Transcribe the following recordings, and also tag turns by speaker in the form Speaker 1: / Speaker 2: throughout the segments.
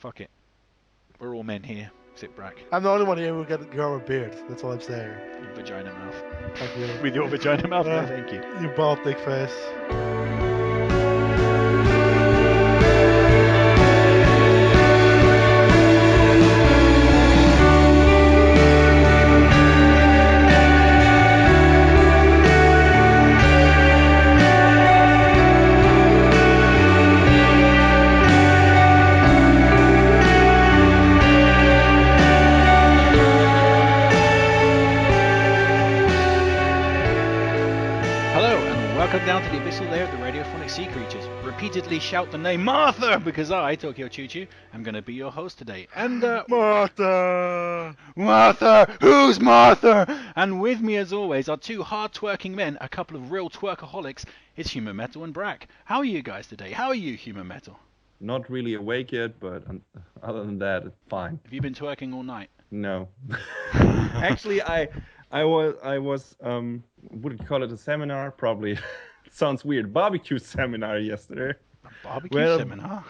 Speaker 1: Fuck it. We're all men here. Sit back.
Speaker 2: I'm the only one here who can grow a beard. That's all I'm saying.
Speaker 1: You vagina mouth.
Speaker 2: Thank you.
Speaker 1: With your vagina mouth? No, thank you.
Speaker 2: You bald dick face.
Speaker 1: Welcome down to the abyssal lair of the Radiophonic Sea Creatures. Repeatedly shout the name Martha, because I, Tokyo Choo Choo, am going to be your host today. And
Speaker 2: Martha!
Speaker 1: Martha! Who's Martha? And with me as always are two hard-twerking men, a couple of real twerkaholics. It's Human Metal and Brack. How are you guys today? How are you, Human Metal?
Speaker 3: Not really awake yet, but other than that, it's fine.
Speaker 1: Have you been twerking all night?
Speaker 3: No. Actually, I was would you call it a seminar? Probably. Sounds weird. Barbecue seminar yesterday.
Speaker 1: A barbecue seminar?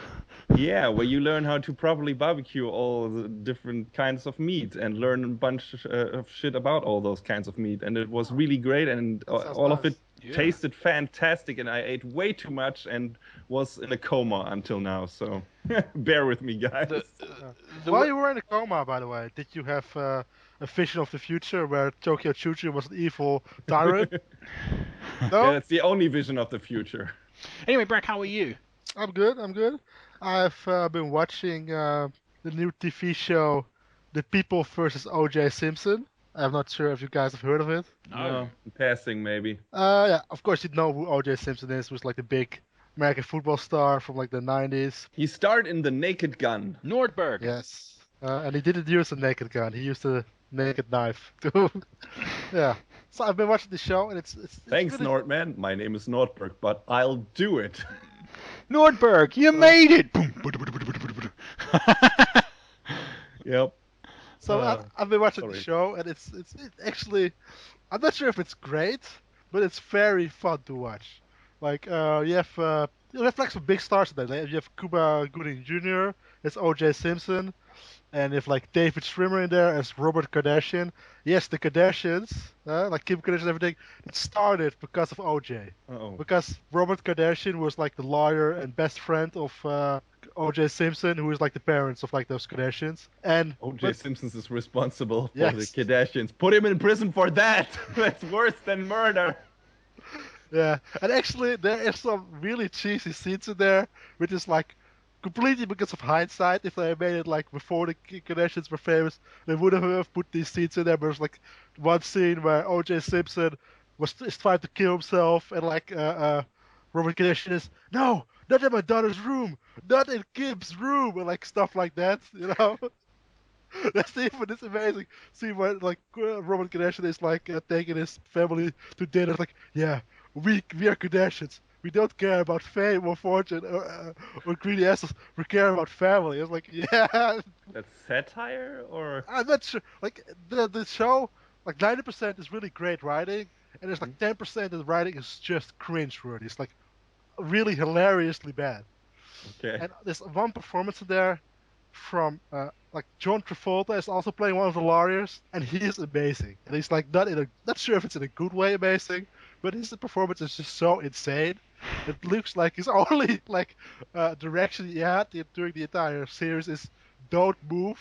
Speaker 3: Yeah, where you learn how to properly barbecue all the different kinds of meat and learn a bunch of shit about all those kinds of meat. And it was really great, and all of it tasted fantastic, and I ate way too much and was in a coma until now, so bear with me, guys.
Speaker 2: While you were in a coma, by the way, did you have a vision of the future where Tokyo Choo Choo was an evil tyrant? No?
Speaker 3: Yeah, that's the only vision of the future.
Speaker 1: Anyway, Brack, how are you?
Speaker 2: I'm good. I've been watching the new TV show, The People vs. OJ Simpson. I'm not sure if you guys have heard of it.
Speaker 3: No, passing maybe.
Speaker 2: Yeah, of course you know who OJ Simpson is. He was like the big American football star from like the 90s.
Speaker 3: He starred in The Naked Gun.
Speaker 1: Nordberg.
Speaker 2: Yes. And he didn't use a naked gun. He used a naked knife. Yeah. So I've been watching the show, and it's
Speaker 3: Thanks,
Speaker 2: really...
Speaker 3: Nordman. My name is Nordberg, but I'll do it.
Speaker 1: Nordberg, you made it!
Speaker 3: Yep.
Speaker 2: So I've been watching the show, and it's actually, I'm not sure if it's great, but it's very fun to watch. Like you have like some big stars in there. You have Cuba Gooding Jr. It's OJ Simpson, and you have like David Schwimmer in there as Robert Kardashian. Yes, the Kardashians, like Kim Kardashian and everything, it started because of OJ.
Speaker 3: Uh-oh.
Speaker 2: Because Robert Kardashian was like the lawyer and best friend of OJ Simpson, who is like the parents of like those Kardashians. And
Speaker 3: OJ Simpson is responsible for the Kardashians. Put him in prison for that. That's worse than murder.
Speaker 2: Yeah, and actually there is some really cheesy scenes in there, which is like completely because of hindsight. If they made it like before the Kardashians were famous, they would have put these scenes in there. But there's like one scene where OJ Simpson is trying to kill himself, and like Robert Kardashian is, no, not in my daughter's room, not in Kim's room, and like stuff like that, you know. That's even this amazing scene where like Robert Kardashian is like taking his family to dinner. It's like, yeah, we are Kardashians. We don't care about fame or fortune or greedy assholes. We care about family. It's like, yeah.
Speaker 3: That's satire, or
Speaker 2: I'm not sure. Like the show, like 90% is really great writing, and there's like 10% of the writing is just cringe-worthy. It's like really hilariously bad.
Speaker 3: Okay.
Speaker 2: And there's one performance in there from like John Travolta is also playing one of the lawyers, and he is amazing. And he's like not sure if it's in a good way amazing, but his performance is just so insane. It looks like his only like direction he had during the entire series is don't move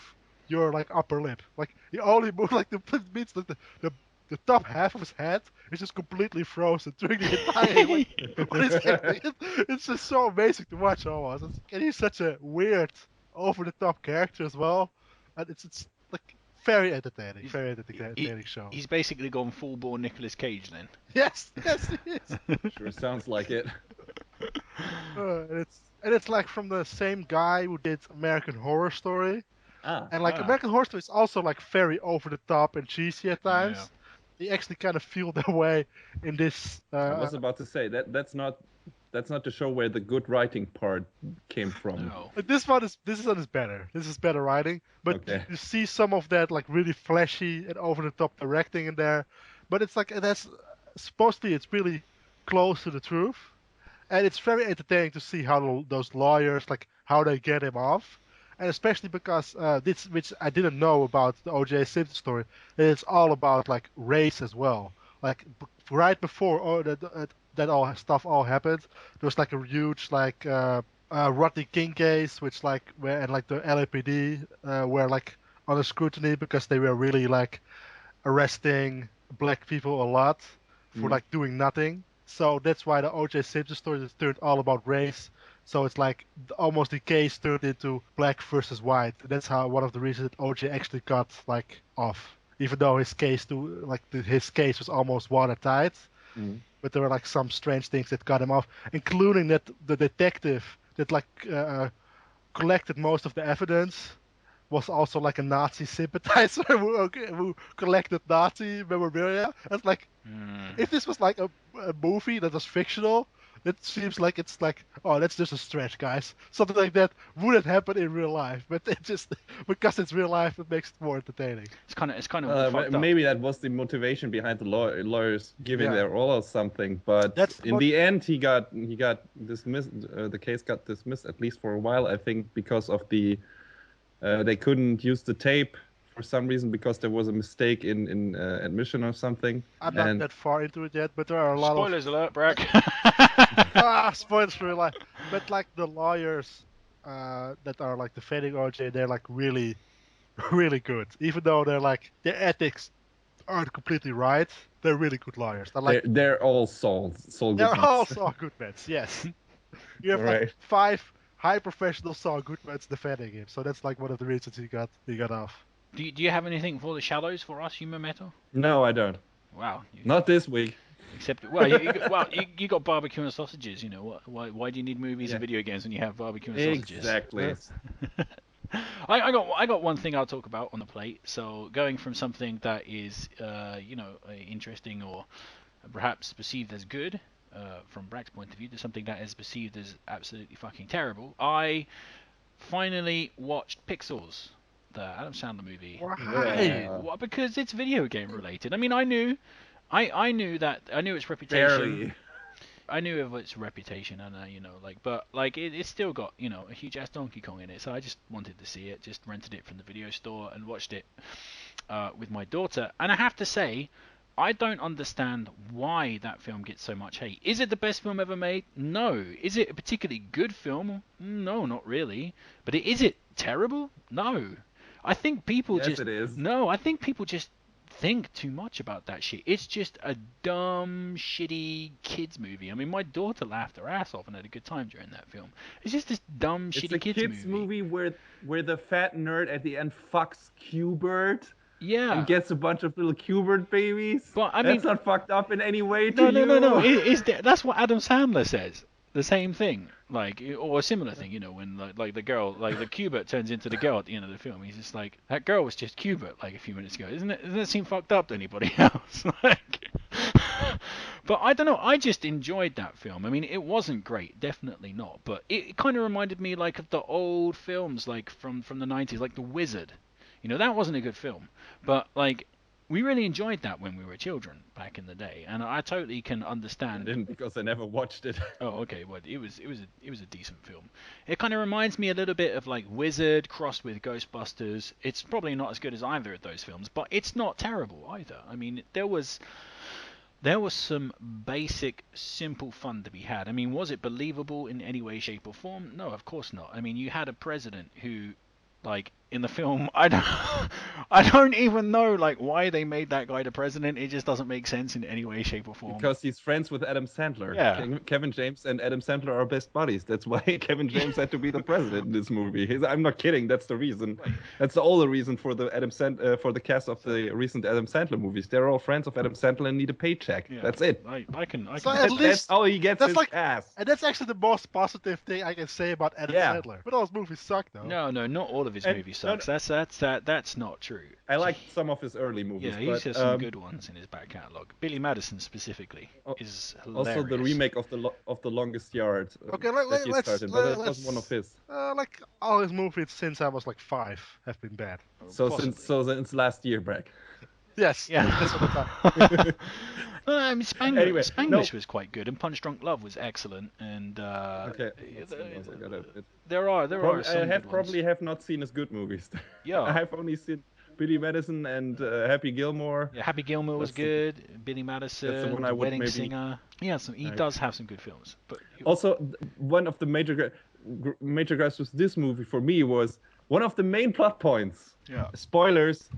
Speaker 2: your like upper lip. Like he only moves like it means that the top half of his head is just completely frozen during the entire like, it's just so amazing to watch almost. And he's such a weird, over the top character as well. And it's like very entertaining show.
Speaker 1: He's basically gone full-born Nicolas Cage then.
Speaker 2: Yes, he is.
Speaker 3: Sure sounds like it.
Speaker 2: And it's like from the same guy who did American Horror Story. And like American Horror Story is also like very over the top and cheesy at times. Yeah. They actually kind of feel their way in this.
Speaker 3: I was about to say that's not the show where the good writing part came from.
Speaker 1: No.
Speaker 2: This one is better. This is better writing, but you see some of that like really flashy and over the top directing in there. But it's like that's supposedly it's really close to the truth, and it's very entertaining to see how those lawyers like how they get him off. and especially because this, which I didn't know about the OJ Simpson story, it's all about like race as well. Like right before that all stuff all happened, there was like a huge like Rodney King case, which like where and like the LAPD were like under scrutiny because they were really like arresting black people a lot for like doing nothing. So that's why the OJ Simpson story is turned all about race. So it's like almost the case turned into black versus white. That's how one of the reasons that OJ actually got like off, even though his case his case was almost watertight. But there were like some strange things that got him off, including that the detective that like collected most of the evidence was also like a Nazi sympathizer who collected Nazi memorabilia. It's like, if this was like a movie that was fictional, it seems like it's like, oh, that's just a stretch, guys. Something like that wouldn't happen in real life, but it just because it's real life, it makes it more entertaining.
Speaker 1: It's kind of fucked up.
Speaker 3: Maybe that was the motivation behind the lawyers giving their all or something. But in the end, he got dismissed. The case got dismissed, at least for a while, I think, because of the they couldn't use the tape for some reason because there was a mistake in admission or something.
Speaker 2: I'm not that far into it yet, but there are a lot
Speaker 1: spoilers alert, Brack.
Speaker 2: spoilers for real life. But like the lawyers that are like defending OJ, they're like really, really good. Even though they're like their ethics aren't completely right, they're really good lawyers.
Speaker 3: They're all Saul Goodmans.
Speaker 2: They're all Saul Goodmans, yes. You have like 5 high professional Saul Goodmans defending him, so that's like one of the reasons he got off.
Speaker 1: Do you have anything for the shallows for us, Humor Metal?
Speaker 3: No, I don't.
Speaker 1: Wow.
Speaker 3: Not this week.
Speaker 1: Except, you got barbecue and sausages. You know, why do you need movies and video games when you have barbecue and sausages?
Speaker 3: Exactly.
Speaker 1: I got one thing I'll talk about on the plate. So going from something that is interesting or perhaps perceived as good from Brack's point of view to something that is perceived as absolutely fucking terrible. I finally watched Pixels, the Adam Sandler movie.
Speaker 2: Why?
Speaker 1: Because it's video game related. I mean, I knew its reputation.
Speaker 3: Barely.
Speaker 1: I knew of its reputation, and but it's still got a huge ass Donkey Kong in it. So I just wanted to see it. Just rented it from the video store and watched it with my daughter. And I have to say, I don't understand why that film gets so much hate. Is it the best film ever made? No. Is it a particularly good film? No, not really. But is it terrible? No. I think people
Speaker 3: it is.
Speaker 1: No, I think people just think too much about that shit. It's just a dumb, shitty kids movie. I mean, my daughter laughed her ass off and had a good time during that film. It's just this dumb, shitty kids movie.
Speaker 3: It's a kids movie where the fat nerd at the end fucks Q-Bert.
Speaker 1: Yeah.
Speaker 3: And gets a bunch of little Q-Bert babies.
Speaker 1: But I mean,
Speaker 3: that's not fucked up in any way to you.
Speaker 1: No. That's what Adam Sandler says. The same thing, or a similar thing, when the girl, the Q-Bert turns into the girl at the end of the film. He's just like, that girl was just Q-Bert a few minutes ago. Doesn't it seem fucked up to anybody else? But I don't know. I just enjoyed that film. I mean, it wasn't great, definitely not. But it kind of reminded me of the old films, from the 90s, like The Wizard. That wasn't a good film, but we really enjoyed that when we were children back in the day, and I totally can understand.
Speaker 3: I didn't, because I never watched it.
Speaker 1: Oh, okay. Well, it was a decent film. It kind of reminds me a little bit of Wizard crossed with Ghostbusters. It's probably not as good as either of those films, but it's not terrible either. I mean, there was some basic, simple fun to be had. I mean, was it believable in any way, shape, or form? No, of course not. I mean, you had a president who, in the film, I don't even know why they made that guy the president. It just doesn't make sense in any way, shape, or form.
Speaker 3: Because he's friends with Adam Sandler.
Speaker 1: Yeah.
Speaker 3: Kevin James and Adam Sandler are best buddies. That's why Kevin James had to be the president in this movie. I'm not kidding. That's the reason. Right. That's the only reason for the for the cast of the recent Adam Sandler movies. They're all friends of Adam Sandler and need a paycheck. Yeah. That's it.
Speaker 1: I can.
Speaker 2: So at least
Speaker 3: that's all he gets his ass.
Speaker 2: And that's actually the most positive thing I can say about Adam Sandler. But all his movies suck, though.
Speaker 1: No, not all of his movies suck. That's not true.
Speaker 3: I like some of his early movies.
Speaker 1: Yeah, he has some good ones in his back catalogue. Billy Madison specifically is hilarious.
Speaker 3: Also, the remake of the Longest Yard.
Speaker 2: Okay, let's
Speaker 3: that was one of his.
Speaker 2: All his movies since I was 5 have been bad.
Speaker 3: So since last year, Bragg.
Speaker 2: Yes.
Speaker 1: Yeah.
Speaker 2: That's what I thought.
Speaker 1: I mean,
Speaker 3: Anyway,
Speaker 1: Spanglish was quite good, and Punch Drunk Love was excellent, and
Speaker 3: Okay. I gotta admit.
Speaker 1: there are some good ones.
Speaker 3: Probably have not seen as good movies.
Speaker 1: Yeah.
Speaker 3: I've only seen Billy Madison and Happy Gilmore.
Speaker 1: Yeah, Happy Gilmore was good. Billy Madison,
Speaker 3: one I
Speaker 1: The
Speaker 3: would
Speaker 1: Wedding
Speaker 3: maybe-
Speaker 1: Singer. Yeah, he does have some good films. But
Speaker 3: Also, one of the major gripes with this movie for me was one of the main plot points.
Speaker 1: Yeah.
Speaker 3: Spoilers.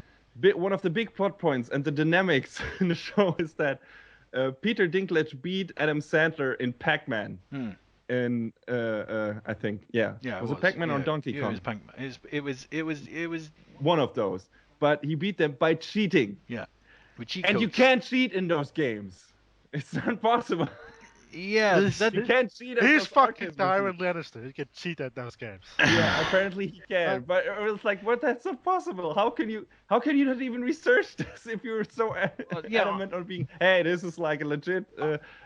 Speaker 3: One of the big plot points and the dynamics in the show is that Peter Dinklage beat Adam Sandler in Pac-Man. In I think was it Pac-Man or Donkey Kong?
Speaker 1: It was Pac-Man. It was
Speaker 3: one of those. But he beat them by cheating.
Speaker 1: Yeah. With cheat
Speaker 3: and
Speaker 1: codes.
Speaker 3: You can't cheat in those games. It's not possible.
Speaker 1: Yeah,
Speaker 3: you can't cheat.
Speaker 2: He's fucking Tywin Lannister. He can cheat at those games.
Speaker 3: Yeah, apparently he can. But it was like, what? That's impossible. How can you not even research this if you're so adamant on being? Hey, this is like a legit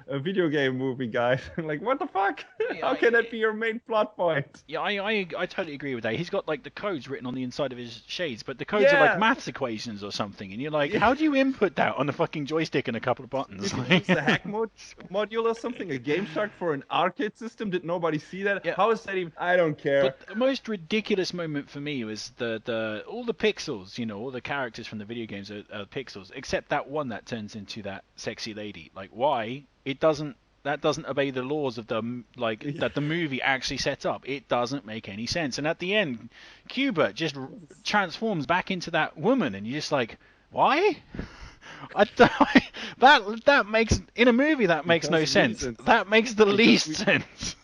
Speaker 3: a video game movie, guys. Like, what the fuck? How can that be your main plot point?
Speaker 1: Yeah, I totally agree with that. He's got like the codes written on the inside of his shades, but the codes are like maths equations or something, and you're like, how do you input that on the fucking joystick and a couple of buttons?
Speaker 3: It's a hack module or something. A Game Shark for an arcade system? Did nobody see that?
Speaker 1: Yeah.
Speaker 3: How is that even? I don't care.
Speaker 1: But the most ridiculous moment for me was all the pixels, all the characters from the video games are pixels, except that one that turns into that sexy lady. Like, why? That doesn't obey the laws of that the movie actually sets up. It doesn't make any sense. And at the end, Cuba just transforms back into that woman, and you're just like, why? That makes in a movie that makes no sense. That makes the least sense.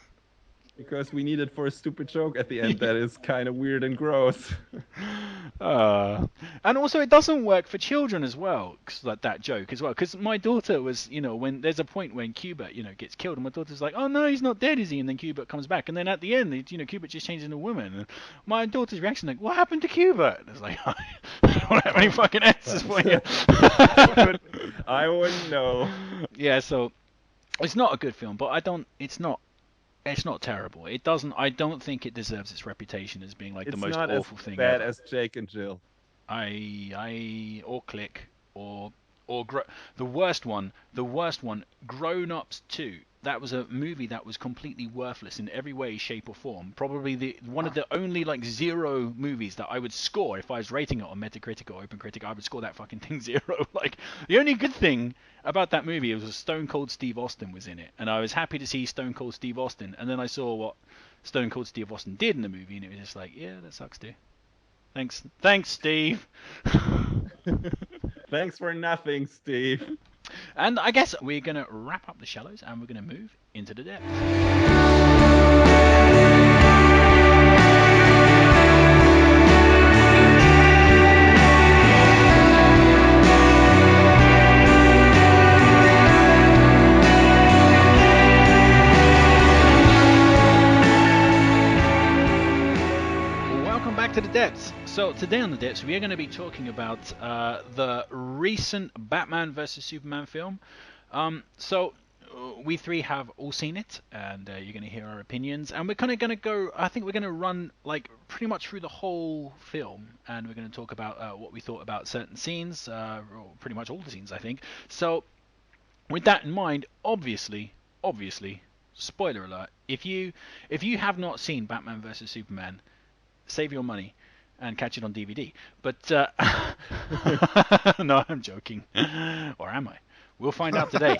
Speaker 3: Because we need it for a stupid joke at the end that is kind of weird and gross.
Speaker 1: And also it doesn't work for children as well, that joke as well. Because my daughter was, when there's a point when Cubert, gets killed, and my daughter's like, oh no, he's not dead, is he? And then Cubert comes back, and then at the end, Cubert just changes into a woman. And my daughter's reaction like, what happened to Cubert? It's like, I don't have any fucking answers for you.
Speaker 3: I wouldn't know.
Speaker 1: Yeah, so it's not a good film, but it's not terrible. It doesn't. I don't think it deserves its reputation as being like the most awful thing.
Speaker 3: It's not as bad
Speaker 1: ever.
Speaker 3: as Jake and Jill.
Speaker 1: Or Click or the worst one. Grown Ups 2. That was a movie that was completely worthless in every way, shape, or form. Probably one of the only like 0 movies that I would score if I was rating it on Metacritic or OpenCritic. I would score that fucking thing 0. Like the only good thing about that movie was Stone Cold Steve Austin was in it, and I was happy to see Stone Cold Steve Austin. And then I saw what Stone Cold Steve Austin did in the movie, and it was just like, yeah, that sucks, dude. Thanks, Steve.
Speaker 3: Thanks for nothing, Steve.
Speaker 1: And I guess we're going to wrap up the shallows and we're going to move into the depths. Welcome back to the depths. So today on the depths, we are going to be talking about the recent Batman vs Superman film. So we three have all seen it, and you're going to hear our opinions. And we're kind of going to go. I think we're going to run like pretty much through the whole film, and we're going to talk about what we thought about certain scenes, or pretty much all the scenes, I think. So with that in mind, obviously, spoiler alert: if you have not seen Batman vs Superman, save your money and catch it on DVD. But no, I'm joking. Or am I? We'll find out today.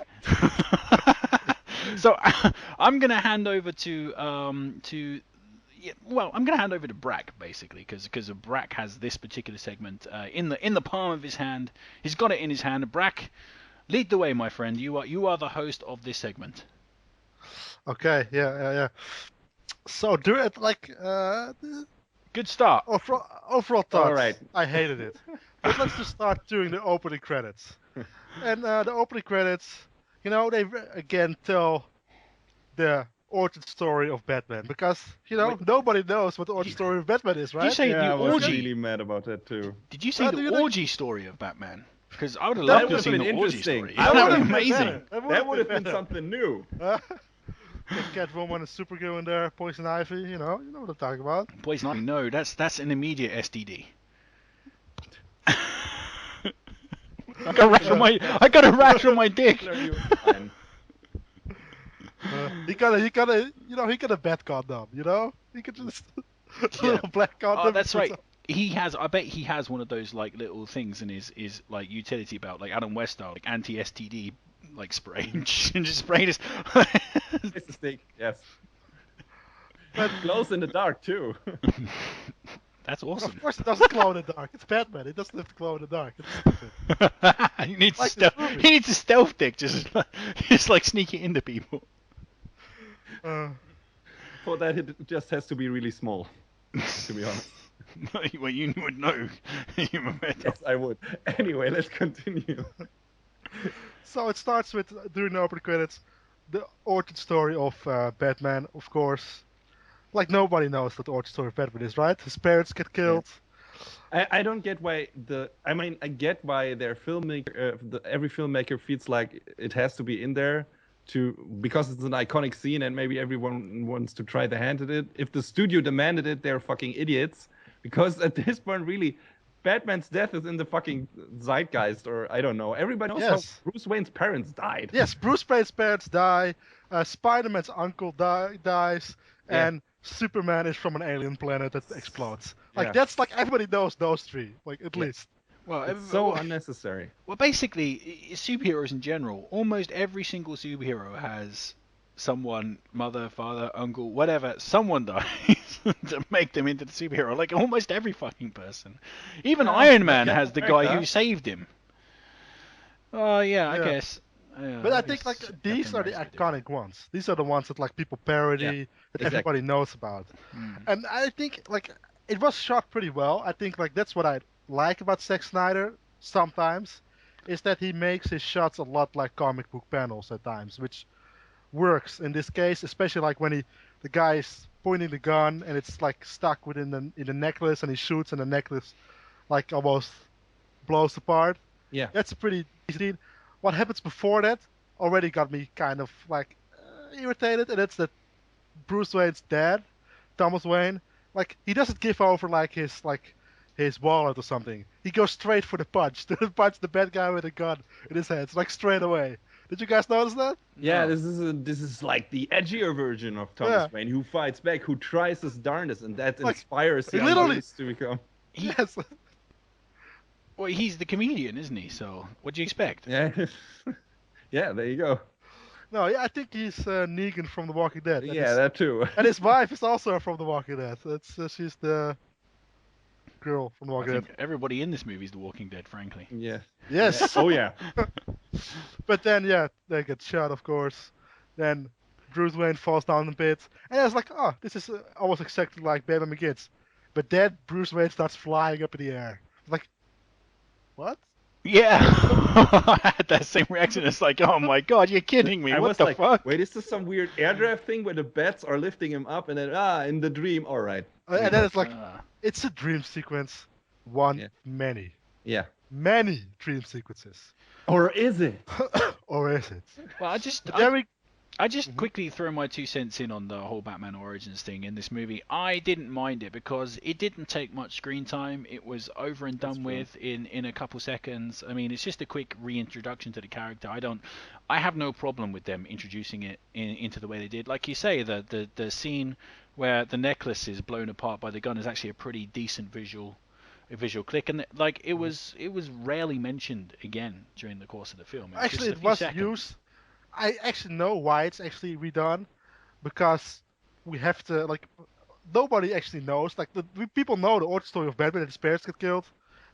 Speaker 1: So I'm gonna hand over to I'm gonna hand over to Brack basically, because Brack has this particular segment in the palm of his hand. He's got it in his hand. Brack, lead the way, my friend. You are the host of this segment.
Speaker 2: Okay, yeah. So do it like.
Speaker 1: Good start.
Speaker 2: Overall thoughts.
Speaker 3: All right.
Speaker 2: I hated it. But let's just start doing the opening credits. And the opening credits, they again tell the origin story of Batman, because nobody knows what the origin story of Batman is, right?
Speaker 1: Did you say
Speaker 3: I was
Speaker 1: orgy?
Speaker 3: really mad about that too.
Speaker 1: Did you say the orgy story of Batman? Because I would have
Speaker 3: That
Speaker 1: loved to
Speaker 3: would
Speaker 1: have seen
Speaker 3: have been
Speaker 1: the orgy
Speaker 3: interesting.
Speaker 1: story.
Speaker 3: That
Speaker 1: That
Speaker 3: would
Speaker 1: would be
Speaker 3: have been
Speaker 1: amazing.
Speaker 3: That would have been something new.
Speaker 2: Catwoman and Supergirl in there, Poison Ivy, you know what I'm talking about.
Speaker 1: Poison Ivy, no, that's an immediate STD. I got a rash on my dick.
Speaker 2: He got a bad condom, He could just a little black condom.
Speaker 1: Oh, that's right. He has. I bet he has one of those like little things in his like utility belt, like Adam West style, like anti-STD like spray, and just spray this.
Speaker 3: It's a stick. Yes. But glows in the dark too.
Speaker 1: That's awesome.
Speaker 2: Of course, it doesn't glow in the dark. It's Batman. It doesn't have to glow in the dark. It's stupid.
Speaker 1: he needs a stealth dick, just like sneak it into people.
Speaker 3: For that, it just has to be really small. To be honest.
Speaker 1: Well, you would know.
Speaker 3: Yes, I would. Anyway, let's continue.
Speaker 2: So it starts with, during the opening credits, the origin story of Batman, of course. Like, nobody knows what the origin story of Batman is, right? His parents get killed.
Speaker 3: Yeah. I don't get why I get why their filmmaker, every filmmaker feels like it has to be in there because it's an iconic scene and maybe everyone wants to try their hand at it. If the studio demanded it, they're fucking idiots. Because at this point, really, Batman's death is in the fucking zeitgeist, or I don't know. Everybody knows how Bruce Wayne's parents died.
Speaker 2: Yes, Bruce Wayne's parents die. Spider-Man's uncle dies, and Superman is from an alien planet that explodes. Like that's like everybody knows those three, like at least.
Speaker 3: Well, it's so unnecessary.
Speaker 1: Well, basically, superheroes in general, almost every single superhero has someone, mother, father, uncle, whatever, someone dies to make them into the superhero. Like almost every fucking person. Even Iron Man has the guy who saved him. Oh I guess.
Speaker 2: But I think like these are the iconic ones. These are the ones that like people parody, that everybody knows about. And I think like it was shot pretty well. I think like that's what I like about Zack Snyder sometimes, is that he makes his shots a lot like comic book panels at times, which works in this case, especially like when the guy is pointing the gun and it's like stuck within the necklace and he shoots and the necklace like almost blows apart.
Speaker 3: Yeah,
Speaker 2: that's a pretty easy. What happens before that already got me kind of like irritated, and it's that Bruce Wayne's dad, Thomas Wayne, like he doesn't give over like his wallet or something. He goes straight for the punch to punch the bad guy with a gun in his hands, like straight away. Did you guys notice that?
Speaker 3: Yeah, this is like the edgier version of Thomas Wayne, who fights back, who tries his darndest, and that like, inspires the others to become.
Speaker 2: Yes.
Speaker 1: Well, he's the comedian, isn't he? So, what do you expect?
Speaker 3: Yeah, yeah. There you go.
Speaker 2: No, I think he's Negan from The Walking Dead.
Speaker 3: Yeah, that too.
Speaker 2: And his wife is also from The Walking Dead. She's the girl from The Walking Dead.
Speaker 1: Everybody in this movie is The Walking Dead, frankly.
Speaker 3: Yeah.
Speaker 2: Yes.
Speaker 3: Oh yeah.
Speaker 2: But then, they get shot, of course. Then Bruce Wayne falls down the pit, and I was like, oh, this is almost exactly like Batman Begins. But then Bruce Wayne starts flying up in the air. Like, what?
Speaker 1: Yeah, I had that same reaction. It's like, oh my god, you're kidding me. What the fuck?
Speaker 3: Wait, is this some weird air draft thing where the bats are lifting him up and then, in the dream, alright.
Speaker 2: And then it's like, it's a dream sequence. Many.
Speaker 3: Yeah.
Speaker 2: Many dream sequences.
Speaker 3: Or is it?
Speaker 2: Or is it?
Speaker 1: Well, I just quickly throw my 2 cents in on the whole Batman Origins thing in this movie. I didn't mind it because it didn't take much screen time. It was over and done with in a couple seconds. I mean, it's just a quick reintroduction to the character. I have no problem with them introducing it into the way they did. Like you say, the scene where the necklace is blown apart by the gun is actually a pretty decent visual click, and like it was rarely mentioned again during the course of the film.
Speaker 2: Actually, it was used. I actually know why it's actually redone, because we have to like nobody actually knows. Like people know the origin story of Batman, that his parents get killed,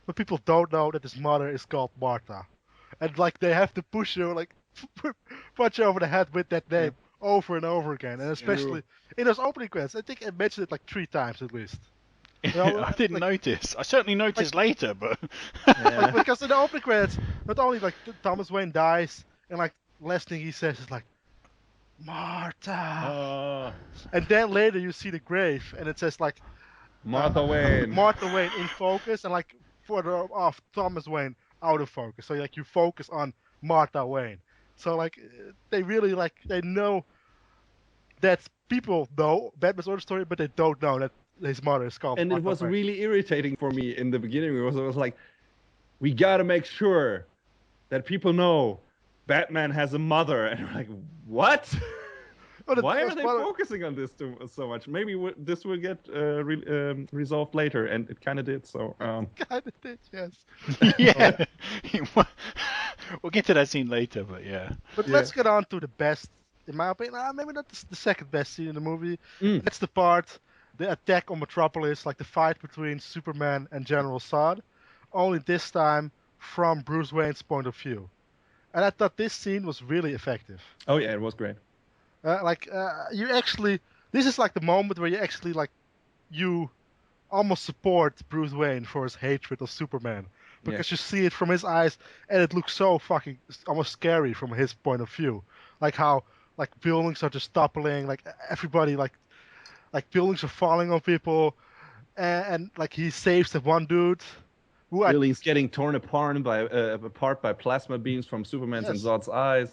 Speaker 2: but people don't know that his mother is called Martha, and like they have to push you like punch you over the head with that name over and over again, and especially in those opening credits. I think I mentioned it like 3 times at least.
Speaker 1: I didn't notice. I certainly noticed later, but
Speaker 2: because in the opening credits, not only like Thomas Wayne dies, and like last thing he says is like Martha, and then later you see the grave, and it says like
Speaker 3: Martha Wayne
Speaker 2: in focus, and like further off Thomas Wayne out of focus. So like you focus on Martha Wayne. So like they really like they know that people know Batman's origin story, but they don't know that his mother is called.
Speaker 3: And
Speaker 2: Martha
Speaker 3: it was
Speaker 2: Wayne.
Speaker 3: really irritating for me in the beginning. It was like, we gotta make sure that people know Batman has a mother, and we're like, what? Why are they focusing on this so much? Maybe this will get resolved later, and it kind of did. So
Speaker 2: kind of did, yes.
Speaker 1: Yeah. We'll get to that scene later, but yeah.
Speaker 2: But let's get on to the best, in my opinion. Maybe not the second best scene in the movie. That's the part, the attack on Metropolis, like the fight between Superman and General Zod. Only this time from Bruce Wayne's point of view. And I thought this scene was really effective.
Speaker 3: Oh yeah, it was great.
Speaker 2: You actually, this is like the moment where you actually like, you almost support Bruce Wayne for his hatred of Superman. Because you see it from his eyes, and it looks so fucking almost scary from his point of view. Like how like buildings are just toppling, like everybody like buildings are falling on people, and like he saves the one dude.
Speaker 3: Buildings getting torn apart by plasma beams from Superman's and Zod's eyes.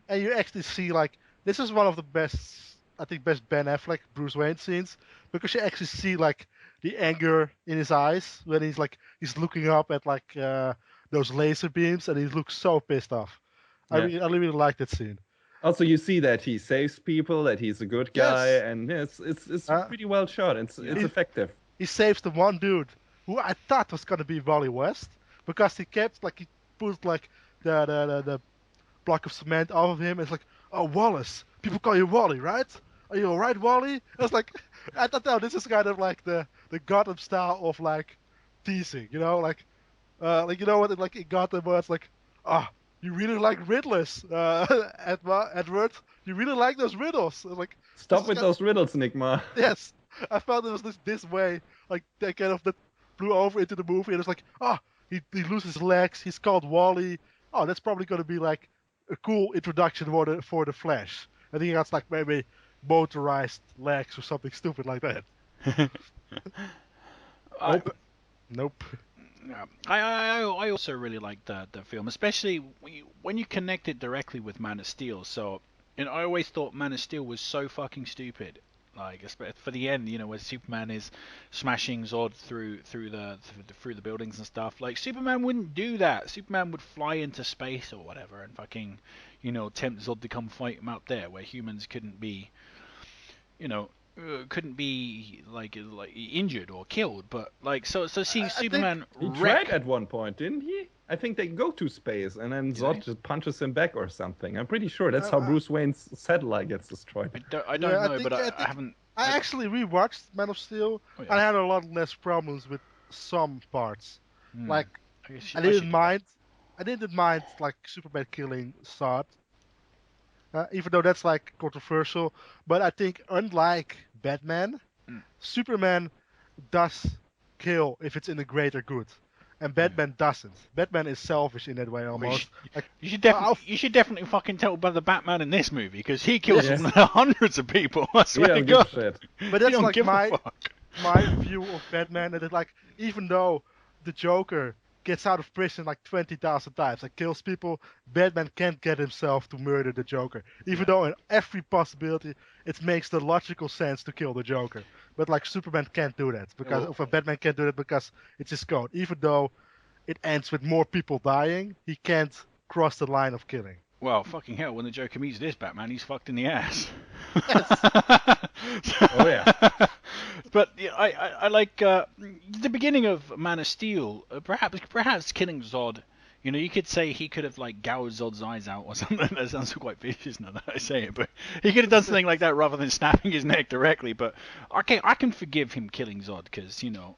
Speaker 2: And you actually see like this is one of the best, I think, best Ben Affleck Bruce Wayne scenes, because you actually see like the anger in his eyes when he's looking up at like those laser beams, and he looks so pissed off. I really like that scene.
Speaker 3: Also, you see that he saves people, that he's a good guy, and it's pretty well shot. It's effective.
Speaker 2: He saves the one dude who I thought was gonna be Wally West, because he put like the block of cement off of him. It's like, oh, Wallace. People call you Wally, right? Are you alright, Wally? I was like, I thought, no, this is kind of like the Gotham style of like teasing, you know, like you know what, like in Gotham where it's like, you really like riddlers, Edward. You really like those riddles. Like,
Speaker 3: stop with those riddles, Nigma.
Speaker 2: Yes, I felt it was this way, like they kind of that blew over into the movie, and it's like, he loses his legs. He's called Wally. Oh, that's probably going to be like a cool introduction for the Flash. I think that's like maybe motorized legs or something stupid like that. Nope.
Speaker 1: Yeah. I also really like the film, especially when you connect it directly with Man of Steel. So, and I always thought Man of Steel was so fucking stupid. Like for the end, you know, where Superman is smashing Zod through the buildings and stuff. Like Superman wouldn't do that. Superman would fly into space or whatever and fucking, you know, tempt Zod to come fight him out there, where humans couldn't be, you know, like injured or killed. But like so seeing Superman
Speaker 3: he tried at one point, didn't he? I think they go to space and then Zod just punches him back or something. I'm pretty sure that's how Bruce Wayne's satellite gets destroyed.
Speaker 1: I don't know, but I haven't.
Speaker 2: I actually rewatched Man of Steel. And I had a lot less problems with some parts. Like I didn't mind like Superman killing Zod. Even though that's like controversial, but I think unlike Batman, Superman does kill if it's in the greater good, and Batman doesn't. Batman is selfish in that way almost.
Speaker 1: You should definitely fucking tell by the Batman in this movie, because he kills hundreds of people. I swear to God.
Speaker 2: But that's like my view of Batman. That like even though the Joker gets out of prison like 20,000 times and kills people, Batman can't get himself to murder the Joker. Even though in every possibility it makes the logical sense to kill the Joker. But like Superman can't do that, because Batman can't do that because it's his code. Even though it ends with more people dying, he can't cross the line of killing.
Speaker 1: Well, fucking hell, when the Joker meets this Batman, he's fucked in the ass.
Speaker 2: Yes.
Speaker 3: Oh yeah.
Speaker 1: But yeah, I like the beginning of Man of Steel. Perhaps killing Zod. You know, you could say he could have like gouged Zod's eyes out or something. That sounds quite vicious now that I say it, but he could have done something like that rather than snapping his neck directly. But okay, I can forgive him killing Zod, because you know.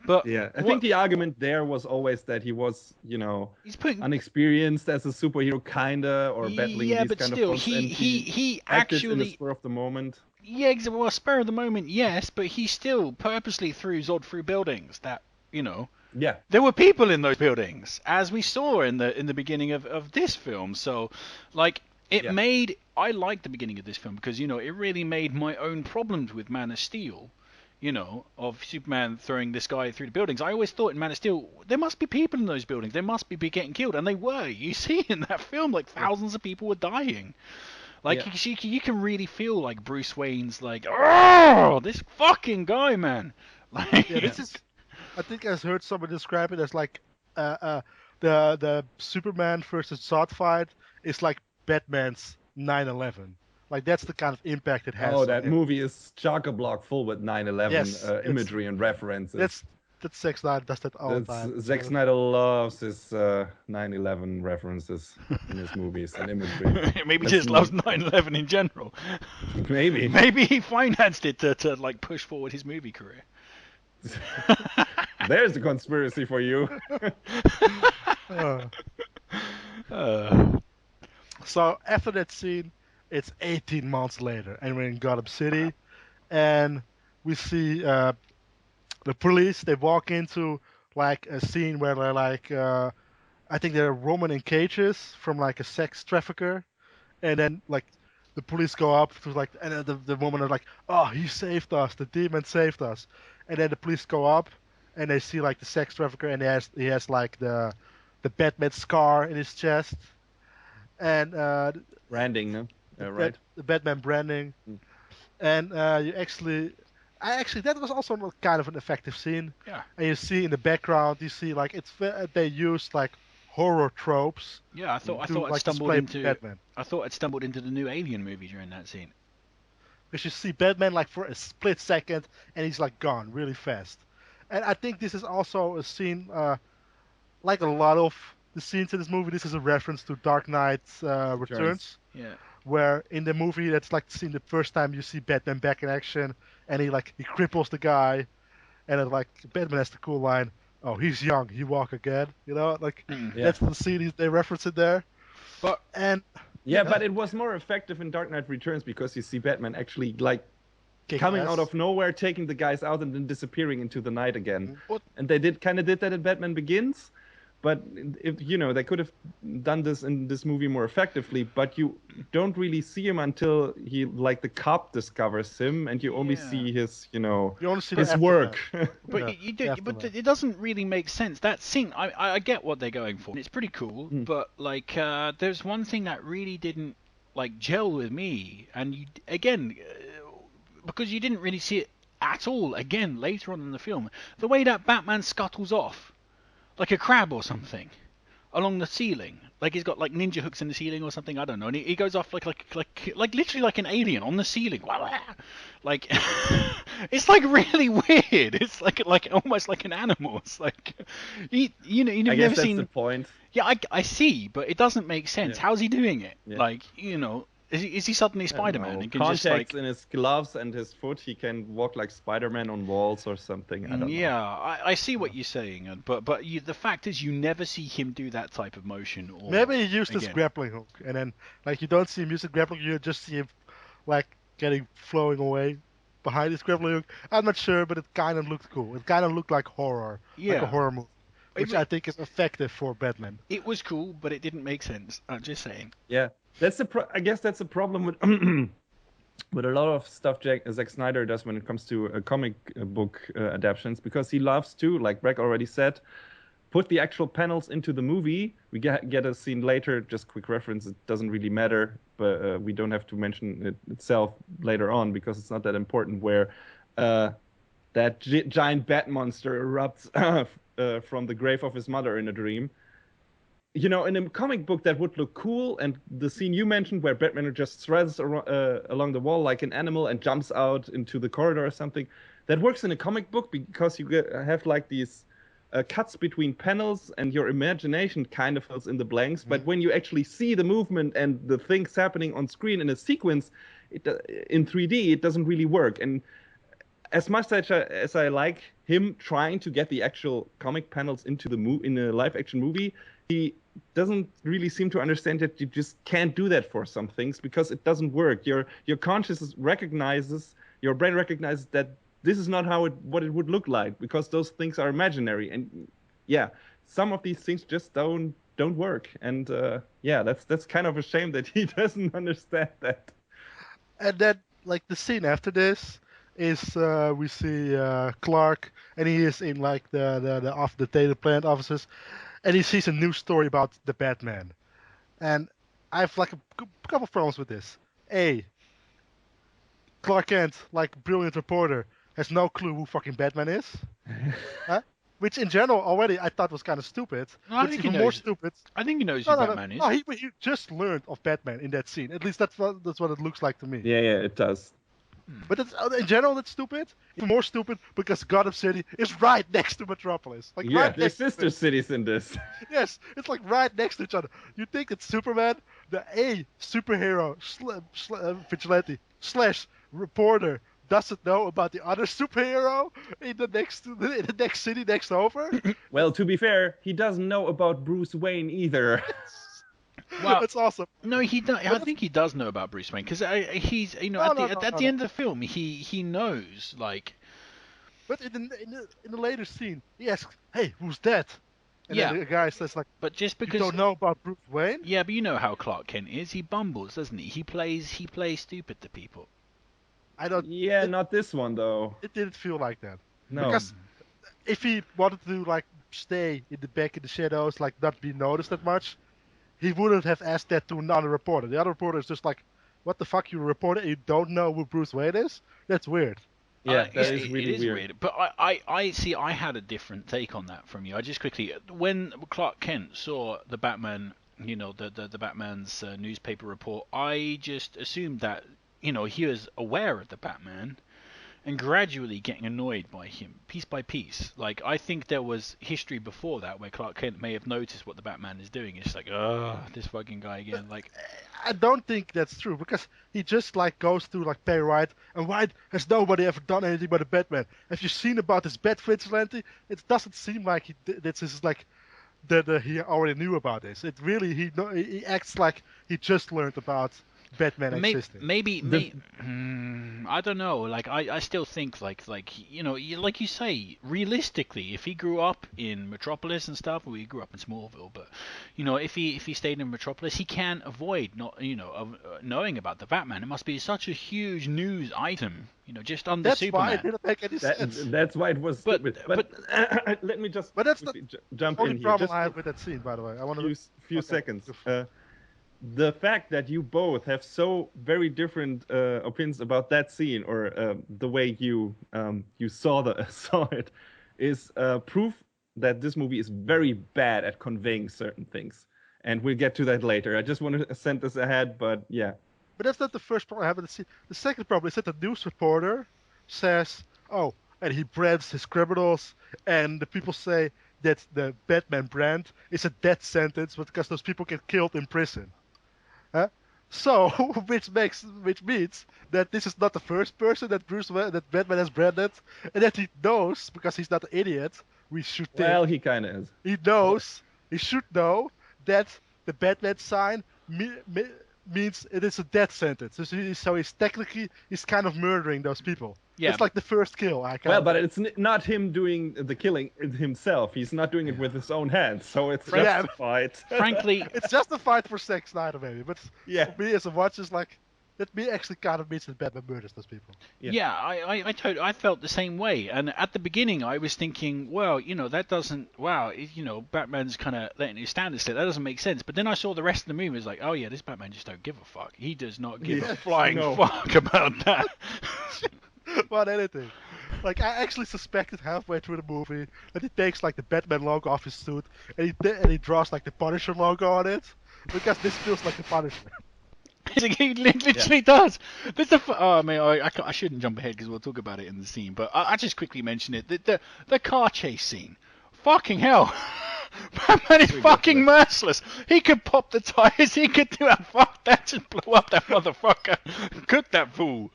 Speaker 1: But
Speaker 3: yeah, I think the argument there was always that he was, you know, unexperienced as a superhero, kinda, or battling these kind of things.
Speaker 1: He
Speaker 3: acted
Speaker 1: actually
Speaker 3: in the spur of the moment.
Speaker 1: Yeah, well, spur of the moment, yes, but he still purposely threw Zod through buildings that, you know.
Speaker 3: Yeah.
Speaker 1: There were people in those buildings, as we saw in the beginning of this film. So, like, I liked the beginning of this film because, you know, it really made my own problems with Man of Steel, you know, of Superman throwing this guy through the buildings. I always thought in Man of Steel, there must be people in those buildings. There must be getting killed. And they were. You see in that film, like, thousands of people were dying. Like, you can really feel, like, Bruce Wayne's like, oh, this fucking guy, man. Like,
Speaker 2: this is, I think I've heard somebody describe it as, like, the the Superman versus Zod fight is like Batman's 9/11. Like that's the kind of impact it has
Speaker 3: Oh,
Speaker 2: on
Speaker 3: that
Speaker 2: him.
Speaker 3: movie is chock-a-block full with 9/11
Speaker 2: Yes,
Speaker 3: imagery and references.
Speaker 2: that's Zack Snyder does that all the time.
Speaker 3: Zack
Speaker 2: So.
Speaker 3: Snyder loves his 9/11 references in his movies and imagery.
Speaker 1: Maybe he just loves 9/11 in general.
Speaker 3: Maybe.
Speaker 1: Maybe he financed it to like push forward his movie career.
Speaker 3: There's the conspiracy for you.
Speaker 2: So after that scene, it's 18 months later, and we're in Gotham City, and we see the police. They walk into like a scene where they're like, I think they're roaming in cages from like a sex trafficker, and then like the police go up to like, and the woman are like, oh, he saved us, the demon saved us, and then the police go up, and they see like the sex trafficker, and he has like the Batman scar in his chest, and
Speaker 3: Branding, no? Right.
Speaker 2: the Batman branding, and you actually that was also kind of an effective scene.
Speaker 1: Yeah.
Speaker 2: And you see in the background, you see like they used like horror tropes.
Speaker 1: Yeah, I thought
Speaker 2: like,
Speaker 1: I'd stumbled
Speaker 2: display
Speaker 1: into
Speaker 2: Batman.
Speaker 1: I thought I'd stumbled into the new Alien movie during that scene.
Speaker 2: Because you see Batman like for a split second, and he's like gone really fast. And I think this is also a scene, like a lot of the scenes in this movie. This is a reference to Dark Knight Returns.
Speaker 1: Yeah.
Speaker 2: Where in the movie that's like the scene the first time you see Batman back in action, and he cripples the guy, and it, like Batman has the cool line, "Oh, he's young, he walk again," that's the scene they reference it there.
Speaker 1: But
Speaker 3: but it was more effective in Dark Knight Returns because you see Batman actually like coming out of nowhere, taking the guys out, and then disappearing into the night again. And they did that in Batman Begins. But if they could have done this in this movie more effectively, but you don't really see him until the cop discovers him, and you only see his,
Speaker 2: you only see
Speaker 3: his work.
Speaker 1: But but it doesn't really make sense. That scene, I get what they're going for. It's pretty cool, but like there's one thing that really didn't like gel with me, and because you didn't really see it at all again later on in the film. The way that Batman scuttles off. Like a crab or something, along the ceiling. Like he's got like ninja hooks in the ceiling or something. I don't know. And he goes off like literally like an alien on the ceiling. Like it's like really weird. It's like almost like an animal. It's like you've
Speaker 3: I guess
Speaker 1: never
Speaker 3: that's
Speaker 1: seen
Speaker 3: the point.
Speaker 1: Yeah, I see, but it doesn't make sense. How's he doing it? Like Is he suddenly Spider-Man and can
Speaker 3: contacts
Speaker 1: just like
Speaker 3: in his gloves and his foot, he can walk like Spider-Man on walls or something? I don't know.
Speaker 1: Yeah, I see what you're saying, but the fact is you never see him do that type of motion. Or
Speaker 2: maybe he used his grappling hook, and then like you don't see him use the grappling, you just see him like flowing away behind his grappling hook. I'm not sure, but it kind of looked cool. It kind of looked like horror, like a horror movie, which I think is effective for Batman.
Speaker 1: It was cool, but it didn't make sense. I'm just saying.
Speaker 3: Yeah. I guess that's the problem with with a lot of stuff Zack Snyder does when it comes to comic book adaptations, because he loves to, like Greg already said, put the actual panels into the movie. We get a scene later, just quick reference, it doesn't really matter, but we don't have to mention it itself later on because it's not that important, where that giant bat monster erupts from the grave of his mother in a dream. In a comic book that would look cool, and the scene you mentioned where Batman just threads along the wall like an animal and jumps out into the corridor or something, that works in a comic book because you have like these cuts between panels and your imagination kind of fills in the blanks. But when you actually see the movement and the things happening on screen in a sequence in 3D, it doesn't really work. And as much as I like him trying to get the actual comic panels into in a live action movie, he doesn't really seem to understand that you just can't do that for some things because it doesn't work. Your consciousness recognizes, your brain recognizes that this is not what it would look like because those things are imaginary. And some of these things just don't work. And that's kind of a shame that he doesn't understand that.
Speaker 2: And then like the scene after this is we see Clark, and he is in like the data plant offices. And he sees a news story about the Batman. And I have like a couple of problems with this. A, Clark Kent, like brilliant reporter, has no clue who fucking Batman is. Huh? which in general already I thought was kind of stupid.
Speaker 1: No, I
Speaker 2: but
Speaker 1: think
Speaker 2: even
Speaker 1: he
Speaker 2: more
Speaker 1: knows.
Speaker 2: stupid.
Speaker 1: I think he knows
Speaker 2: No,
Speaker 1: who
Speaker 2: no,
Speaker 1: Batman
Speaker 2: no.
Speaker 1: is.
Speaker 2: He just learned of Batman in that scene. At least that's what it looks like to me.
Speaker 3: Yeah, it does.
Speaker 2: But it's, in general, it's stupid. Even more stupid because Gotham City is right next to Metropolis. Like
Speaker 3: Yeah,
Speaker 2: right
Speaker 3: they're
Speaker 2: next
Speaker 3: sister cities in this.
Speaker 2: Yes, it's like right next to each other. You think it's Superman, the superhero vigilante / reporter doesn't know about the other superhero in the next city next over?
Speaker 3: Well, to be fair, he doesn't know about Bruce Wayne either.
Speaker 1: Well,
Speaker 2: That's awesome.
Speaker 1: no, he does. I think he does know about Bruce Wayne because he's,
Speaker 2: No,
Speaker 1: at
Speaker 2: no,
Speaker 1: the
Speaker 2: no,
Speaker 1: at
Speaker 2: no,
Speaker 1: the
Speaker 2: no.
Speaker 1: end of the film, he knows like.
Speaker 2: But in the later scene, he asks, "Hey, who's that?" And
Speaker 1: Yeah.
Speaker 2: then the guy says like,
Speaker 1: But just
Speaker 2: "You
Speaker 1: because.
Speaker 2: don't know about Bruce Wayne?"
Speaker 1: Yeah, but you know how Clark Kent is. He bumbles, doesn't he? He plays stupid to people.
Speaker 2: I don't.
Speaker 3: Yeah, not this one though.
Speaker 2: It didn't feel like that.
Speaker 3: No.
Speaker 2: Because if he wanted to like stay in the back in the shadows, like not be noticed that much, he wouldn't have asked that to another reporter. The other reporter is just like, "What the fuck, you reporter? You don't know who Bruce Wayne is? That's weird."
Speaker 3: Yeah, that is really
Speaker 1: it is
Speaker 3: weird.
Speaker 1: But I see. I had a different take on that from you. I just quickly, when Clark Kent saw the Batman, the Batman's newspaper report, I just assumed that he was aware of the Batman and gradually getting annoyed by him piece by piece. Like, I think there was history before that where Clark Kent may have noticed what the Batman is doing. It's like, this fucking guy again. Like,
Speaker 2: I don't think that's true because he just like goes to like Perry White, and White has nobody ever done anything but a Batman. Have you seen about this Bat vigilante? It doesn't seem like this is like that he already knew about this. It really he acts like he just learned about Batman existing.
Speaker 1: maybe I don't know. Like, I still think like like you say, realistically, if he grew up in Metropolis and stuff, well, he grew up in Smallville, but if he stayed in Metropolis, he can't avoid not knowing about the Batman. It must be such a huge news item, just under
Speaker 2: That's
Speaker 1: Superman.
Speaker 2: why it didn't make any sense.
Speaker 3: That's why it was stupid. But let me just jump
Speaker 2: only
Speaker 3: in here.
Speaker 2: problem
Speaker 3: Just
Speaker 2: I had with that scene, by the way. I want to
Speaker 3: few seconds. The fact that you both have so very different opinions about that scene, or the way you saw it, is proof that this movie is very bad at conveying certain things. And we'll get to that later. I just want to send this ahead, but yeah.
Speaker 2: But that's not the first problem I have with the scene. The second problem is that the news reporter says, "Oh," and he brands his criminals, and the people say that the Batman brand is a death sentence because those people get killed in prison. Huh? So, which means that this is not the first person that Batman has branded, and that he knows because he's not an idiot. We should think.
Speaker 3: Well, he kind of is.
Speaker 2: He knows. He should know that the Batman sign means it is a death sentence. So he's kind of murdering those people.
Speaker 1: Yeah,
Speaker 2: it's like the first kill.
Speaker 3: But it's not him doing the killing himself. He's not doing it with his own hands, so it's justified.
Speaker 1: Frankly,
Speaker 2: it's justified for Zack Snyder, maybe. But
Speaker 3: yeah,
Speaker 2: for me as a watcher, it's like that me actually kind of means that Batman murders those people.
Speaker 1: Yeah, I felt the same way. And at the beginning, I was thinking, well, that doesn't, Batman's kind of letting it stand this. That doesn't make sense. But then I saw the rest of the movie. It was like, oh yeah, this Batman just don't give a fuck. He does not give a flying fuck about that.
Speaker 2: About anything. Like, I actually suspected halfway through the movie that he takes like the Batman logo off his suit and he draws like the Punisher logo on it, because this feels like the Punisher.
Speaker 1: He literally does. I shouldn't jump ahead because we'll talk about it in the scene, but I just quickly mention it. The car chase scene. Fucking hell. Batman is fucking merciless. He could pop the tires. He could do that. Fuck that. Just blow up that motherfucker. Cook that fool.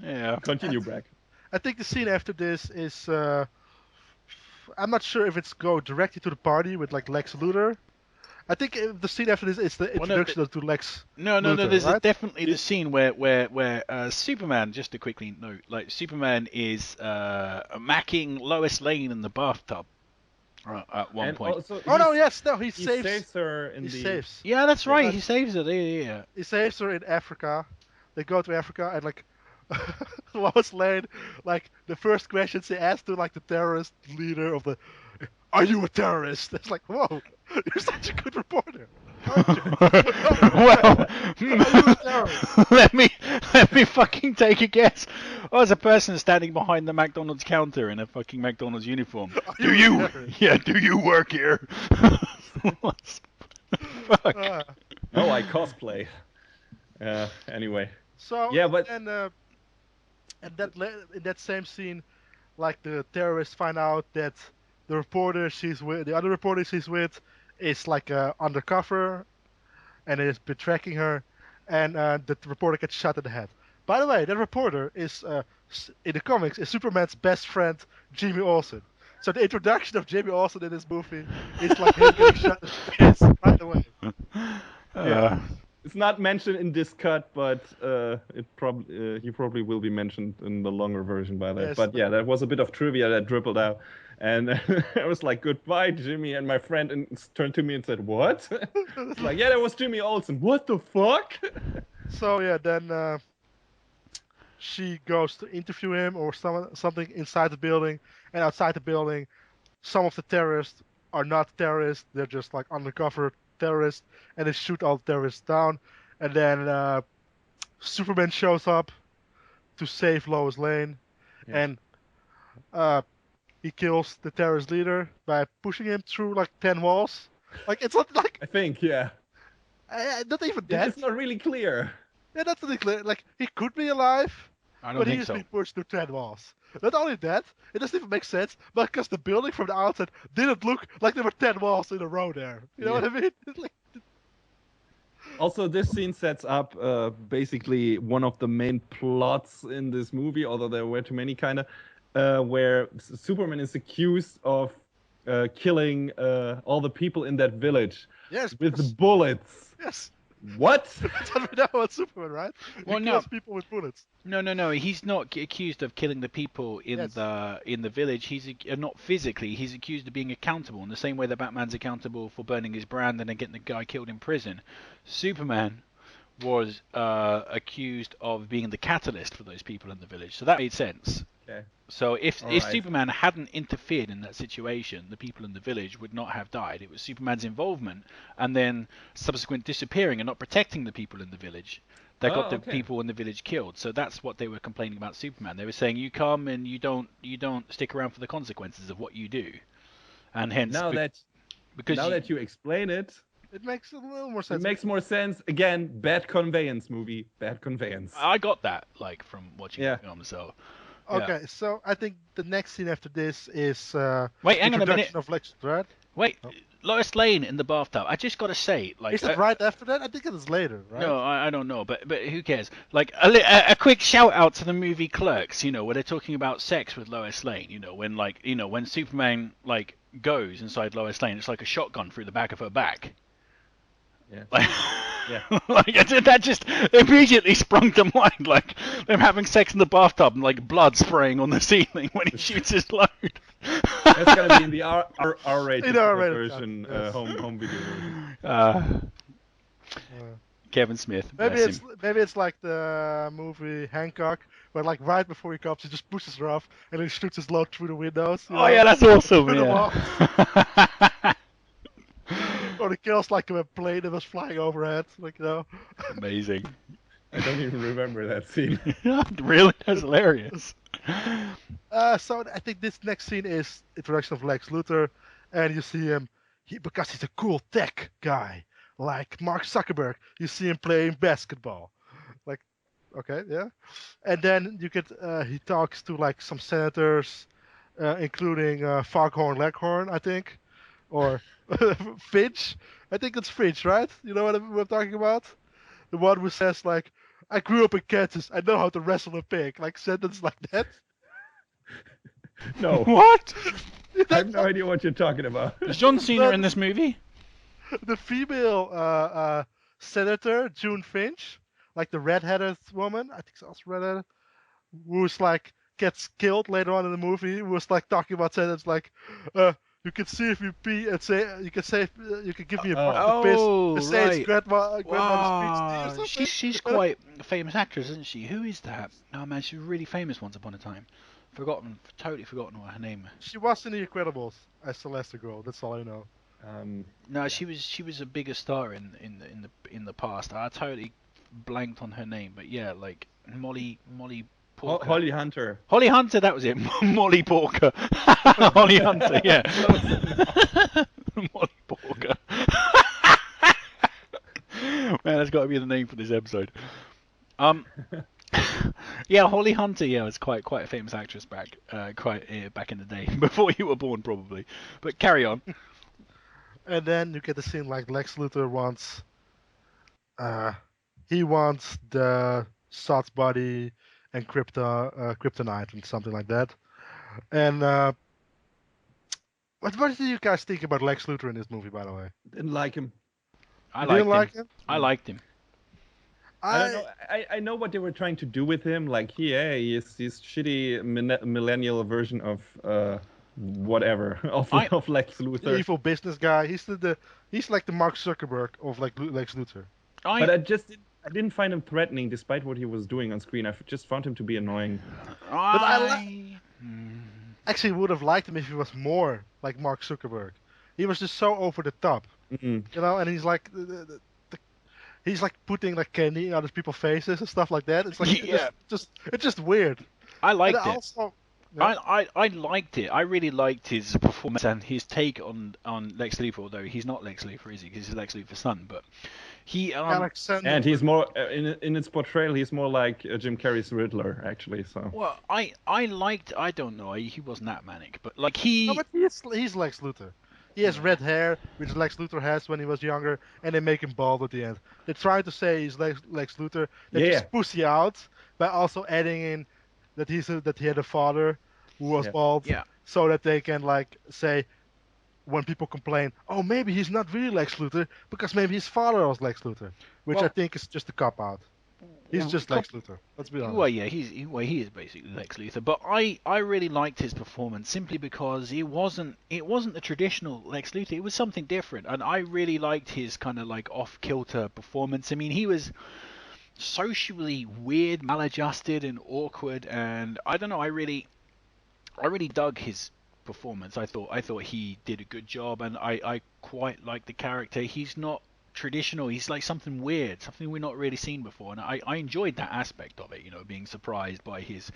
Speaker 1: Yeah.
Speaker 3: Continue, Brack.
Speaker 2: I think the scene after this is... I'm not sure if it's go directly to the party with like Lex Luthor. I think the scene after this is the introduction to Lex.
Speaker 1: No.
Speaker 2: Luthor,
Speaker 1: There's
Speaker 2: right?
Speaker 1: definitely the scene where Superman. Just to quickly note, like Superman is macking Lois Lane in the bathtub at one point.
Speaker 2: He
Speaker 3: saves her in
Speaker 2: saves.
Speaker 1: Yeah, that's right. He saves her. Yeah.
Speaker 2: He saves her in Africa. They go to Africa and like Lois Lane, like the first question she asked to like the terrorist leader of the, "Are you a terrorist?" It's like, whoa, you're such a good reporter.
Speaker 1: Well,
Speaker 2: terrorist?
Speaker 1: let me fucking take a guess. Oh, there's a person standing behind the McDonald's counter in a fucking McDonald's uniform. Do you? Yeah, do you work here? Fuck.
Speaker 3: Oh, I cosplay. Anyway.
Speaker 2: So
Speaker 3: Yeah, but
Speaker 2: and in that same scene, like the terrorists find out that the other reporter she's with, is like undercover, and has been tracking her, and the reporter gets shot in the head. By the way, that reporter is in the comics is Superman's best friend, Jimmy Olsen. So the introduction of Jimmy Olsen in this movie is like him getting shot in the face right away.
Speaker 3: Yeah. It's not mentioned in this cut, but he probably will be mentioned in the longer version by that.
Speaker 2: Yes,
Speaker 3: but yeah, that was a bit of trivia that dribbled out, and I was like, "Goodbye, Jimmy," and my friend turned to me and said, "What?" It's like, "Yeah, that was Jimmy Olsen." What the fuck?
Speaker 2: So yeah, then she goes to interview him or something inside the building, and outside the building, some of the terrorists are not terrorists; they're just like undercover terrorists, and they shoot all the terrorists down. And then Superman shows up to save Lois Lane, and he kills the terrorist leader by pushing him through like 10 walls. Like it's not like
Speaker 3: I think, yeah.
Speaker 2: not even dead.
Speaker 3: It's not really clear.
Speaker 2: Yeah, that's not clear. Like he could be alive, but he's being pushed through 10 walls. Not only that, it doesn't even make sense, but because the building from the outside didn't look like there were 10 walls in a row there. You know what I mean? Like,
Speaker 3: also, this scene sets up basically one of the main plots in this movie, although there were too many kind of, where Superman is accused of killing all the people in that village with bullets.
Speaker 2: Yes.
Speaker 3: What?
Speaker 2: That's what we know about Superman, right?
Speaker 1: Well,
Speaker 2: he
Speaker 1: no.
Speaker 2: kills people with bullets.
Speaker 1: No. He's not accused of killing the people in the village. He's not physically. He's accused of being accountable in the same way that Batman's accountable for burning his brand and then getting the guy killed in prison. Superman was accused of being the catalyst for those people in the village. So that made sense.
Speaker 3: Okay.
Speaker 1: So if Superman hadn't interfered in that situation, the people in the village would not have died. It was Superman's involvement and then subsequent disappearing and not protecting the people in the village that got the people in the village killed. So that's what they were complaining about Superman. They were saying you come and you don't stick around for the consequences of what you do, and hence
Speaker 3: now that you explain it.
Speaker 2: It makes a little more sense.
Speaker 3: It makes more sense. Again, bad conveyance movie. Bad conveyance.
Speaker 1: I got that from watching the film. So.
Speaker 2: Okay, so I think the next scene after this is
Speaker 1: wait, hang on a minute.
Speaker 2: Of Lex, right?
Speaker 1: Wait, Lois Lane in the bathtub. I just gotta say, like,
Speaker 2: is it right after that? I think it is later, right?
Speaker 1: No, I don't know, but who cares? Like a quick shout out to the movie Clerks, where they're talking about sex with Lois Lane. When Superman like goes inside Lois Lane, it's like a shotgun through the back of her back.
Speaker 3: Yeah.
Speaker 1: Like, that just immediately sprung to mind, like them having sex in the bathtub and like blood spraying on the ceiling when he shoots his load.
Speaker 3: That's gonna be in the R-rated version, home video version.
Speaker 1: Kevin Smith.
Speaker 2: Maybe it's like the movie Hancock, where like right before he comes, he just pushes her off and then shoots his load through the windows.
Speaker 1: Yeah, that's awesome. Yeah.
Speaker 2: Or he kills like a plane that was flying overhead,
Speaker 1: Amazing.
Speaker 3: I don't even remember that scene.
Speaker 1: Really? That's hilarious.
Speaker 2: So I think this next scene is introduction of Lex Luthor, and you see him, because he's a cool tech guy, like Mark Zuckerberg. You see him playing basketball, and then he talks to like some senators, including Foghorn Leghorn, I think, or Finch. I think it's Finch, right? You know what I'm talking about? The one who says like, "I grew up in Kansas. I know how to wrestle a pig." Like sentence like that.
Speaker 3: No.
Speaker 1: What?
Speaker 3: I have no idea what you're talking about.
Speaker 1: Is John Cena in this movie?
Speaker 2: The female senator, June Finch, like the red-headed woman, I think it's also red-headed, who's like gets killed later on in the movie, who was like talking about sentence like, you can see if you pee and say you can give me a piss and say it's grandmother's speech.
Speaker 1: She's quite a famous actress, isn't she? Who is that? Oh man, she was really famous once upon a time. Totally forgotten what her name.
Speaker 2: She was in The Incredibles as Celeste Girl. That's all I know.
Speaker 1: No, she was a bigger star in the past. I totally blanked on her name, but yeah, like Molly Porker.
Speaker 3: Holly Hunter.
Speaker 1: Holly Hunter, that was it. Molly Porker. Holly Hunter, yeah. Molly Porker. Man, that's got to be the name for this episode. Yeah, Holly Hunter, yeah, was quite a famous actress back in the day, before you were born probably. But carry on.
Speaker 2: And then you get the scene like Lex Luthor wants, he wants the Sod's body and kryptonite and something like that. And what did you guys think about Lex Luthor in this movie, by the way?
Speaker 3: Didn't like him.
Speaker 1: I
Speaker 2: Didn't
Speaker 1: liked
Speaker 2: like him?
Speaker 1: I liked him.
Speaker 3: I don't know. I know what they were trying to do with him. Like, he's shitty millennial version of whatever of Lex Luthor.
Speaker 2: The evil business guy. He's like the Mark Zuckerberg of like Lex Luthor.
Speaker 3: But I didn't find him threatening, despite what he was doing on screen. I just found him to be annoying.
Speaker 2: But I actually would have liked him if he was more like Mark Zuckerberg. He was just so over the top, you know. And he's like, he's like putting like candy on other people's faces and stuff like that. It's like it's just weird.
Speaker 1: I liked it.
Speaker 2: Also,
Speaker 1: I liked it. I really liked his performance and his take on Lex Luthor. Although he's not Lex Luthor, is he? Because he's Lex Luthor's son. But he
Speaker 2: Alex Sandler.
Speaker 3: And he's more in its portrayal. He's more like Jim Carrey's Riddler, actually. So.
Speaker 1: Well, I liked. I don't know. He wasn't that manic, but like he.
Speaker 2: No, but he's Lex Luthor. He has red hair, which Lex Luthor has when he was younger, and they make him bald at the end. They try to say he's Lex Luthor. They just pussy out by also adding in that that he had a father who was bald, so that they can like say when people complain, oh, maybe he's not really Lex Luthor because maybe his father was Lex Luthor, which I think is just a cop out. He's just Lex Luthor. Let's be honest.
Speaker 1: Well, yeah, he is basically Lex Luthor. But I really liked his performance simply because it wasn't the traditional Lex Luthor. It was something different, and I really liked his kind of like off kilter performance. I mean, he was socially weird, maladjusted, and awkward, and I don't know. I really dug his performance. I thought he did a good job, and I quite like the character. He's not traditional. He's like something weird, something we've not really seen before, and I enjoyed that aspect of it, you know, being surprised by his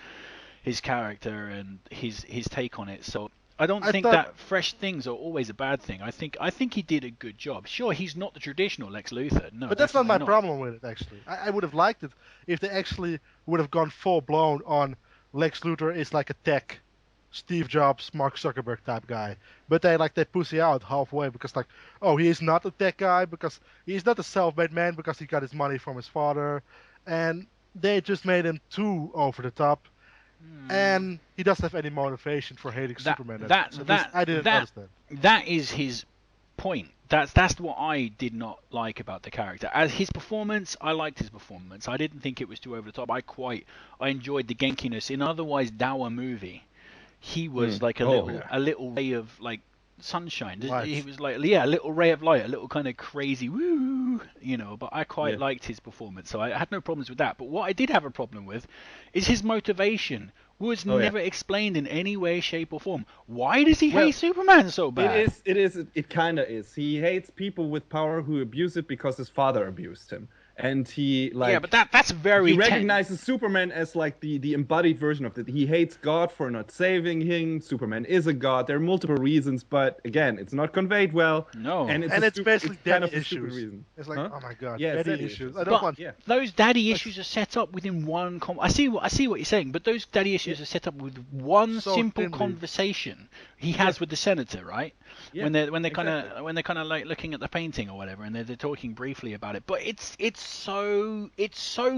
Speaker 1: character and his take on it. So I don't think that fresh things are always a bad thing. I think he did a good job. Sure, he's not the traditional Lex Luthor, no,
Speaker 2: but that's not my problem with it. Actually, I would have liked it if they actually would have gone full blown on Lex Luthor is like a tech Steve Jobs, Mark Zuckerberg type guy, but they pussy out halfway because like, oh, he is not a tech guy because he's not a self-made man because he got his money from his father, and they just made him too over the top, and he doesn't have any motivation for hating Superman. I didn't understand.
Speaker 1: That is his point. That's what I did not like about the character. As his performance, I liked his performance. I didn't think it was too over the top. I enjoyed the genkiness in an otherwise dour movie. He was like a little ray of like sunshine. He was like a little ray of light, a little kind of crazy woo, you know. But I quite liked his performance, so I had no problems with that. But what I did have a problem with is his motivation was never explained in any way, shape, or form. Why does he hate Superman so bad?
Speaker 3: It kind of is. He hates people with power who abuse it because his father abused him. And he
Speaker 1: but that's very.
Speaker 3: He recognizes Superman as like the embodied version of it. He hates God for not saving him. Superman is a god. There are multiple reasons, but again, it's not conveyed well.
Speaker 1: No,
Speaker 2: and it's basically daddy issues. It's like, oh my god, daddy issues. I don't want.
Speaker 1: Those daddy issues are set up within one. I see what you're saying, but those daddy issues are set up with one simple conversation he has with the senator, right? Yeah, when they're kind of like looking at the painting or whatever, and they're talking briefly about it. But it's so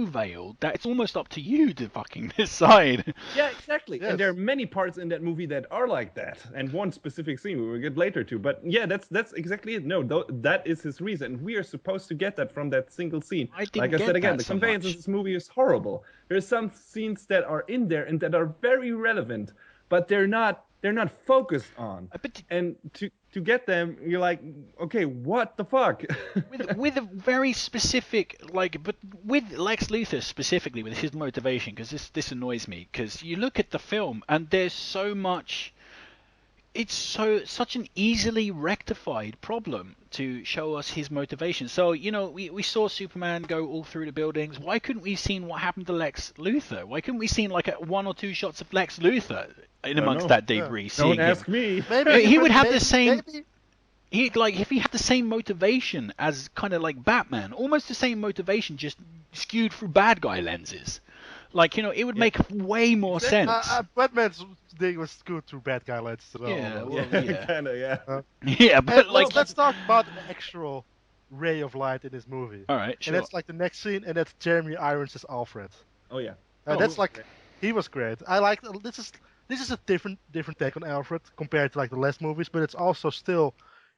Speaker 1: veiled that it's almost up to you to fucking decide.
Speaker 3: Yeah, exactly. Yes. And there are many parts in that movie that are like that, and one specific scene we will get later to. But yeah, that's exactly it. No, that is his reason. We are supposed to get that from that single scene. Like I said again, the conveyance of this movie is horrible. There's some scenes that are in there and that are very relevant, but they're not focused on. And to get them, you're like, okay, what the fuck?
Speaker 1: with a very specific, but with Lex Luthor specifically, with his motivation, because this annoys me, because you look at the film and there's so much it's such an easily rectified problem to show us his motivation. So, we saw Superman go all through the buildings. Why couldn't we seen what happened to Lex Luthor? Why couldn't we seen like one or two shots of Lex Luthor in amongst that debris?
Speaker 3: Don't ask me.
Speaker 2: Maybe
Speaker 1: He would have the same.
Speaker 2: Maybe,
Speaker 1: If he had the same motivation as kind of like Batman, almost the same motivation, just skewed through bad guy lenses. Like, it would make way more sense.
Speaker 2: Batman's thing was good through bad guy lenses as well.
Speaker 1: Yeah, well,
Speaker 3: Yeah, kind of, yeah.
Speaker 1: Yeah, but like,
Speaker 2: let's talk about the actual ray of light in this movie.
Speaker 1: all right, sure.
Speaker 2: And that's like the next scene, and that's Jeremy Irons as Alfred.
Speaker 3: Oh yeah.
Speaker 2: That's like, he was great. I like this is a different take on Alfred compared to like the last movies, but it's also still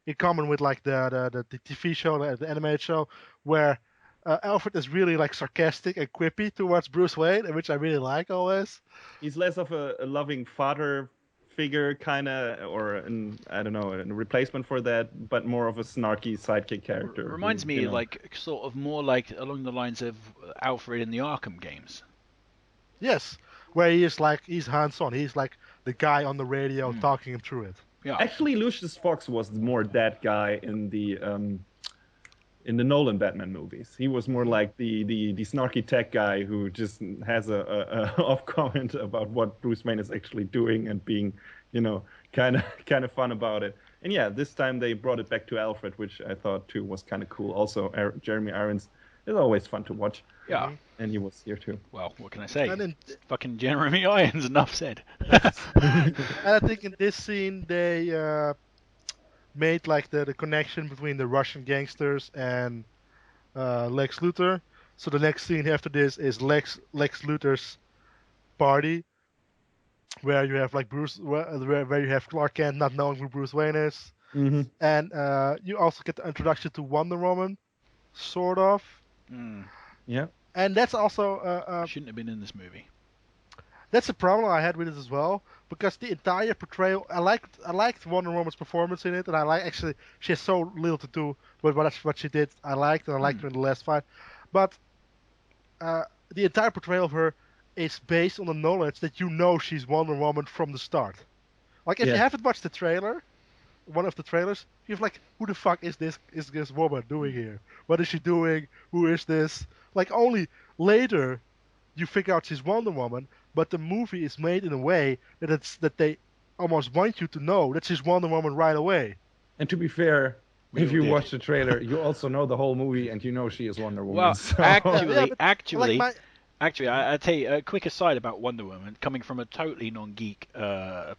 Speaker 2: in common with like the TV show, the animated show, where Alfred is really like sarcastic and quippy towards Bruce Wayne, which I really like always.
Speaker 3: He's less of a loving father figure, kind of, or I don't know, a replacement for that, but more of a snarky sidekick character.
Speaker 1: Reminds me, like, sort of more like along the lines of Alfred in the Arkham games.
Speaker 2: Yes, where he's hands-on. He's like the guy on the radio talking him through it.
Speaker 1: Yeah.
Speaker 3: Actually, Lucius Fox was more that guy in the Nolan Batman movies. He was more like the snarky tech guy who just has a off comment about what Bruce Wayne is actually doing and being, kind of fun about it. And yeah, this time they brought it back to Alfred, which I thought too was kind of cool. Also, Jeremy Irons is always fun to watch.
Speaker 1: Yeah.
Speaker 3: And he was here too.
Speaker 1: Well, what can I say?
Speaker 2: And
Speaker 1: Fucking Jeremy Irons, enough said.
Speaker 2: and I think in this scene they made like the connection between the Russian gangsters and Lex Luthor. So the next scene after this is Lex Luthor's party, where you have like where you have Clark Kent not knowing who Bruce Wayne is, and you also get the introduction to Wonder Woman, sort of.
Speaker 3: Yeah.
Speaker 2: And that's also
Speaker 1: shouldn't have been in this movie.
Speaker 2: That's a problem I had with it as well, because the entire portrayal, I liked Wonder Woman's performance in it, and actually she has so little to do with what she did. I liked her in the last fight, but the entire portrayal of her is based on the knowledge that she's Wonder Woman from the start. Like if you haven't watched the trailer, one of the trailers, you're like, who the fuck is this woman doing here? What is she doing? Who is this? Like only later you figure out she's Wonder Woman, but the movie is made in a way that they almost want you to know that she's Wonder Woman right away.
Speaker 3: And to be fair, if you watch the trailer, you also know the whole movie and you know she is Wonder Woman.
Speaker 1: Well,
Speaker 3: so.
Speaker 1: actually, I tell you a quick aside about Wonder Woman. Coming from a totally non-geek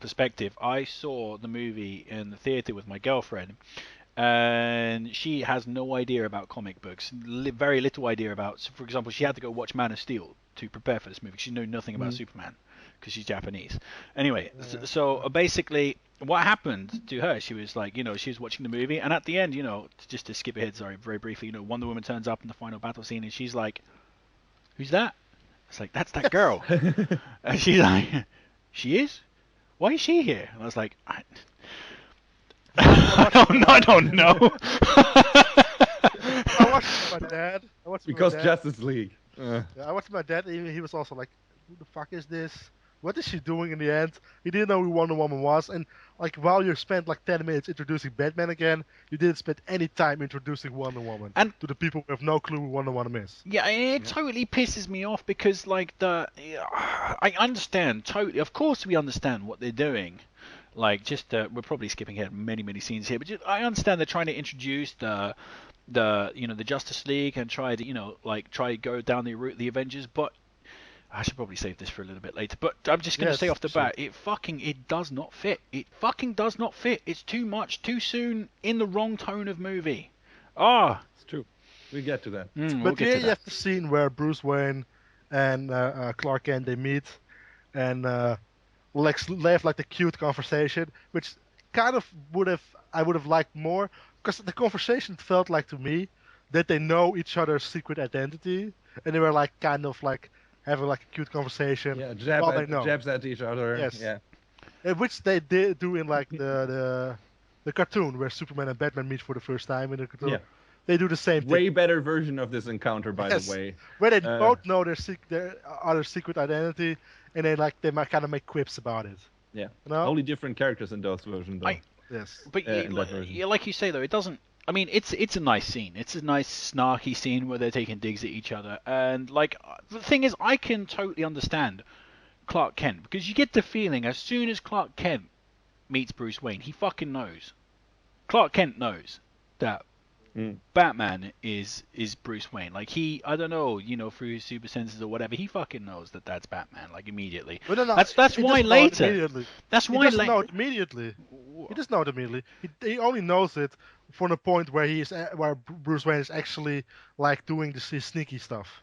Speaker 1: perspective, I saw the movie in the theater with my girlfriend, and she has no idea about comic books, very little idea about. So for example, she had to go watch Man of Steel to prepare for this movie. She knew nothing about Superman because she's Japanese. Anyway, so basically, what happened to her? She was like, she was watching the movie, and at the end, just to skip ahead, sorry, very briefly, Wonder Woman turns up in the final battle scene, and she's like, "Who's that?" It's like, "That's that girl." And she's like, "She is? Why is she here?" And I was like, I don't know.
Speaker 2: I watched it with my dad.
Speaker 3: Because Justice League.
Speaker 2: Yeah, I watched my dad. He was also like, "Who the fuck is this? What is she doing in the end?" He didn't know who Wonder Woman was, and like while you spent like 10 minutes introducing Batman again, you didn't spend any time introducing Wonder Woman to the people who have no clue who Wonder Woman is.
Speaker 1: Yeah, it totally pisses me off because like I understand totally. Of course, we understand what they're doing. Like we're probably skipping ahead many scenes here, but I understand they're trying to introduce the Justice League and try to go down the route of the Avengers, but I should probably save this for a little bit later. But I'm just going to say off the bat, it does not fit. It fucking does not fit. It's too much, too soon, in the wrong tone of movie.
Speaker 3: It's true. We get to that.
Speaker 2: But here you have the scene where Bruce Wayne and Clark Kent they meet, and they have like the cute conversation, which kind of I would have liked more, because the conversation felt like to me that they know each other's secret identity, and they were like kind of like having like a cute conversation.
Speaker 3: Yeah, jabs at each other.
Speaker 2: Yes.
Speaker 3: Yeah.
Speaker 2: Which they did do in like the cartoon where Superman and Batman meet for the first time in the cartoon.
Speaker 3: Yeah.
Speaker 2: They do the same thing.
Speaker 3: Way better version of this encounter, by the way.
Speaker 2: Where they both know their other secret identity, and they might kind of make quips about it.
Speaker 3: Yeah.
Speaker 2: No?
Speaker 3: Only different characters in those versions, though.
Speaker 2: Yes.
Speaker 1: But
Speaker 3: in that version.
Speaker 1: like you say though, it doesn't. I mean, it's a nice scene. It's a nice snarky scene where they're taking digs at each other, and like the thing is, I can totally understand Clark Kent because you get the feeling as soon as Clark Kent meets Bruce Wayne, he fucking knows. Clark Kent knows that Batman is Bruce Wayne. Like I don't know, through his super senses or whatever, he fucking knows that that's Batman. Like immediately.
Speaker 2: But no,
Speaker 1: That's why later. That's why
Speaker 2: he doesn't know it immediately. He doesn't know it immediately. He only knows it from the point where where Bruce Wayne is actually like doing his sneaky stuff.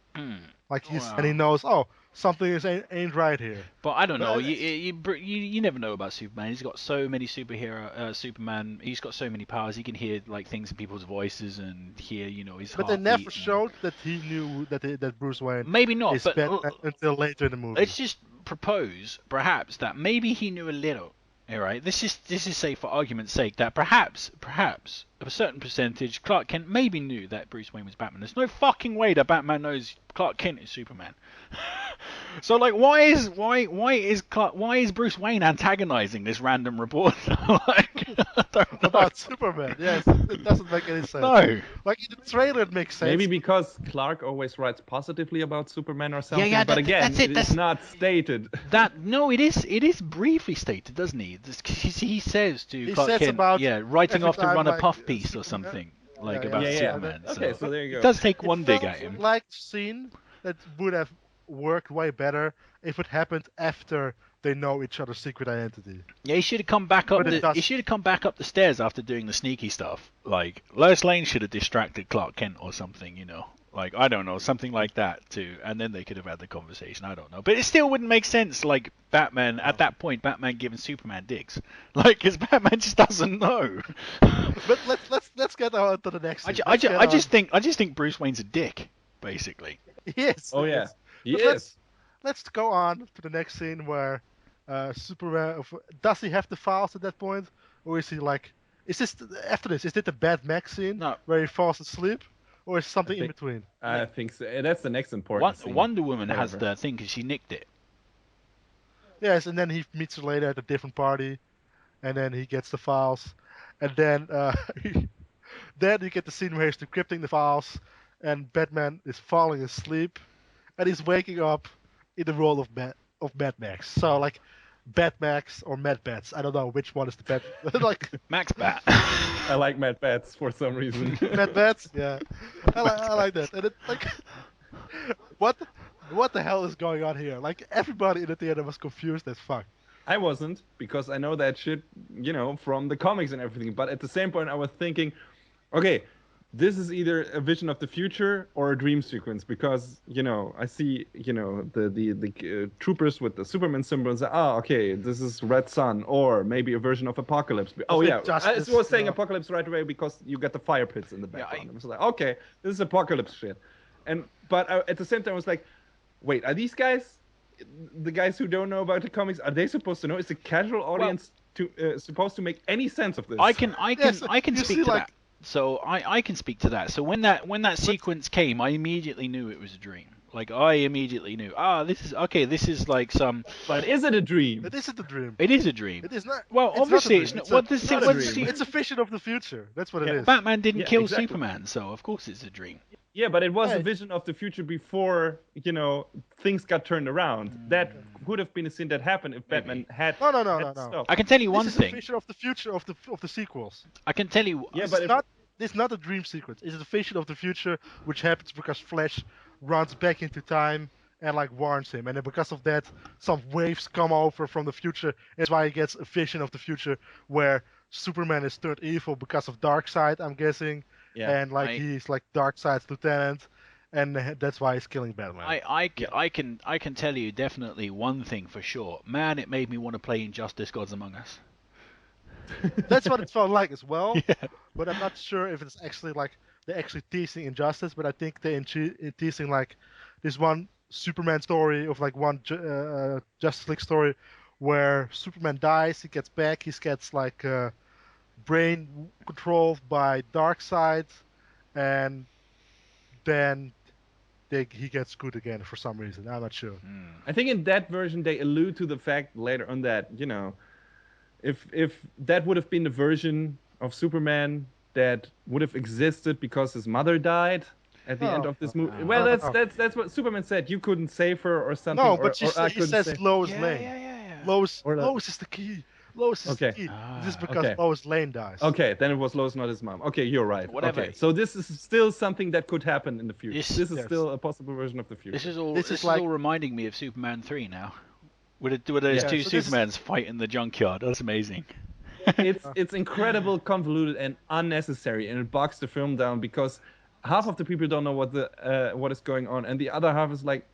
Speaker 2: Like and he knows, something ain't right here.
Speaker 1: But I don't know. You never know about Superman. He's got so many Superman. He's got so many powers. He can hear like things in people's voices and hear his.
Speaker 2: But they never showed that he knew that Bruce Wayne.
Speaker 1: Maybe not,
Speaker 2: is
Speaker 1: but
Speaker 2: Batman until later in the movie.
Speaker 1: Let's just propose, perhaps, that maybe he knew a little. All right. This is say for argument's sake that perhaps a certain percentage Clark Kent maybe knew that Bruce Wayne was Batman. There's no fucking way that Batman knows Clark Kent is Superman. So like, why is Bruce Wayne antagonizing this random reporter?
Speaker 2: About Superman? Yes, it doesn't make any sense.
Speaker 1: No.
Speaker 2: Like in the trailer, it makes sense.
Speaker 3: Maybe because Clark always writes positively about Superman or something.
Speaker 1: Yeah,
Speaker 3: but again, it's not stated.
Speaker 1: No, it is briefly stated, doesn't he? He says to Clark Kent, writing off to run a puff piece or something about Superman.
Speaker 3: Okay, so there you go.
Speaker 1: It does take one dig at him.
Speaker 2: Like scene that would have worked way better if it happened after they know each other's secret identity.
Speaker 1: Yeah, he should have come back up. He should have come back up the stairs after doing the sneaky stuff. Like Lois Lane should have distracted Clark Kent or something, Like I don't know, something like that too, and then they could have had the conversation. I don't know, but it still wouldn't make sense. Like Batman at that point, Batman giving Superman digs, because Batman just doesn't know.
Speaker 2: But let's get on to the next.
Speaker 1: I just think Bruce Wayne's a dick, basically.
Speaker 2: Yes.
Speaker 3: Oh yeah. Yes.
Speaker 2: Let's go on to the next scene where Superman. Does he have the files at that point, or is he like? Is this after this? Is it the Bad Max scene where he falls asleep, or is something in between?
Speaker 3: I think so. That's the next important scene.
Speaker 1: Wonder Woman has the thing because she nicked it.
Speaker 2: Yes, and then he meets her later at a different party, and then he gets the files, and then then you get the scene where he's decrypting the files, and Batman is falling asleep, and he's waking up in the role of Mad Max. So like, Bat Max or Mad Bats. I don't know which one is the Bat. Like
Speaker 1: Max Bat.
Speaker 3: I like Mad Bats for some reason.
Speaker 2: Mad Bats, yeah. I like that. And it like, what the hell is going on here? Like everybody in the theater was confused as fuck.
Speaker 3: I wasn't, because I know that shit, from the comics and everything. But at the same point, I was thinking, okay, this is either a vision of the future or a dream sequence, because I see the troopers with the Superman symbol and say, okay, this is Red Sun, or maybe a version of Apocalypse. Oh yeah, I was saying Apocalypse right away because you get the fire pits in the background. I was like, okay, this is Apocalypse shit, but at the same time I was like, wait, are these guys, the guys who don't know about the comics, are they supposed to know? Is the casual audience supposed to make any sense of this?
Speaker 1: I can speak to that. So I can speak to that. So when that sequence came, I immediately knew it was a dream. Like I immediately knew. This is like some.
Speaker 3: But is it a dream?
Speaker 2: It isn't a dream.
Speaker 1: It is a dream.
Speaker 2: It is not.
Speaker 1: Well, obviously it's not.
Speaker 2: It's a vision of the future. That's what it is.
Speaker 1: Batman didn't kill Superman, so of course it's a dream.
Speaker 3: Yeah, but it was a vision of the future before, things got turned around. That would have been a scene that happened if Batman had.
Speaker 2: No.
Speaker 1: I can tell you one thing.
Speaker 2: This is a vision of the future of the sequels.
Speaker 1: I can tell you.
Speaker 2: Yeah, but it's not a dream sequence. It's a vision of the future, which happens because Flash runs back into time and like warns him, and then because of that, some waves come over from the future. That's why he gets a vision of the future where Superman is turned evil because of Darkseid, I'm guessing. Yeah, and like he's like Darkseid's lieutenant, and that's why he's killing Batman.
Speaker 1: I can tell you definitely one thing for sure. Man, it made me want to play Injustice: Gods Among Us.
Speaker 2: That's what it felt like as well.
Speaker 1: Yeah.
Speaker 2: But I'm not sure if it's actually like they're actually teasing Injustice, but I think they're teasing like this one Superman story of like one Justice League story where Superman dies, he gets back, he gets like brain controlled by Darkseid, and then he gets good again for some reason. I'm not sure.
Speaker 3: I think in that version they allude to the fact later on that, if that would have been the version of Superman that would have existed because his mother died at the end of this movie. Well, that's what Superman said. You couldn't save her or something.
Speaker 2: No, but
Speaker 3: or I
Speaker 2: he
Speaker 3: couldn't
Speaker 2: says
Speaker 3: save.
Speaker 2: Lois
Speaker 1: Yeah,
Speaker 2: Lane.
Speaker 1: yeah.
Speaker 2: Lois is the key. Lois is the
Speaker 3: Okay.
Speaker 2: key. This is because
Speaker 3: Okay.
Speaker 2: Lois Lane dies.
Speaker 3: Okay, then it was Lois, not his mom. Okay, you're right.
Speaker 1: Whatever.
Speaker 3: Okay, so this is still something that could happen in the future. This is
Speaker 2: Yes.
Speaker 3: still a possible version of the future.
Speaker 1: This is all.
Speaker 2: This
Speaker 1: This
Speaker 2: is
Speaker 1: is
Speaker 2: like-
Speaker 1: all reminding me of Superman 3 now. With those
Speaker 2: Yeah,
Speaker 1: two
Speaker 2: so this is-
Speaker 1: Supermans fight in the junkyard. That's amazing.
Speaker 3: It's incredible, convoluted, and unnecessary, and it bogs the film down because half of the people don't know what is going on, and the other half is like,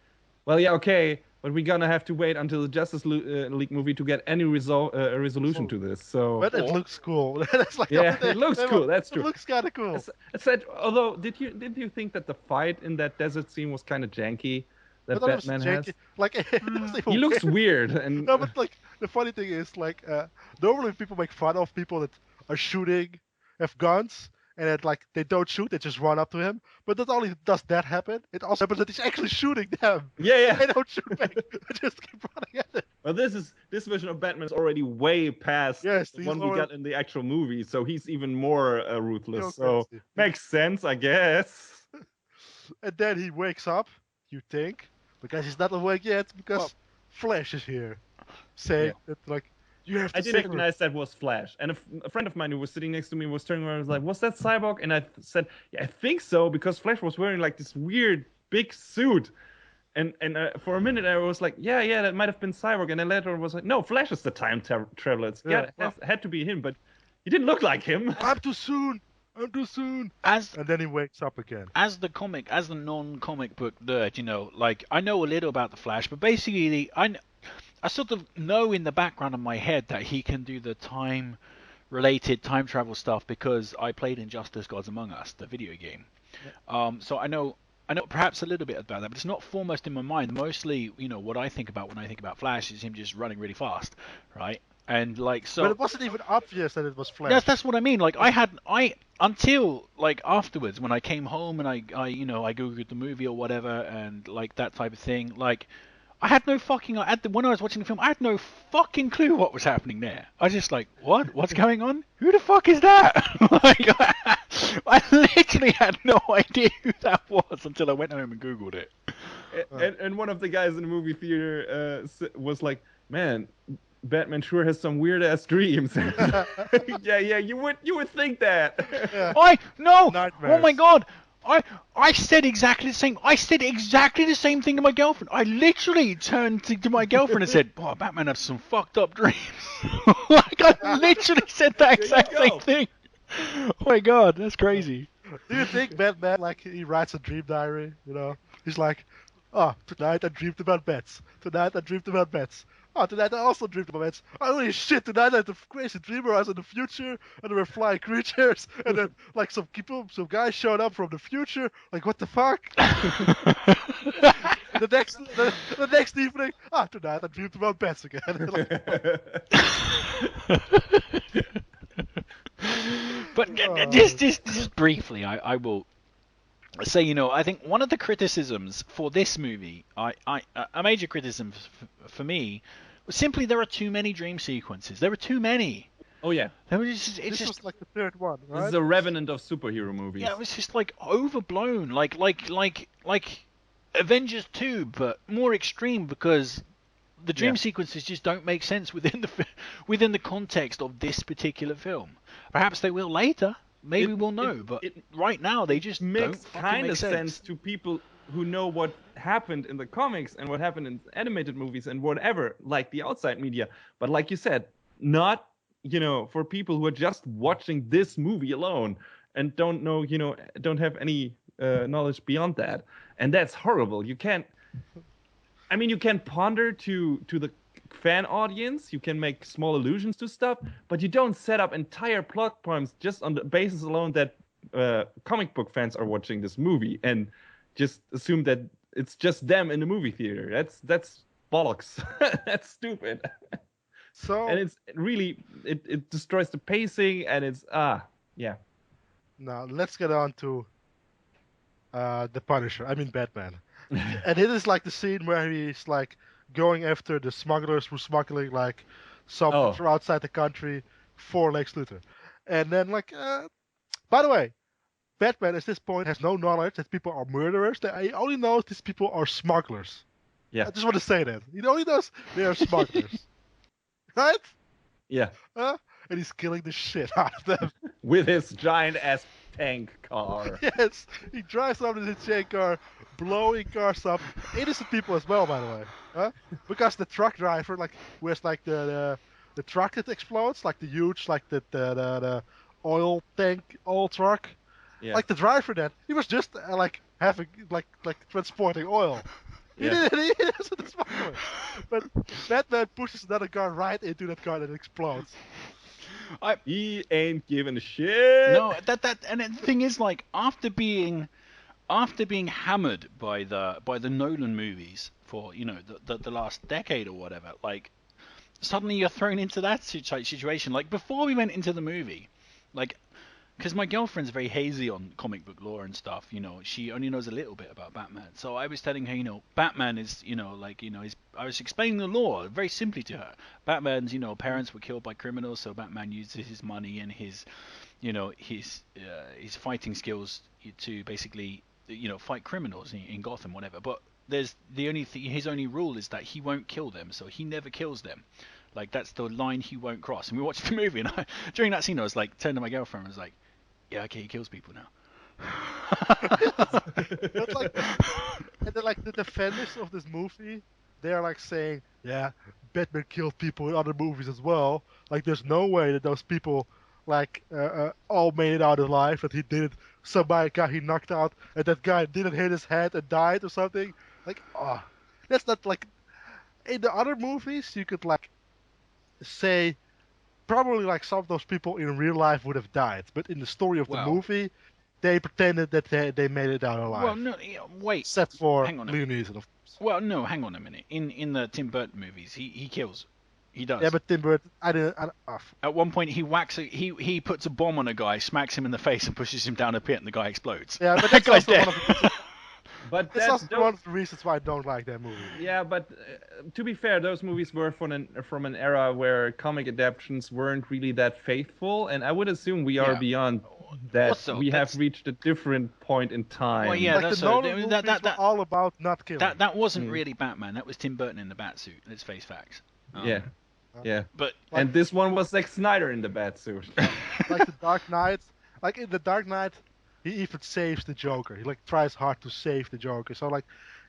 Speaker 3: well, yeah, okay, but we're gonna have to wait until the Justice League movie to get any resolution to this. So,
Speaker 2: But it looks cool. That's like
Speaker 3: yeah, it looks cool. That's true.
Speaker 2: It looks kind of cool.
Speaker 3: It's that, although, did you think that the fight in that desert scene was kind of janky? That
Speaker 2: But it was
Speaker 3: Batman has.
Speaker 2: janky. Like it was even
Speaker 3: He looks weird, and
Speaker 2: No, but like the funny thing is, like normally people make fun of people that are shooting, have guns, and that like they don't shoot, they just run up to him. But not only does that happen, it also happens that he's actually shooting them.
Speaker 3: yeah.
Speaker 2: They don't shoot back; they just keep running at it.
Speaker 3: Well, this version of Batman is already way past
Speaker 2: Yes,
Speaker 3: the
Speaker 2: he's
Speaker 3: one we
Speaker 2: already-
Speaker 3: got in the actual movie, so he's even more ruthless.
Speaker 2: Real
Speaker 3: So
Speaker 2: crazy.
Speaker 3: makes sense, I guess.
Speaker 2: And then he wakes up, you think, because he's not awake yet, because
Speaker 1: Well-
Speaker 2: Flash is here, saying that like you have to
Speaker 3: I
Speaker 2: save
Speaker 3: didn't
Speaker 2: her.
Speaker 3: recognize that was Flash, and a friend of mine who was sitting next to me was turning around and was like, "Was that Cyborg?" And I said, "Yeah, I think so," because Flash was wearing like this weird big suit. And for a minute I was like, yeah, that might have been Cyborg, and then later I was like, no, Flash is the time traveler. Had to be him, but he didn't look like him.
Speaker 2: I'm too soon. I'm too soon.
Speaker 1: As
Speaker 2: And then he wakes up again.
Speaker 1: as the non-comic book nerd, like I know a little about the Flash, but basically I sort of know in the background of my head that he can do the time-related time travel stuff because I played Injustice: Gods Among Us, the video game. So I know perhaps a little bit about that, but it's not foremost in my mind. Mostly, what I think about when I think about Flash is him just running really fast, right? And like so.
Speaker 2: But it wasn't even obvious that it was Flash.
Speaker 1: Yes, that's what I mean. Like I until like afterwards when I came home and I googled the movie or whatever and like that type of thing. Like I had no fucking when I was watching the film, I had no fucking clue what was happening there. I was just like, what's going on? Who the fuck is that? Like I literally had no idea who that was until I went home and googled it.
Speaker 3: And one of the guys in the movie theater was like, man, Batman sure has some weird ass dreams. yeah, you would think that.
Speaker 2: Yeah.
Speaker 1: No!
Speaker 2: Nightmares.
Speaker 1: Oh my god! I said exactly the same. I said exactly the same thing to my girlfriend. I literally turned to my girlfriend and said, "Boy, Batman has some fucked up dreams." Like I literally said that exact same thing. Oh my god, that's crazy.
Speaker 2: Do you think Batman, like, he writes a dream diary, He's like, oh, tonight I dreamed about bats. Tonight I dreamed about bats. Oh, tonight I also dreamed about bats. Holy shit, tonight I had a crazy dream where I was in the future, and there were flying creatures, and then, like, some guys showed up from the future. Like, what the fuck? the next evening, tonight I dreamed about bats again.
Speaker 1: But just briefly, I will say, I think one of the criticisms for this movie, a major criticism for me, was simply there are too many dream sequences. There were too many.
Speaker 3: Oh yeah.
Speaker 1: There was
Speaker 2: This was like the third one, right?
Speaker 3: This is a revenant of superhero movies.
Speaker 1: Yeah, it was just like overblown, like Avengers 2, but more extreme because the dream sequences just don't make sense within the context of this particular film. Perhaps they will later. Maybe we'll know, but right now they just don't
Speaker 3: makes
Speaker 1: fucking
Speaker 3: kind
Speaker 1: make
Speaker 3: of sense to people who know what happened in the comics and what happened in animated movies and whatever, like the outside media. But like you said, not for people who are just watching this movie alone and don't know, don't have any knowledge beyond that. And that's horrible. You can ponder to the fan audience, you can make small allusions to stuff, but you don't set up entire plot points just on the basis alone that comic book fans are watching this movie and just assume that it's just them in the movie theater. That's bollocks. That's stupid.
Speaker 2: So,
Speaker 3: and it's really it destroys the pacing, and it's
Speaker 2: now let's get on to the Punisher. I mean Batman. And it is like the scene where he's like going after the smugglers who smuggling like something from outside the country for Lex Luthor. And then by the way, Batman at this point has no knowledge that people are murderers. He only knows these people are smugglers.
Speaker 3: Yeah.
Speaker 2: I just want to say that. He only knows they are smugglers. Right?
Speaker 3: Yeah.
Speaker 2: And he's killing the shit out of them.
Speaker 3: With his giant-ass tank car.
Speaker 2: Yes, he drives up in his chain car, blowing cars up. Innocent people as well, by the way. Because the truck driver, who has the truck that explodes, like the huge, like the oil truck.
Speaker 3: Yeah.
Speaker 2: Like the driver then, he was just having transporting oil.
Speaker 3: Yeah.
Speaker 2: He isn't smuggling. But Batman pushes another car right into that car and it explodes.
Speaker 3: He ain't giving a shit.
Speaker 1: No, and the thing is, like, after being hammered by the Nolan movies for the last decade or whatever, like, suddenly you're thrown into that situation. Like, before we went into the movie, like, because my girlfriend's very hazy on comic book lore and stuff, she only knows a little bit about Batman. So I was telling her, Batman is, I was explaining the lore very simply to her. Batman's, parents were killed by criminals, so Batman uses his money and his fighting skills to basically, fight criminals in Gotham, whatever. But there's his only rule is that he won't kill them, so he never kills them. Like, that's the line he won't cross. And we watched the movie, and during that scene, I was like, turned to my girlfriend and was like, yeah, okay, he kills people now.
Speaker 2: But and then the defenders of this movie, they're like saying, yeah, Batman killed people in other movies as well. Like, there's no way that those people all made it out alive. That he didn't. Somebody guy he knocked out, and that guy didn't hit his head and died or something. That's not like in the other movies. You could say. Probably some of those people in real life would have died, but in the story of the movie, they pretended that they made it out alive.
Speaker 1: Well, no, wait.
Speaker 2: Except for Liam Neeson, of course.
Speaker 1: Well, no, hang on a minute. In the Tim Burton movies, he kills. He does.
Speaker 2: Yeah, but Tim Burton,
Speaker 1: At one point, he puts a bomb on a guy, smacks him in the face, and pushes him down a pit, and the guy explodes.
Speaker 2: Yeah, but that guy's dead.
Speaker 3: But
Speaker 2: that's also one of the reasons why I don't like that movie.
Speaker 3: Yeah, but to be fair, those movies were from an era where comic adaptations weren't really that faithful, and I would assume we are beyond that. Also, we have reached a different point in time.
Speaker 1: Well, yeah,
Speaker 2: that's all about not killing.
Speaker 1: That wasn't really Batman. That was Tim Burton in the Batsuit. Let's face facts.
Speaker 3: Yeah.
Speaker 1: But
Speaker 3: and this one was Snyder in the Batsuit.
Speaker 2: Like the Dark Knight. Like in the Dark Knight, he even saves the Joker. He tries hard to save the Joker. So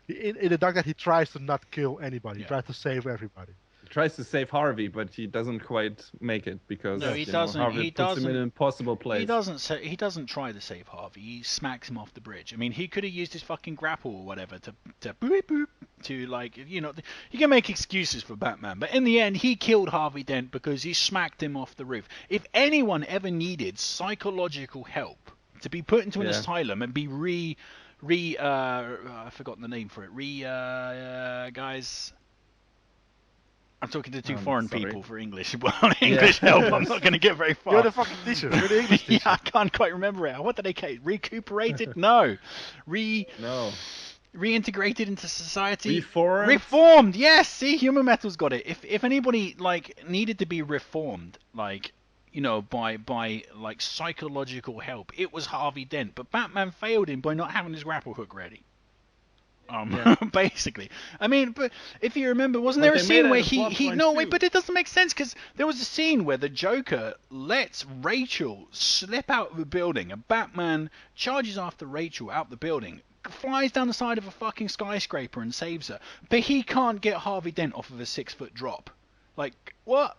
Speaker 2: in the Dark Knight, he tries to not kill anybody. He tries to save everybody.
Speaker 3: He tries to save Harvey, but he doesn't quite make it because
Speaker 1: he doesn't.
Speaker 3: Harvey puts him in an impossible place.
Speaker 1: He doesn't try to save Harvey. He smacks him off the bridge. I mean, he could have used his fucking grapple or whatever to boop boop to you can make excuses for Batman, but in the end, he killed Harvey Dent because he smacked him off the roof. If anyone ever needed psychological help to be put into an asylum and be I've forgotten the name for it. Guys. I'm talking to two foreign people for English. Well, English help. I'm not going to get very far.
Speaker 2: You're the fucking teacher. You're the English teacher.
Speaker 1: Yeah, I can't quite remember it. What did they call it? Recuperated? No. Reintegrated into society? Reformed. Yes. See, Human Metal's got it. If anybody needed to be reformed, by psychological help, it was Harvey Dent. But Batman failed him by not having his grapple hook ready. Basically. I mean, but if you remember, wasn't there a scene where but it doesn't make sense because there was a scene where the Joker lets Rachel slip out of the building and Batman charges after Rachel out the building, flies down the side of a fucking skyscraper and saves her, but he can't get Harvey Dent off of a 6-foot drop. What?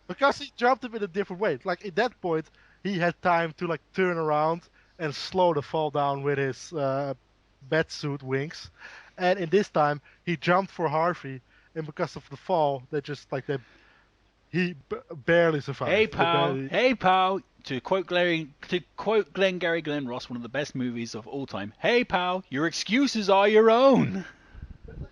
Speaker 2: Because he jumped him in a different way. At that point, he had time to turn around and slow the fall down with his batsuit wings, and in this time he jumped for Harvey, and because of the fall, he barely survived.
Speaker 1: Hey pal. To quote Glengarry Glen Ross, one of the best movies of all time. Hey pal, your excuses are your own.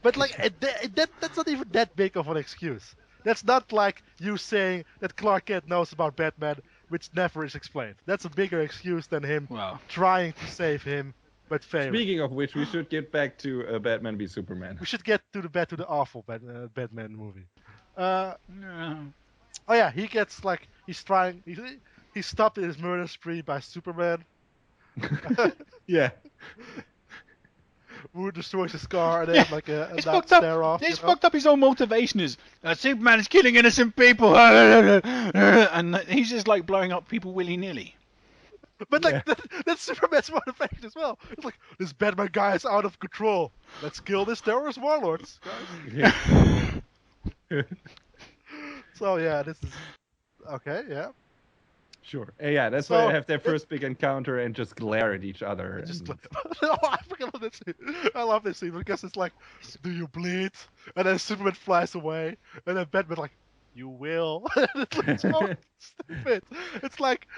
Speaker 2: But that's not even that big of an excuse. That's not like you saying that Clark Kent knows about Batman, which never is explained. That's a bigger excuse than him trying to save him but favorite.
Speaker 3: Speaking of which, we should get back to Batman v Superman.
Speaker 2: We should get to the awful Batman movie.
Speaker 1: No.
Speaker 2: Oh yeah, he gets like he's stopped in his murder spree by Superman.
Speaker 3: Yeah.
Speaker 2: Who destroys his car and then like a
Speaker 1: It's
Speaker 2: nice
Speaker 1: fucked up.
Speaker 2: stare off.
Speaker 1: It's fucked up. His whole motivation is Superman is killing innocent people, and he's just like blowing up people willy nilly.
Speaker 2: But like that's Superman's motivation as well. It's like this Batman guy is out of control. Let's kill this terrorist warlords.
Speaker 3: Yeah.
Speaker 2: So yeah, this is okay. Yeah.
Speaker 3: Sure. Yeah, that's why they have their first big encounter and just glare at each other.
Speaker 2: Oh, I forgot this scene. I love this scene because it's like, do you bleed? And then Superman flies away, and then Batman like, you will. It's like so stupid. It's like